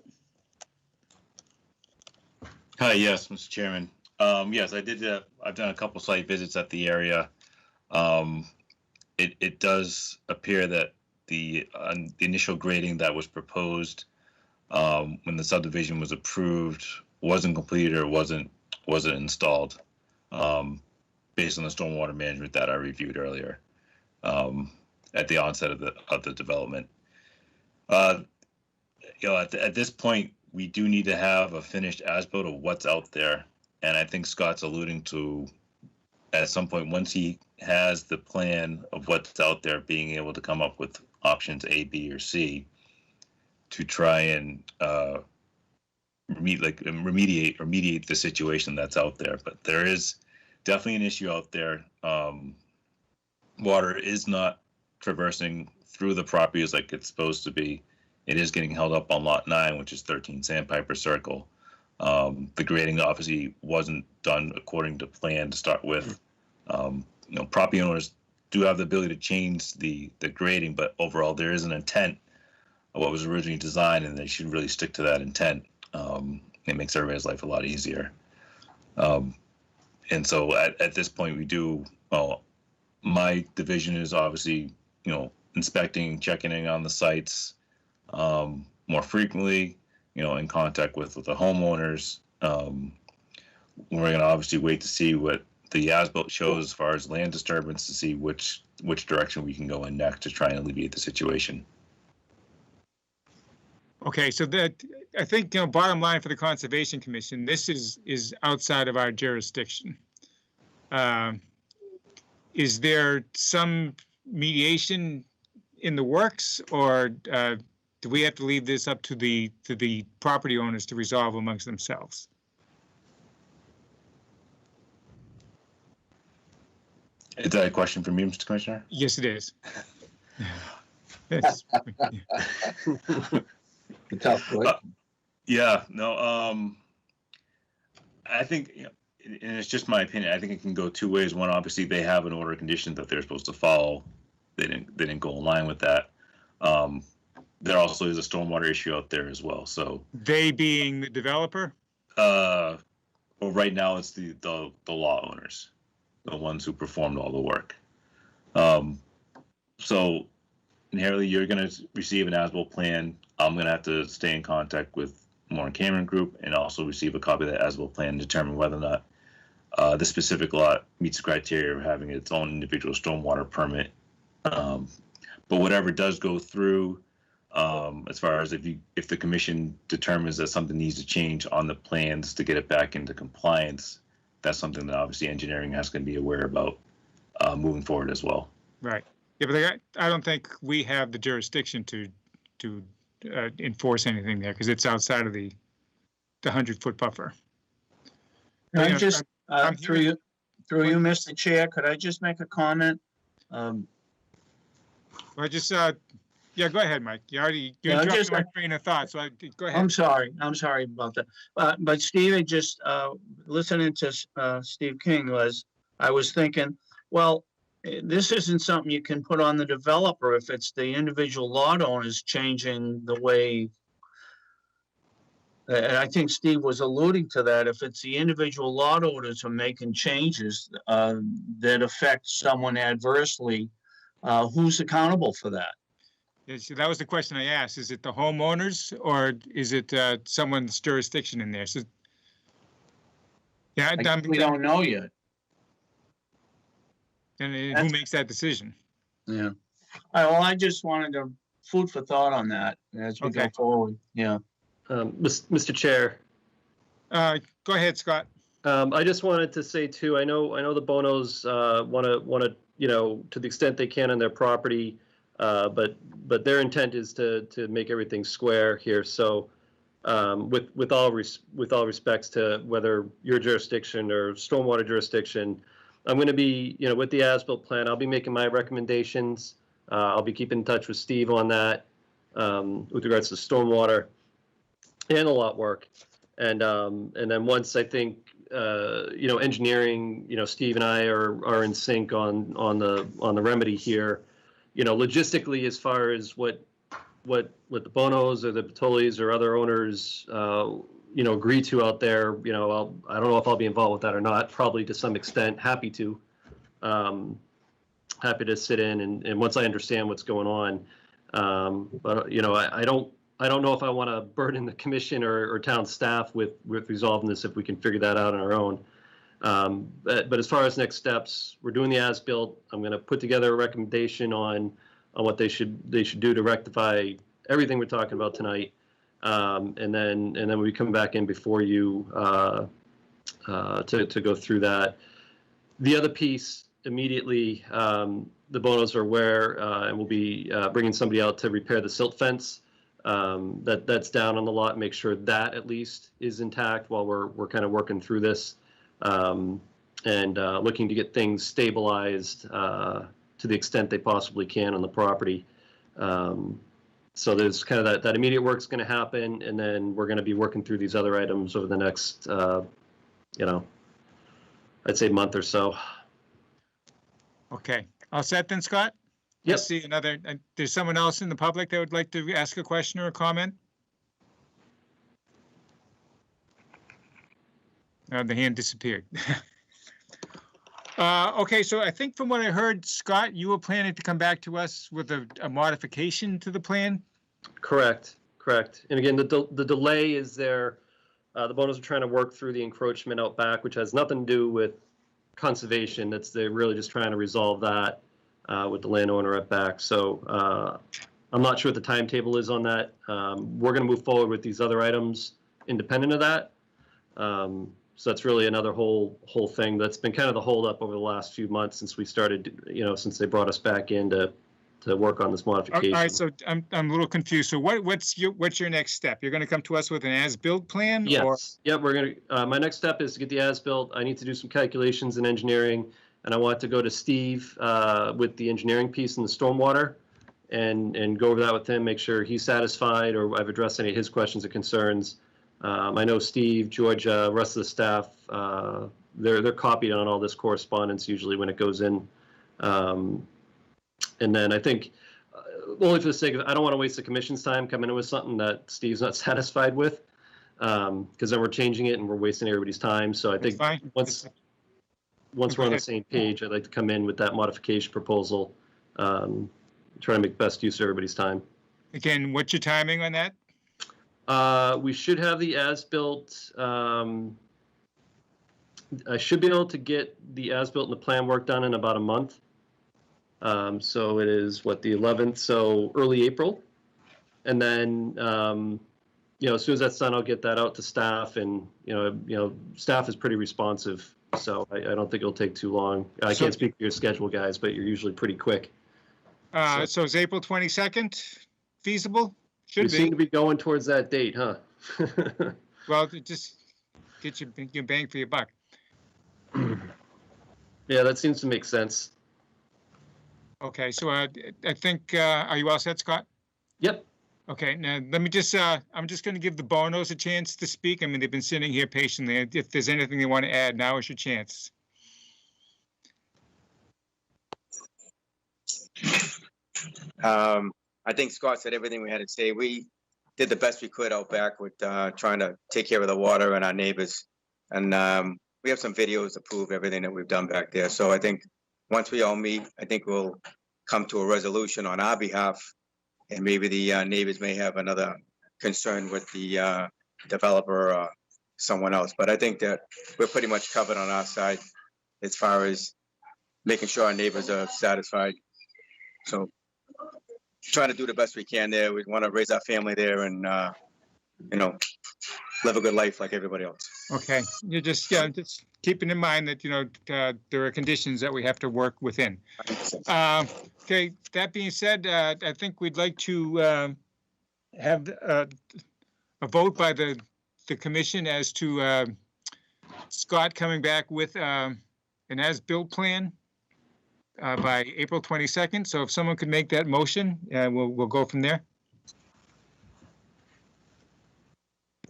Hi, yes, Mr. Chairman. Yes, I did. I've done a couple site visits at the area. It does appear that the initial grading that was proposed when the subdivision was approved wasn't completed or wasn't installed based on the stormwater management that I reviewed earlier at the onset of the development. At this point, we do need to have a finished as-built of what's out there, and I think Scott's alluding to at some point, once he has the plan of what's out there, being able to come up with options A, B, or C to try and remediate the situation that's out there. But there definitely an issue out there. Water is not traversing through the property as like it's supposed to be. It is getting held up on lot 9, which is 13 Sandpiper Circle. The grading obviously wasn't done according to plan to start with. Property owners do have the ability to change the grading, but overall there is an intent of what was originally designed, and they should really stick to that intent. It makes everybody's life a lot easier. And so at this point, we do, my division is obviously, inspecting, checking in on the sites more frequently, in contact with the homeowners. We're going to obviously wait to see what the as-built shows as far as land disturbance to see which direction we can go in next to try and alleviate the situation. Okay, so that, I think, bottom line for the Conservation Commission, this is outside of our jurisdiction. Is there some mediation in the works, or do we have to leave this up to the property owners to resolve amongst themselves? Is that a question for me, Mr. Commissioner? Yes, it is. Yes. The tough question. Yeah, no, I think, and it's just my opinion, I think it can go two ways. One, obviously, they have an order of conditions that they're supposed to follow. They didn't go in line with that. There also is a stormwater issue out there as well. So they being the developer? Well, right now it's the law owners, the ones who performed all the work. So inherently, you're going to receive an as-built plan. I'm going to have to stay in contact with Warren Cameron Group and also receive a copy of that as-built plan and determine whether or not the specific lot meets the criteria of having its own individual stormwater permit. But whatever does go through, as far as if the commission determines that something needs to change on the plans to get it back into compliance, that's something that obviously engineering has to be aware about moving forward as well. Right. Yeah, but I don't think we have the jurisdiction to enforce anything there because it's outside of the 100-foot buffer. Can I just, through you, Mr. Chair, could I just make a comment? I just, yeah, go ahead, Mike. You interrupted my train of thought, so go ahead. I'm sorry about that. But Steve, just listening to Steve King I was thinking, well, this isn't something you can put on the developer if it's the individual lot owners changing the way. And I think Steve was alluding to that. If it's the individual lot owners are making changes that affect someone adversely, who's accountable for that? Yeah, so that was the question I asked. Is it the homeowners or is it someone's jurisdiction in there? So, yeah, we don't know yet. And who makes that decision? Yeah. Well, I just wanted to food for thought on that as we go forward. Yeah. Mr. Chair. Go ahead, Scott. I just wanted to say too, I know the Bonos want to, to the extent they can on their property, but their intent is to make everything square here. So with all respects to whether your jurisdiction or stormwater jurisdiction, I'm going to be, with the as-built plan, I'll be making my recommendations. I'll be keeping in touch with Steve on that with regards to stormwater and the lot work. And then once I think, engineering, Steve and I are in sync on the remedy here, logistically, as far as what the Bonos or the Patolis or other owners, agree to out there, I don't know if I'll be involved with that or not, probably to some extent, happy to sit in and once I understand what's going on. But, I don't know if I want to burden the commission or town staff with resolving this if we can figure that out on our own. But as far as next steps, we're doing the as-built. I'm going to put together a recommendation on what they should do to rectify everything we're talking about tonight. And then we come back in before you to go through that. The other piece immediately, the Bonos are aware, and we'll be bringing somebody out to repair the silt fence. That's down on the lot. Make sure that at least is intact while we're kind of working through this. and looking to get things stabilized to the extent they possibly can on the property. So there's kind of that immediate work's going to happen, and then we're going to be working through these other items over the next, I'd say month or so. Okay, all set then, Scott? Yep. Let's see another, there's someone else in the public that would like to ask a question or a comment? The hand disappeared. Okay, so I think from what I heard, Scott, you were planning to come back to us with a modification to the plan? Correct. And again, the delay is there. The Bonos are trying to work through the encroachment out back, which has nothing to do with conservation. They're really just trying to resolve that with the landowner at back. So I'm not sure what the timetable is on that. We're going to move forward with these other items independent of that. So that's really another whole thing that's been kind of the holdup over the last few months since we started, since they brought us back in to work on this modification. All right, so I'm a little confused. So what's your next step? You're going to come to us with an as-built plan? Yes. Or? Yep. We're going to. My next step is to get the as-built. I need to do some calculations in engineering, and I want to go to Steve with the engineering piece and the stormwater, and go over that with him. Make sure he's satisfied, or I've addressed any of his questions or concerns. I know Steve, Georgia, rest of the staff. They're copied on all this correspondence usually when it goes in. And then I think, only for the sake of, I don't want to waste the commission's time coming in with something that Steve's not satisfied with, because then we're changing it and we're wasting everybody's time. So I think once we're on the same page, I'd like to come in with that modification proposal, try to make best use of everybody's time. Again, what's your timing on that? We should have the as-built. I should be able to get the as-built and the plan work done in about a month. So it is the 11th, so early April. And then, as soon as that's done, I'll get that out to staff, and, staff is pretty responsive. So I don't think it'll take too long. I can't speak to your schedule, guys, but you're usually pretty quick. So is April 22nd feasible? We seem to be going towards that date, huh? Well, just get your bang for your buck. Yeah, that seems to make sense. Okay, so I think, are you all set, Scott? Yep. Okay, now let me just, I'm just going to give the Bonos a chance to speak. I mean, they've been sitting here patiently. If there's anything they want to add, now is your chance. I think Scott said everything we had to say. We did the best we could out back with trying to take care of the water and our neighbors. And we have some videos to prove everything that we've done back there. So I think once we all meet, I think we'll come to a resolution on our behalf. And maybe the neighbors may have another concern with the developer or someone else. But I think that we're pretty much covered on our side as far as making sure our neighbors are satisfied. So trying to do the best we can there. We want to raise our family there and, live a good life like everybody else. Okay, you just keeping in mind that, there are conditions that we have to work within. Okay, that being said, I think we'd like to have a vote by the commission as to Scott coming back with an as-built plan by April 22nd. So if someone could make that motion, we'll go from there.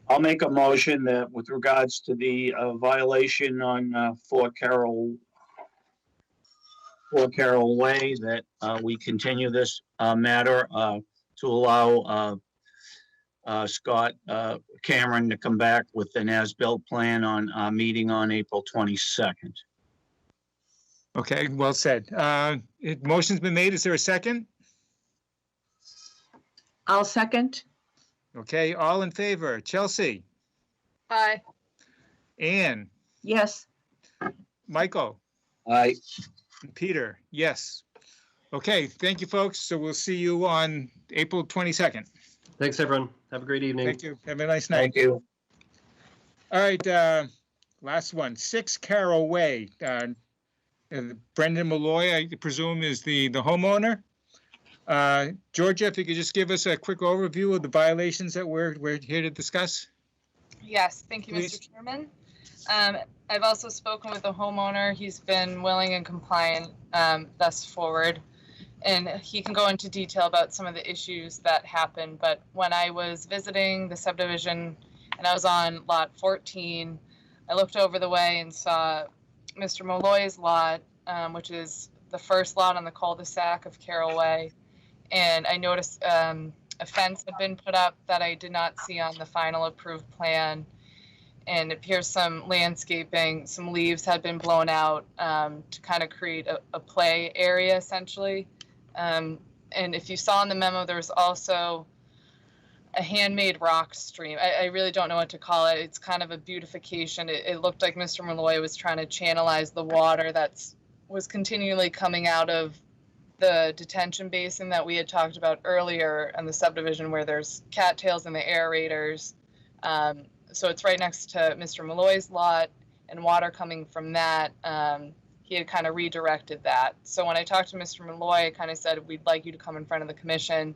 I'll make a motion that with regards to the violation on Fort Carroll Way, that we continue this matter to allow Scott Cameron to come back with an as-built plan on our meeting on April 22nd. Okay, well said. Motion's been made. Is there a second? I'll second. Okay, all in favor. Chelsea? Aye. Ann? Yes. Michael? Aye. Peter? Yes. Okay, thank you, folks. So we'll see you on April 22nd. Thanks, everyone. Have a great evening. Thank you. Have a nice night. Thank you. All right, last one. 6 Carroll Way. Brendan Malloy, I presume, is the homeowner. Georgia, if you could just give us a quick overview of the violations that we're here to discuss. Yes, thank you, Please. Mr. Chairman. I've also spoken with the homeowner. He's been willing and compliant thus forward. And he can go into detail about some of the issues that happened. But when I was visiting the subdivision and I was on lot 14, I looked over the way and saw Mr. Malloy's lot, which is the first lot on the cul-de-sac of Carroll Way. And I noticed a fence had been put up that I did not see on the final approved plan. And it appears some landscaping, some leaves had been blown out to kind of create a play area, essentially. And if you saw in the memo, there was also a handmade rock stream. I really don't know what to call it. It's kind of a beautification. It looked like Mr. Malloy was trying to channelize the water that was continually coming out of the detention basin that we had talked about earlier in the subdivision, where there's cattails and the aerators. So it's right next to Mr. Malloy's lot, and water coming from that. He had kind of redirected that. So when I talked to Mr. Malloy, I kind of said, we'd like you to come in front of the commission,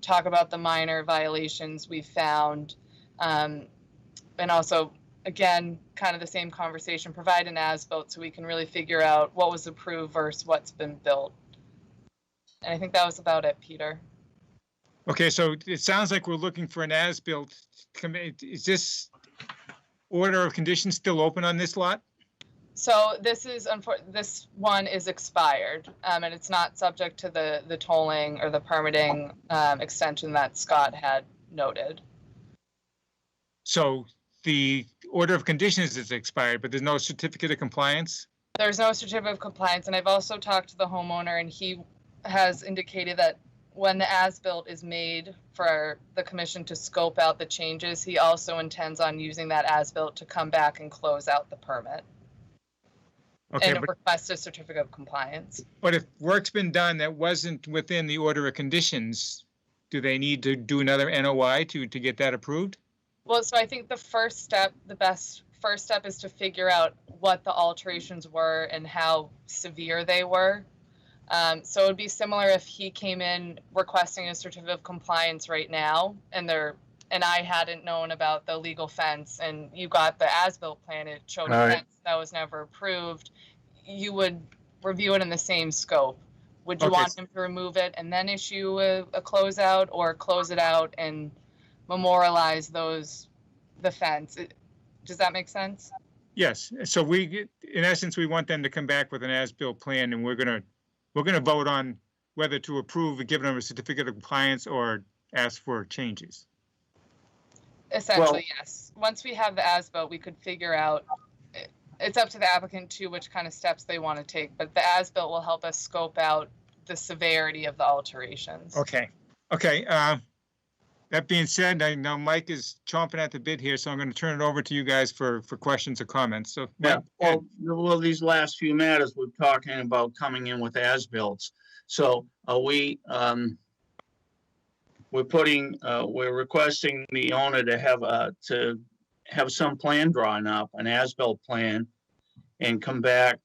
talk about the minor violations we found, and also, again, kind of the same conversation, provide an as-built so we can really figure out what was approved versus what's been built. And I think that was about it, Peter. Okay, so it sounds like we're looking for an as-built. Is this order of conditions still open on this lot? So this one is expired, and it's not subject to the tolling or the permitting extension that Scott had noted. So the order of conditions is expired, but there's no certificate of compliance? There's no certificate of compliance, and I've also talked to the homeowner, and he has indicated that when the as-built is made for the commission to scope out the changes, he also intends on using that as-built to come back and close out the permit. Okay, and request a certificate of compliance. But if work's been done that wasn't within the order of conditions, do they need to do another NOI to get that approved? Well, so I think the first step, the best first step is to figure out what the alterations were and how severe they were. So it would be similar if he came in requesting a certificate of compliance right now, and I hadn't known about the legal fence, and you got the as-built plan, it showed a fence that was never approved. You would review it in the same scope. Would you want him to remove it and then issue a closeout, or close it out and memorialize the fence? Does that make sense? Yes. So in essence, we want them to come back with an as-built plan, and we're gonna vote on whether to approve giving them a certificate of compliance or ask for changes. Essentially, yes. Once we have the as-built, we could figure out, it's up to the applicant too, which kind of steps they want to take, but the as-built will help us scope out the severity of the alterations. Okay. That being said, I know Mike is chomping at the bit here, so I'm going to turn it over to you guys for questions or comments. So, yeah, well, these last few matters, we're talking about coming in with as-builts. So are we, we're requesting the owner to have some plan drawn up, an as-built plan, and come back.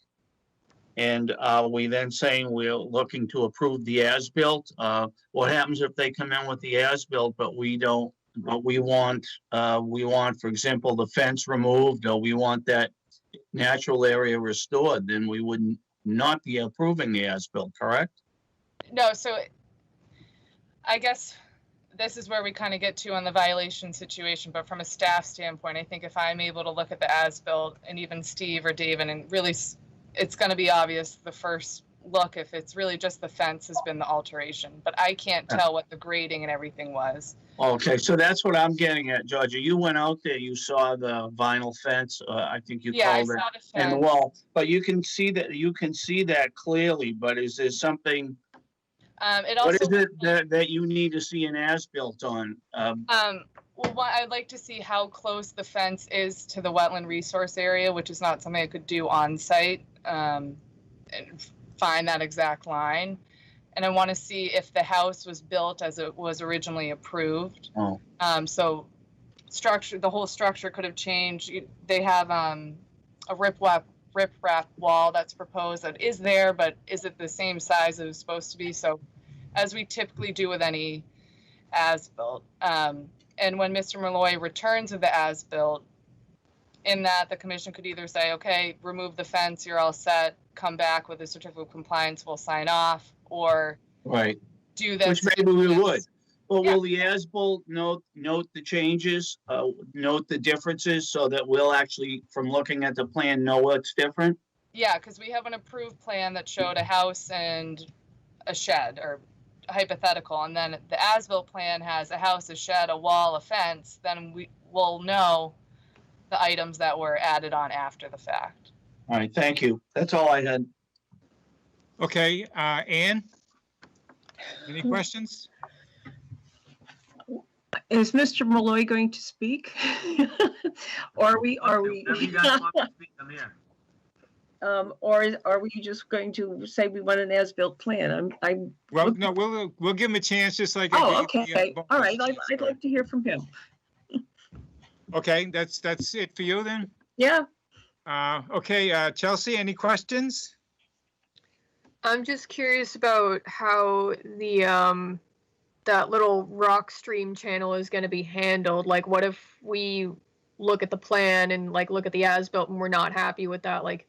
And we then saying we're looking to approve the as-built. What happens if they come in with the as-built, but we don't? But we want, for example, the fence removed, or we want that natural area restored? Then we would not be approving the as-built, correct? No. So I guess this is where we kind of get to on the violation situation. But from a staff standpoint, I think if I'm able to look at the as-built, and even Steve or David, and really, it's going to be obvious the first look if it's really just the fence has been the alteration, but I can't tell what the grading and everything was. Okay, so that's what I'm getting at, Georgia. You went out there, you saw the vinyl fence, I think you called it, and the wall, but you can see that clearly. But is there something? What is it that you need to see an as-built on? Well, I'd like to see how close the fence is to the wetland resource area, which is not something I could do on site, and find that exact line. And I want to see if the house was built as it was originally approved. Oh. So the whole structure could have changed. They have a riprap wall that's proposed that is there, but is it the same size it was supposed to be? So as we typically do with any as-built. And when Mr. Malloy returns with the as-built, in that the commission could either say, okay, remove the fence, you're all set, come back with a certificate of compliance, we'll sign off, or Right. do this. Which maybe we would. Well, Yeah. will the as-built note the changes, note the differences so that we'll actually, from looking at the plan, know what's different? Yeah, because we have an approved plan that showed a house and a shed, or hypothetical, and then the as-built plan has a house, a shed, a wall, a fence, then we will know the items that were added on after the fact. All right, thank you. That's all I had. Okay, Ann? Any questions? Is Mr. Malloy going to speak? Or are we, Whatever you guys want me to speak, I'm here. or are we just going to say we want an as-built plan? Well, no, we'll give him a chance, just like. Oh, I gave okay, the, all right, I'd like to hear from him. Okay, that's it for you then? Yeah. Okay, Chelsea, any questions? I'm just curious about how the that little rock stream channel is going to be handled. Like, what if we look at the plan and like look at the as-built and we're not happy with that? Like,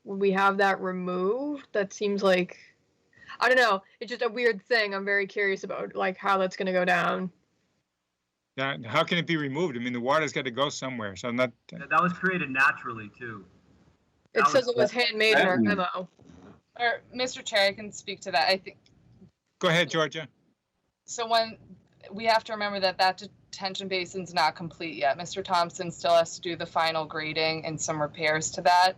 will we have that removed? That seems like, I don't know. It's just a weird thing. I'm very curious about like how that's going to go down. How can it be removed? I mean, the water's got to go somewhere, so I'm not. That was created naturally too. It says it was handmade in our memo. Or, Mr. Chair, I can speak to that. I think. Go ahead, Georgia. So when we have to remember that detention basin's not complete yet. Mr. Thompson still has to do the final grading and some repairs to that.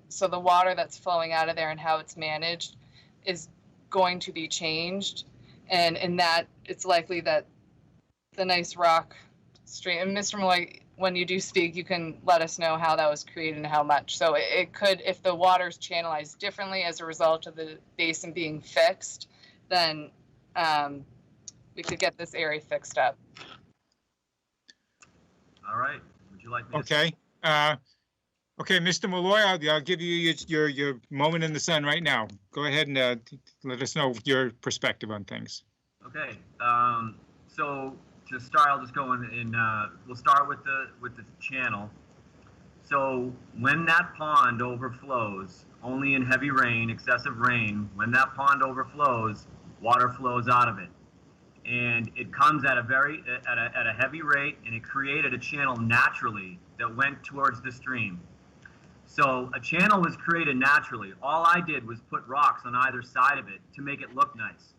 So the water that's flowing out of there and how it's managed is going to be changed. And in that, it's likely that the nice rock stream, and Mr. Malloy, when you do speak, you can let us know how that was created and how much. So it could, if the water's channelized differently as a result of the basin being fixed, then we could get this area fixed up. All right. Would you like me to? Okay. Okay, Mr. Malloy, I'll give you your moment in the sun right now. Go ahead and let us know your perspective on things. Okay. So to start, I'll just go in. We'll start with the channel. So when that pond overflows, only in heavy rain, excessive rain, when that pond overflows, water flows out of it, and it comes at a heavy rate, and it created a channel naturally that went towards the stream. So a channel was created naturally. All I did was put rocks on either side of it to make it look nice.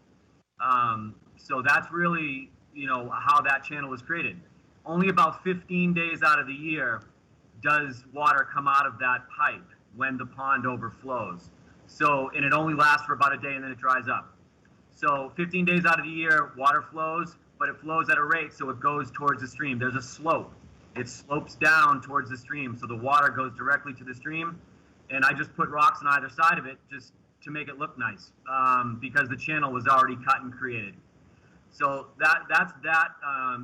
So that's really, how that channel was created. Only about 15 days out of the year does water come out of that pipe when the pond overflows. So, and it only lasts for about a day and then it dries up. So 15 days out of the year, water flows, but it flows at a rate so it goes towards the stream. There's a slope. It slopes down towards the stream, so the water goes directly to the stream. And I just put rocks on either side of it just to make it look nice, because the channel was already cut and created. So that's that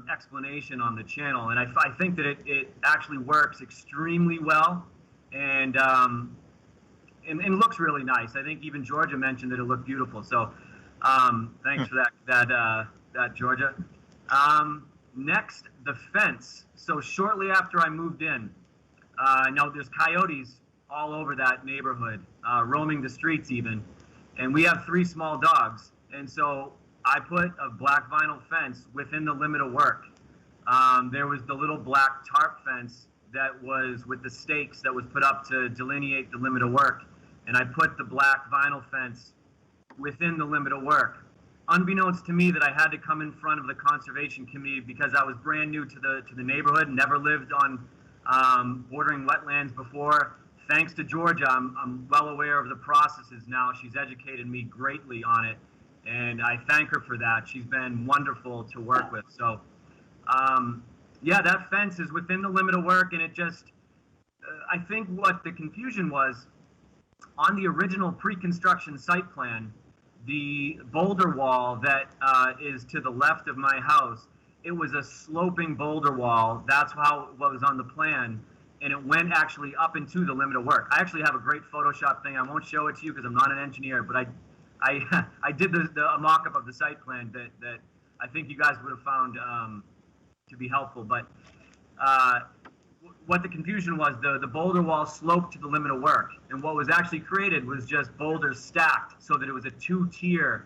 explanation on the channel, and I think that it actually works extremely well, and looks really nice. I think even Georgia mentioned that it looked beautiful. So thanks for that Georgia. Next, the fence. So shortly after I moved in, now there's coyotes all over that neighborhood, roaming the streets even, and we have 3 small dogs, and so I put a black vinyl fence within the limit of work. There was the little black tarp fence that was with the stakes that was put up to delineate the limit of work, and I put the black vinyl fence within the limit of work. Unbeknownst to me that I had to come in front of the Conservation Committee because I was brand new to the neighborhood, never lived on bordering wetlands before. Thanks to Georgia, I'm well aware of the processes now. She's educated me greatly on it, and I thank her for that. She's been wonderful to work with. So, yeah, that fence is within the limit of work, and it just, I think what the confusion was, on the original pre-construction site plan, the boulder wall that is to the left of my house, it was a sloping boulder wall. That's what was on the plan, and it went actually up into the limit of work. I actually have a great Photoshop thing. I won't show it to you because I'm not an engineer, but I did a mock-up of the site plan that I think you guys would have found to be helpful. But what the confusion was, the boulder wall sloped to the limit of work. And what was actually created was just boulders stacked so that it was a two-tier,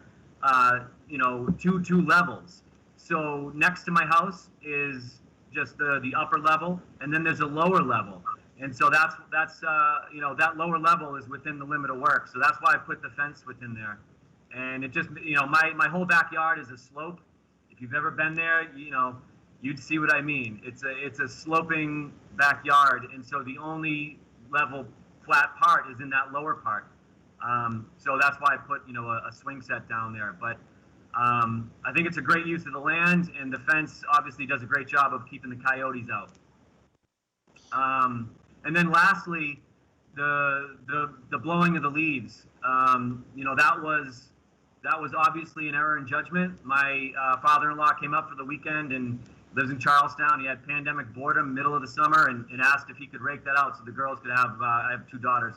two levels. So next to my house is just the upper level, and then there's a lower level. And so that's that lower level is within the limit of work. So that's why I put the fence within there. And it just, my whole backyard is a slope. If you've ever been there, you'd see what I mean. It's a sloping backyard, and so the only level flat part is in that lower part. So that's why I put a swing set down there. But I think it's a great use of the land, and the fence obviously does a great job of keeping the coyotes out. And then lastly, the blowing of the leaves. That was obviously an error in judgment. My father-in-law came up for the weekend and lives in Charlestown. He had pandemic boredom middle of the summer and asked if he could rake that out so the girls could have, I have 2 daughters,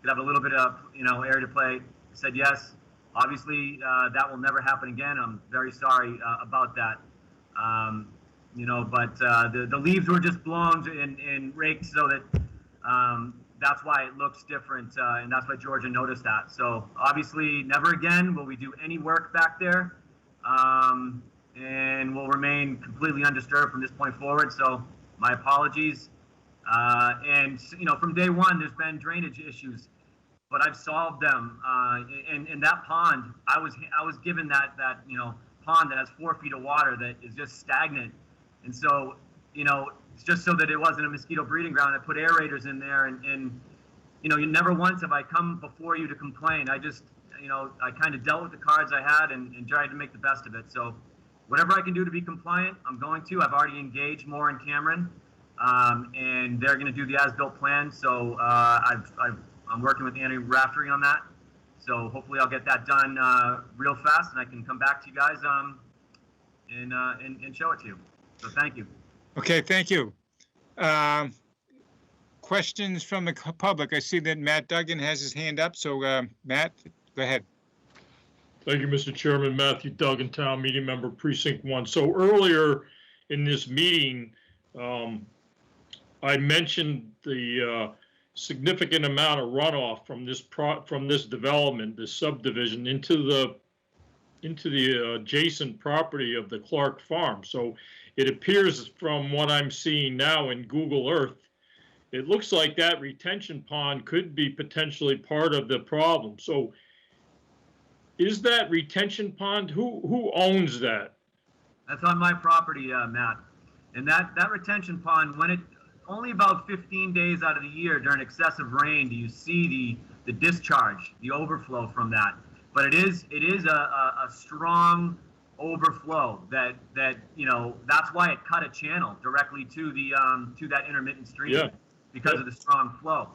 could have a little bit of, area to play. I said yes. Obviously, that will never happen again. I'm very sorry about that. But the leaves were just blown and raked so that that's why it looks different, and that's why Georgia noticed that. So obviously, never again will we do any work back there, and we'll remain completely undisturbed from this point forward. So my apologies. And from day one, there's been drainage issues, but I've solved them. And that pond, I was given that pond that has 4 feet of water that is just stagnant, and so it's just so that it wasn't a mosquito breeding ground. I put aerators in there, and you never once have I come before you to complain. I just, I kind of dealt with the cards I had and tried to make the best of it. So whatever I can do to be compliant, I'm going to. I've already engaged Moore and Cameron, and they're going to do the as-built plan. So I'm working with Annie Raftery on that. So hopefully I'll get that done real fast, and I can come back to you guys and show it to you. So thank you. Okay, thank you. Questions from the public? I see that Matt Duggan has his hand up. So Matt, go ahead. Thank you, Mr. Chairman. Matthew Duggan, Town Meeting Member, Precinct 1. So earlier in this meeting, I mentioned the significant amount of runoff from this development, this subdivision, into the adjacent property of the Clark Farm. So it appears from what I'm seeing now in Google Earth, it looks like that retention pond could be potentially part of the problem. So is that retention pond, who owns that? That's on my property, Matt. And that retention pond, when it only about 15 days out of the year during excessive rain do you see the discharge, the overflow from that. But it is a strong overflow that that's why it cut a channel directly to that intermittent stream. Yeah. Because of the strong flow.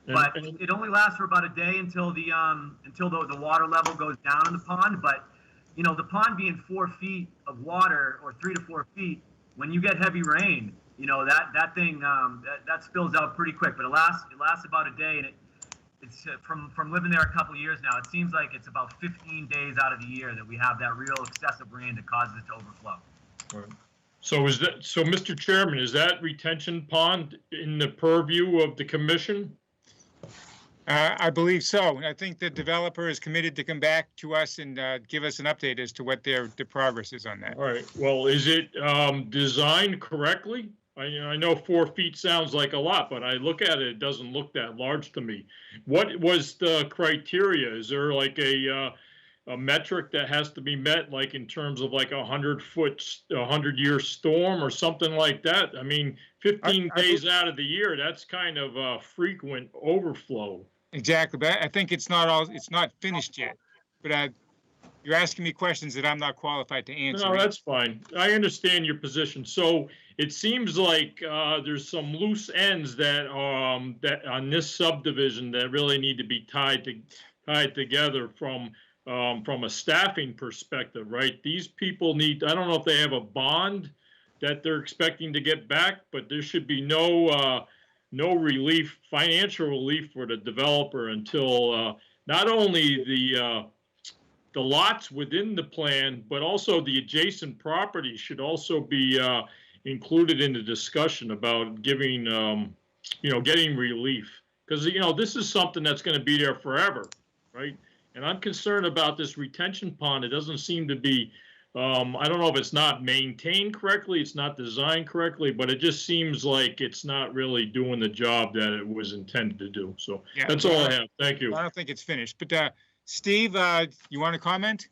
But it only lasts for about a day until the water level goes down in the pond. But the pond being 4 feet of water, or 3 to 4 feet, when you get heavy rain, that thing that spills out pretty quick. But it lasts about a day, and it's from living there a couple of years now, it seems like it's about 15 days out of the year that we have that real excessive rain that causes it to overflow. Right. So Mr. Chairman, is that retention pond in the purview of the commission? I believe so. I think the developer is committed to come back to us and give us an update as to what the progress is on that. All right. Well, is it designed correctly? I know 4 feet sounds like a lot, but I look at it, it doesn't look that large to me. What was the criteria? Is there like a metric that has to be met, like in terms of like 100-year storm or something like that? I mean, 15 days out of the year, that's kind of a frequent overflow. Exactly, but I think it's not finished yet. But you're asking me questions that I'm not qualified to answer. No, that's fine. I understand your position. So it seems like there's some loose ends that on this subdivision that really need to be tied together from a staffing perspective, right? These people need, I don't know if they have a bond that they're expecting to get back, but there should be no relief, financial relief for the developer until not only the lots within the plan, but also the adjacent property should also be included in the discussion about giving, getting relief. Because, this is something that's going to be there forever, right? And I'm concerned about this retention pond. It doesn't seem to be, I don't know if it's not maintained correctly, it's not designed correctly, but it just seems like it's not really doing the job that it was intended to do. So Yeah, that's all I have. Thank you. I don't think it's finished, but Steve, you want to comment?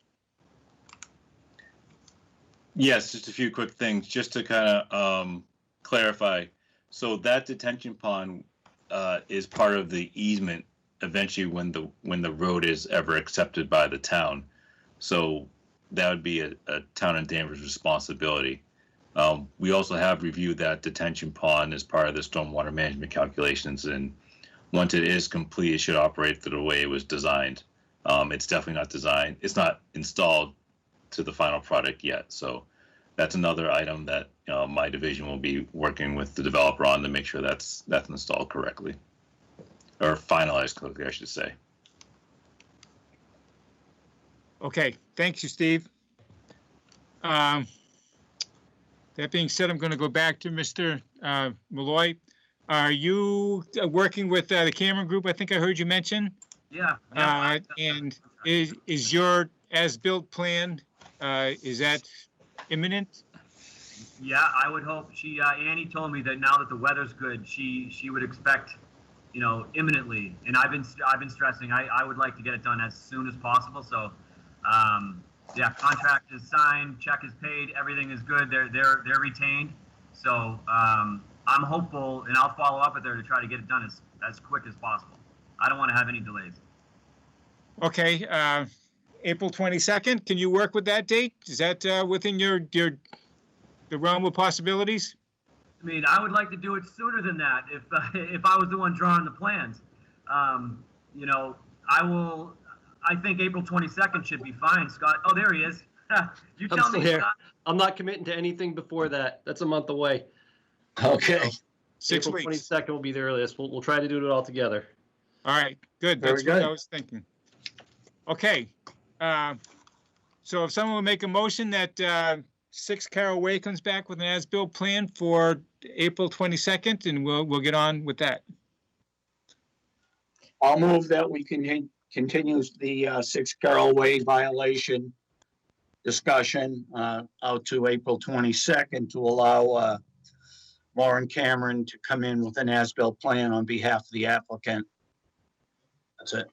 Yes, just a few quick things, just to kind of clarify. So that detention pond is part of the easement eventually when the road is ever accepted by the town. So that would be a town and Danvers responsibility. We also have reviewed that detention pond as part of the stormwater management calculations, and once it is complete, it should operate the way it was designed. It's definitely not designed. It's not installed to the final product yet. So that's another item that my division will be working with the developer on to make sure that's installed correctly, or finalized correctly, I should say. Okay, thank you, Steve. That being said, I'm going to go back to Mr. Malloy. Are you working with the Cameron Group? I think I heard you mention. Yeah. And is your as-built plan, is that imminent? Yeah, I would hope. Annie told me that now that the weather's good, she would expect, imminently. And I've been stressing I would like to get it done as soon as possible. So, yeah, contract is signed, check is paid, everything is good. They're retained. So I'm hopeful, and I'll follow up with her to try to get it done as quick as possible. I don't want to have any delays. Okay, April 22nd, can you work with that date? Is that within the realm of possibilities? I mean, I would like to do it sooner than that if I was the one drawing the plans. I think April 22nd should be fine, Scott. Oh, there he is. You tell me, here. Scott. I'm not committing to anything before that. That's a month away. Okay. April 22nd will be the earliest. We'll try to do it all together. All right, good. Very That's what good. I was thinking. Okay. So if someone will make a motion that 6 Carroll Way comes back with an as-built plan for April 22nd, and we'll get on with that. I'll move that we continue the 6 Carroll Way violation discussion out to April 22nd to allow Lauren Cameron to come in with an as-built plan on behalf of the applicant. That's it.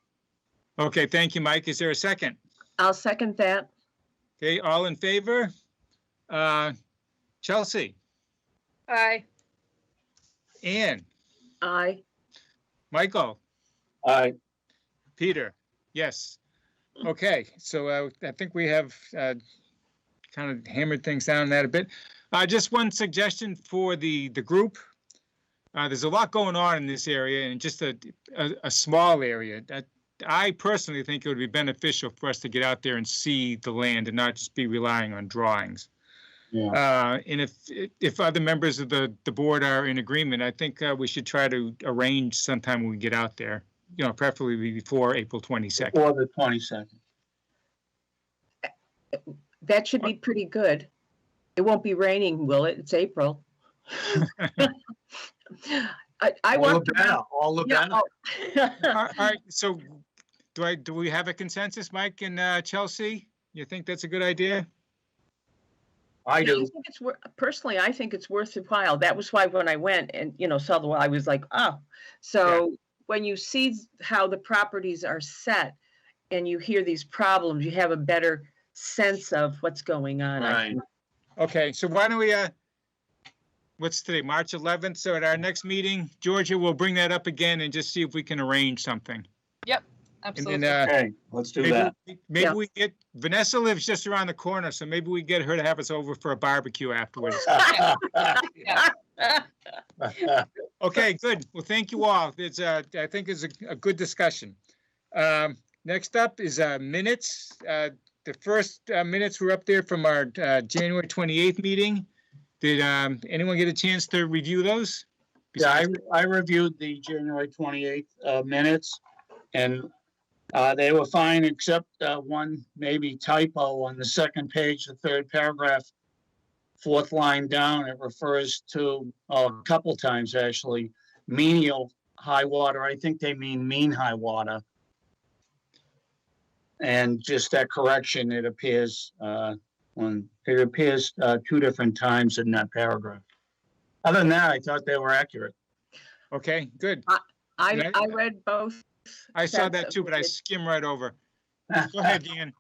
Okay, thank you, Mike. Is there a second? I'll second that. Okay, all in favor? Chelsea? Aye. Ann? Aye. Michael? Aye. Peter? Yes. Okay, so I think we have kind of hammered things down on that a bit. Just one suggestion for the group. There's a lot going on in this area, and just a small area. I personally think it would be beneficial for us to get out there and see the land and not just be relying on drawings. Yeah. And if other members of the board are in agreement, I think we should try to arrange sometime when we get out there, preferably before April 22nd. Or the 22nd. That should be pretty good. It won't be raining, will it? It's April. I walked around. All the better. All right, so do we have a consensus, Mike and Chelsea? You think that's a good idea? I do. Personally, I think it's worthwhile. That was why when I went and, saw the well, I was like, oh. So when you see how the properties are set and you hear these problems, you have a better sense of what's going on. Right. Okay, so why don't we, what's today, March 11th? So at our next meeting, Georgia, we'll bring that up again and just see if we can arrange something. Yep, absolutely. Okay, let's do that. Maybe we get, Vanessa lives just around the corner, so maybe we get her to have us over for a barbecue afterwards. Okay, good. Well, thank you all. It's, I think it's a good discussion. Next up is minutes. The first minutes were up there from our January 28th meeting. Did anyone get a chance to review those? Yeah, I reviewed the January 28th minutes, and they were fine except one maybe typo on the second page, the third paragraph. fourth line down, it refers to, a couple times actually, menial high water. I think they mean mean high water. And just that correction, it appears two different times in that paragraph. Other than that, I thought they were accurate. Okay, good. I read both. I saw sets that of too, but I minutes. skimmed right over. Go ahead, Dan.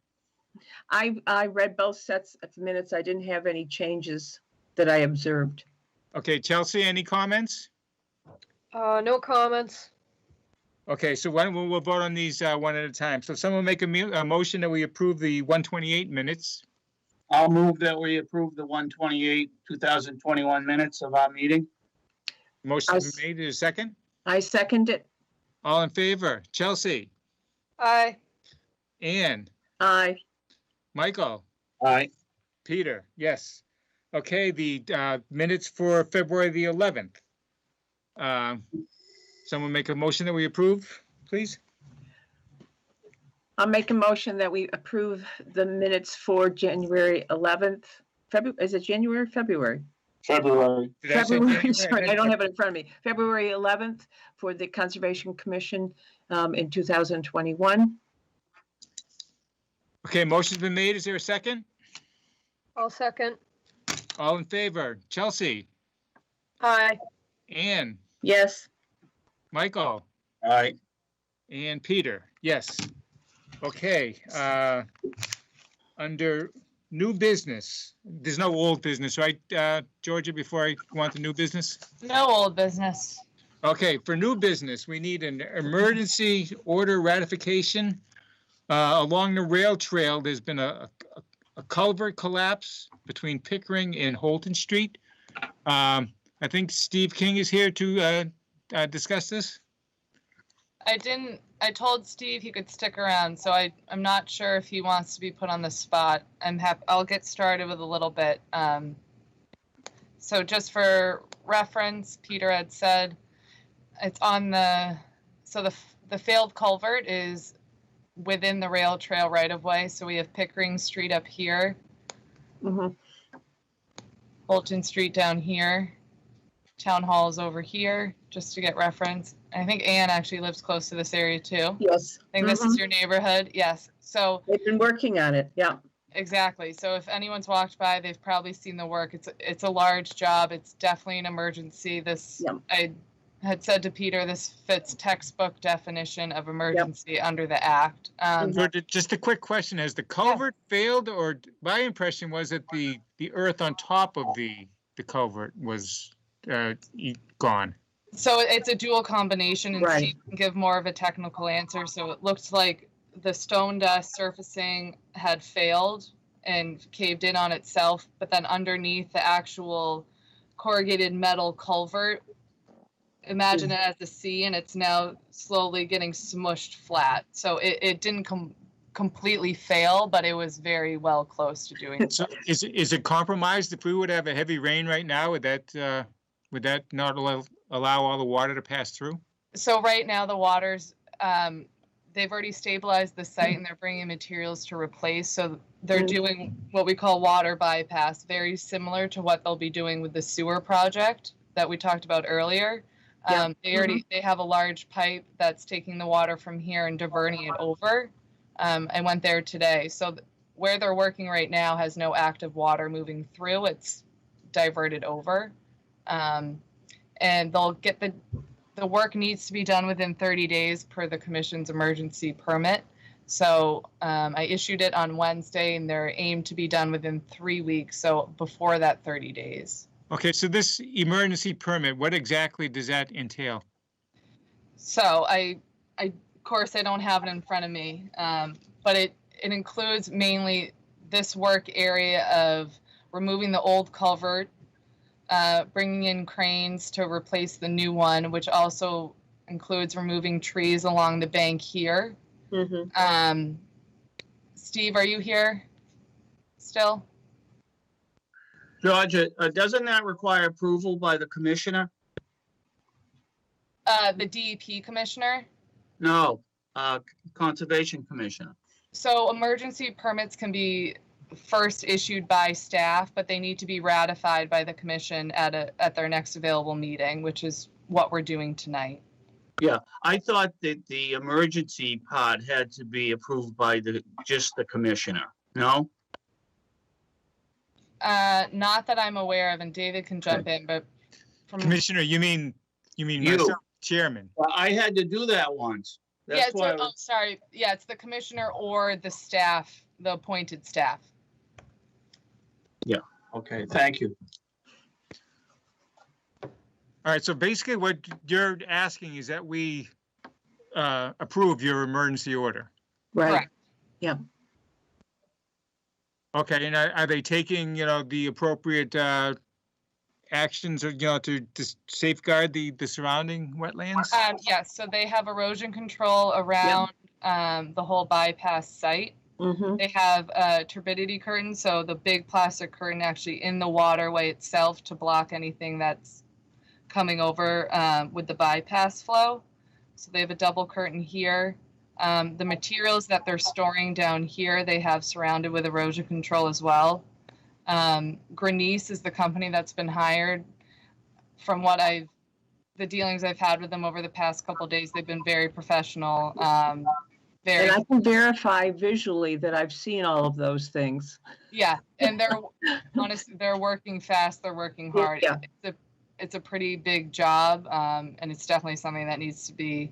I read both sets of minutes. I didn't have any changes that I observed. Okay, Chelsea, any comments? No comments. Okay, so we'll vote on these one at a time. So someone make a motion that we approve the 128 minutes. I'll move that we approve the 128, 2021 minutes of our meeting. Motion made, is a second? I second it. All in favor? Chelsea? Aye. Ann? Aye. Michael? Aye. Peter? Yes. Okay, the minutes for February the 11th. Someone make a motion that we approve, please? I'll make a motion that we approve the minutes for January 11th. Is it January or February? February. Did I say February, January? sorry, I don't have it in front of me. February 11th for the Conservation Commission in 2021. Okay, motion's been made. Is there a second? I'll second. All in favor? Chelsea? Aye. Ann? Yes. Michael? Aye. And Peter? Yes. Okay, under new business, there's no old business, right, Georgia, before I go on to new business? No old business. Okay, for new business, we need an emergency order ratification. Along the rail trail, there's been a culvert collapse between Pickering and Holton Street. I think Steve King is here to discuss this. I told Steve he could stick around, so I'm not sure if he wants to be put on the spot. I'll get started with a little bit. So just for reference, Peter had said it's on the failed culvert is within the rail trail right of way. So we have Pickering Street up here, Holton Street down here, Town Hall is over here, just to get reference. I think Ann actually lives close to this area too. Yes. I think this is your neighborhood. Yes. So they've been working on it. Yeah. Exactly. So if anyone's walked by, they've probably seen the work. It's a large job. It's definitely an emergency. I had said to Peter, this fits textbook definition of emergency under the act. Just a quick question: has the culvert failed, or my impression was that the earth on top of the culvert was gone? So it's a dual combination, and Right. Steve can give more of a technical answer. So it looked like the stone dust surfacing had failed and caved in on itself, but then underneath the actual corrugated metal culvert, imagine it as a C, and it's now slowly getting smushed flat. So it didn't completely fail, but it was very well close to doing So is it compromised? If we would have a heavy rain right now, would that not allow all the water to pass through? So right now the waters, they've already stabilized the site and they're bringing materials to replace. So they're doing what we call water bypass, very similar to what they'll be doing with the sewer project that we talked about earlier. They have a large pipe that's taking the water from here and diverting it over. I went there today. So where they're working right now has no active water moving through. It's diverted over. And they'll get the work needs to be done within 30 days per the commission's emergency permit. So I issued it on Wednesday, and they're aimed to be done within 3 weeks, so before that 30 days. Okay, so this emergency permit, what exactly does that entail? So of course, I don't have it in front of me, but it includes mainly this work area of removing the old culvert, bringing in cranes to replace the new one, which also includes removing trees along the bank here. Steve, are you here still? Georgia, doesn't that require approval by the commissioner? The DEP commissioner? No, Conservation Commissioner. So emergency permits can be first issued by staff, but they need to be ratified by the commission at their next available meeting, which is what we're doing tonight. Yeah, I thought that the emergency part had to be approved by just the commissioner, no? Not that I'm aware of, and David can jump in, but from Commissioner, you mean You. myself, Chairman? Well, I had to do that once. yeah, That's it's why. oh, sorry. Yeah, it's the commissioner or the staff, the appointed staff. Yeah, okay, thank you. All right, so basically what you're asking is that we approve your emergency order. Right. Correct. Yeah. Okay, and are they taking, the appropriate actions, to safeguard the surrounding wetlands? Yes, so they have erosion control around the whole bypass site. Mm-hmm. They have a turbidity curtain, so the big plastic curtain actually in the waterway itself to block anything that's coming over with the bypass flow. So they have a double curtain here. The materials that they're storing down here, they have surrounded with erosion control as well. Grenice is the company that's been hired. From what the dealings I've had with them over the past couple of days, they've been very professional. And I can verify visually that I've seen all of those things. Yeah, and they're honestly, they're working fast, they're working hard. Yeah. It's a pretty big job, and it's definitely something that needs to be,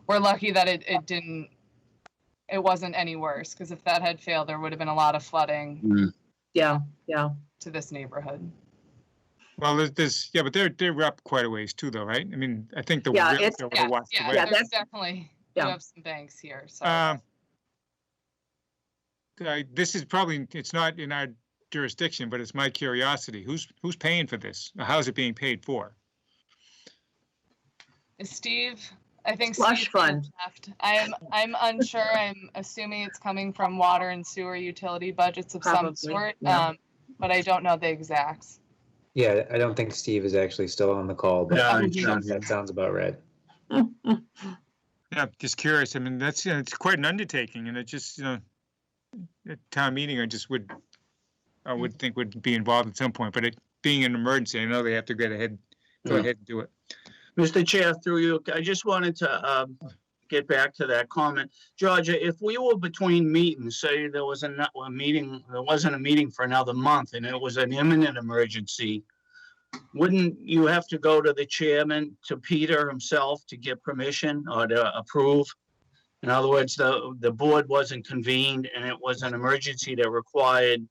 we're lucky that it wasn't any worse, because if that had failed, there would have been a lot of flooding. Yeah, to this neighborhood. Well, but they're up quite a ways too, though, right? I mean, I think the Yeah, rails it's- over the washed away. There's definitely, you have some banks here, so. This is probably, it's not in our jurisdiction, but it's my curiosity. Who's paying for this? How's it being paid for? Is Steve, I think Slush Steve fund. left. I'm unsure. I'm assuming it's coming from water and sewer utility budgets of Probably, some sort, yeah. but I don't know the exacts. Yeah, I don't think Steve is actually still on the call, but Yeah, he's not. that sounds about right. Yeah, just curious. I mean, that's, it's quite an undertaking, and it just, at town meeting, I would think would be involved at some point, but it being an emergency, I know they have to go ahead and do it. Mr. Chair, through you, I just wanted to get back to that comment. Georgia, if we were between meetings, say there was a meeting, there wasn't a meeting for another month and it was an imminent emergency, wouldn't you have to go to the chairman, to Peter himself, to get permission or to approve? In other words, the board wasn't convened and it was an emergency that required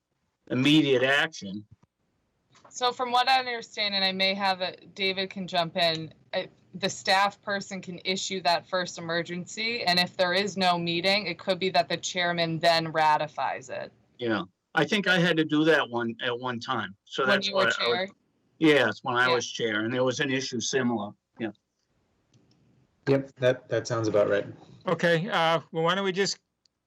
immediate action. So from what I understand, and I may have David can jump in, the staff person can issue that first emergency, and if there is no meeting, it could be that the chairman then ratifies it. Yeah, I think I had to do that at one time. So When that's you were why chair? Yes, when I Yeah. was chair, and there was an issue similar. Yeah. Yep, that sounds about right. Okay, well, why don't we just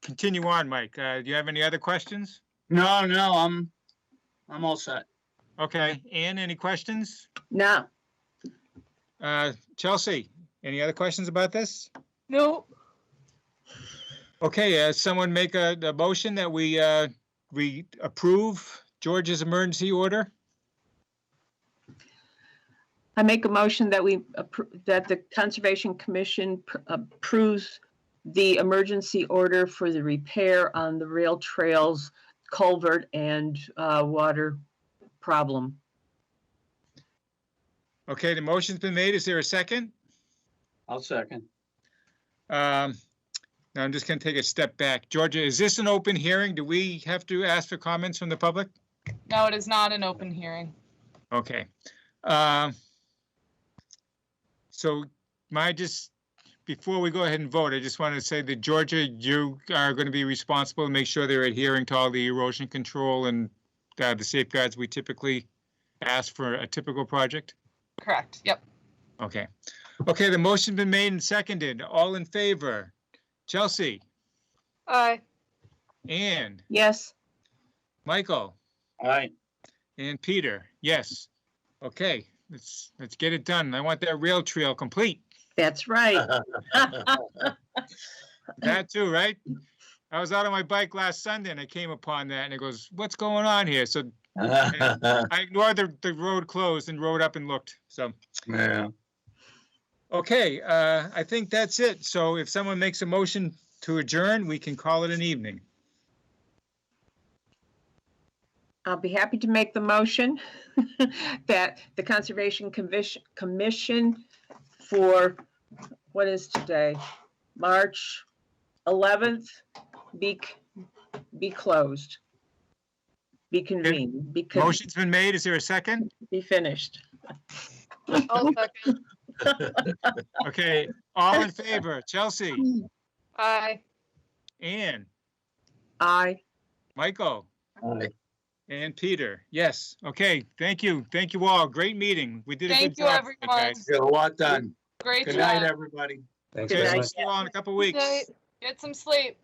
continue on, Mike? Do you have any other questions? No, I'm all set. Okay, Ann, any questions? No. Chelsea, any other questions about this? No. Okay, someone make a motion that we approve George's emergency order? I make a motion that that the Conservation Commission approves the emergency order for the repair on the rail trails, culvert, and water problem. Okay, the motion's been made. Is there a second? I'll second. Now I'm just going to take a step back. Georgia, is this an open hearing? Do we have to ask for comments from the public? No, it is not an open hearing. Okay. So before we go ahead and vote, I just want to say that Georgia, you are going to be responsible to make sure they're adhering to all the erosion control and the safeguards we typically ask for a typical project? Correct, yep. Okay. Okay, the motion's been made and seconded. All in favor? Chelsea? Aye. Ann? Yes. Michael? Aye. And Peter? Yes. Okay, let's get it done. I want that rail trail complete. That's right. That too, right? I was out on my bike last Sunday and I came upon that and it goes, what's going on here? So I ignored the road closed and rode up and looked, so. Yeah. Okay, I think that's it. So if someone makes a motion to adjourn, we can call it an evening. I'll be happy to make the motion that the Conservation Commission for, what is today? March 11th, be closed. Be convened. Motion's been made. Is there a second? Be finished. I'll second. Okay, all in favor? Chelsea? Aye. Ann? Aye. Michael? Aye. And Peter? Yes. Okay, thank you. Thank you all. Great meeting. We did a Thank good you, job. everyone. Guys. Got a lot done. Great Good job. night, everybody. Thanks Okay, very we'll much. see you all in a couple weeks. Get some sleep.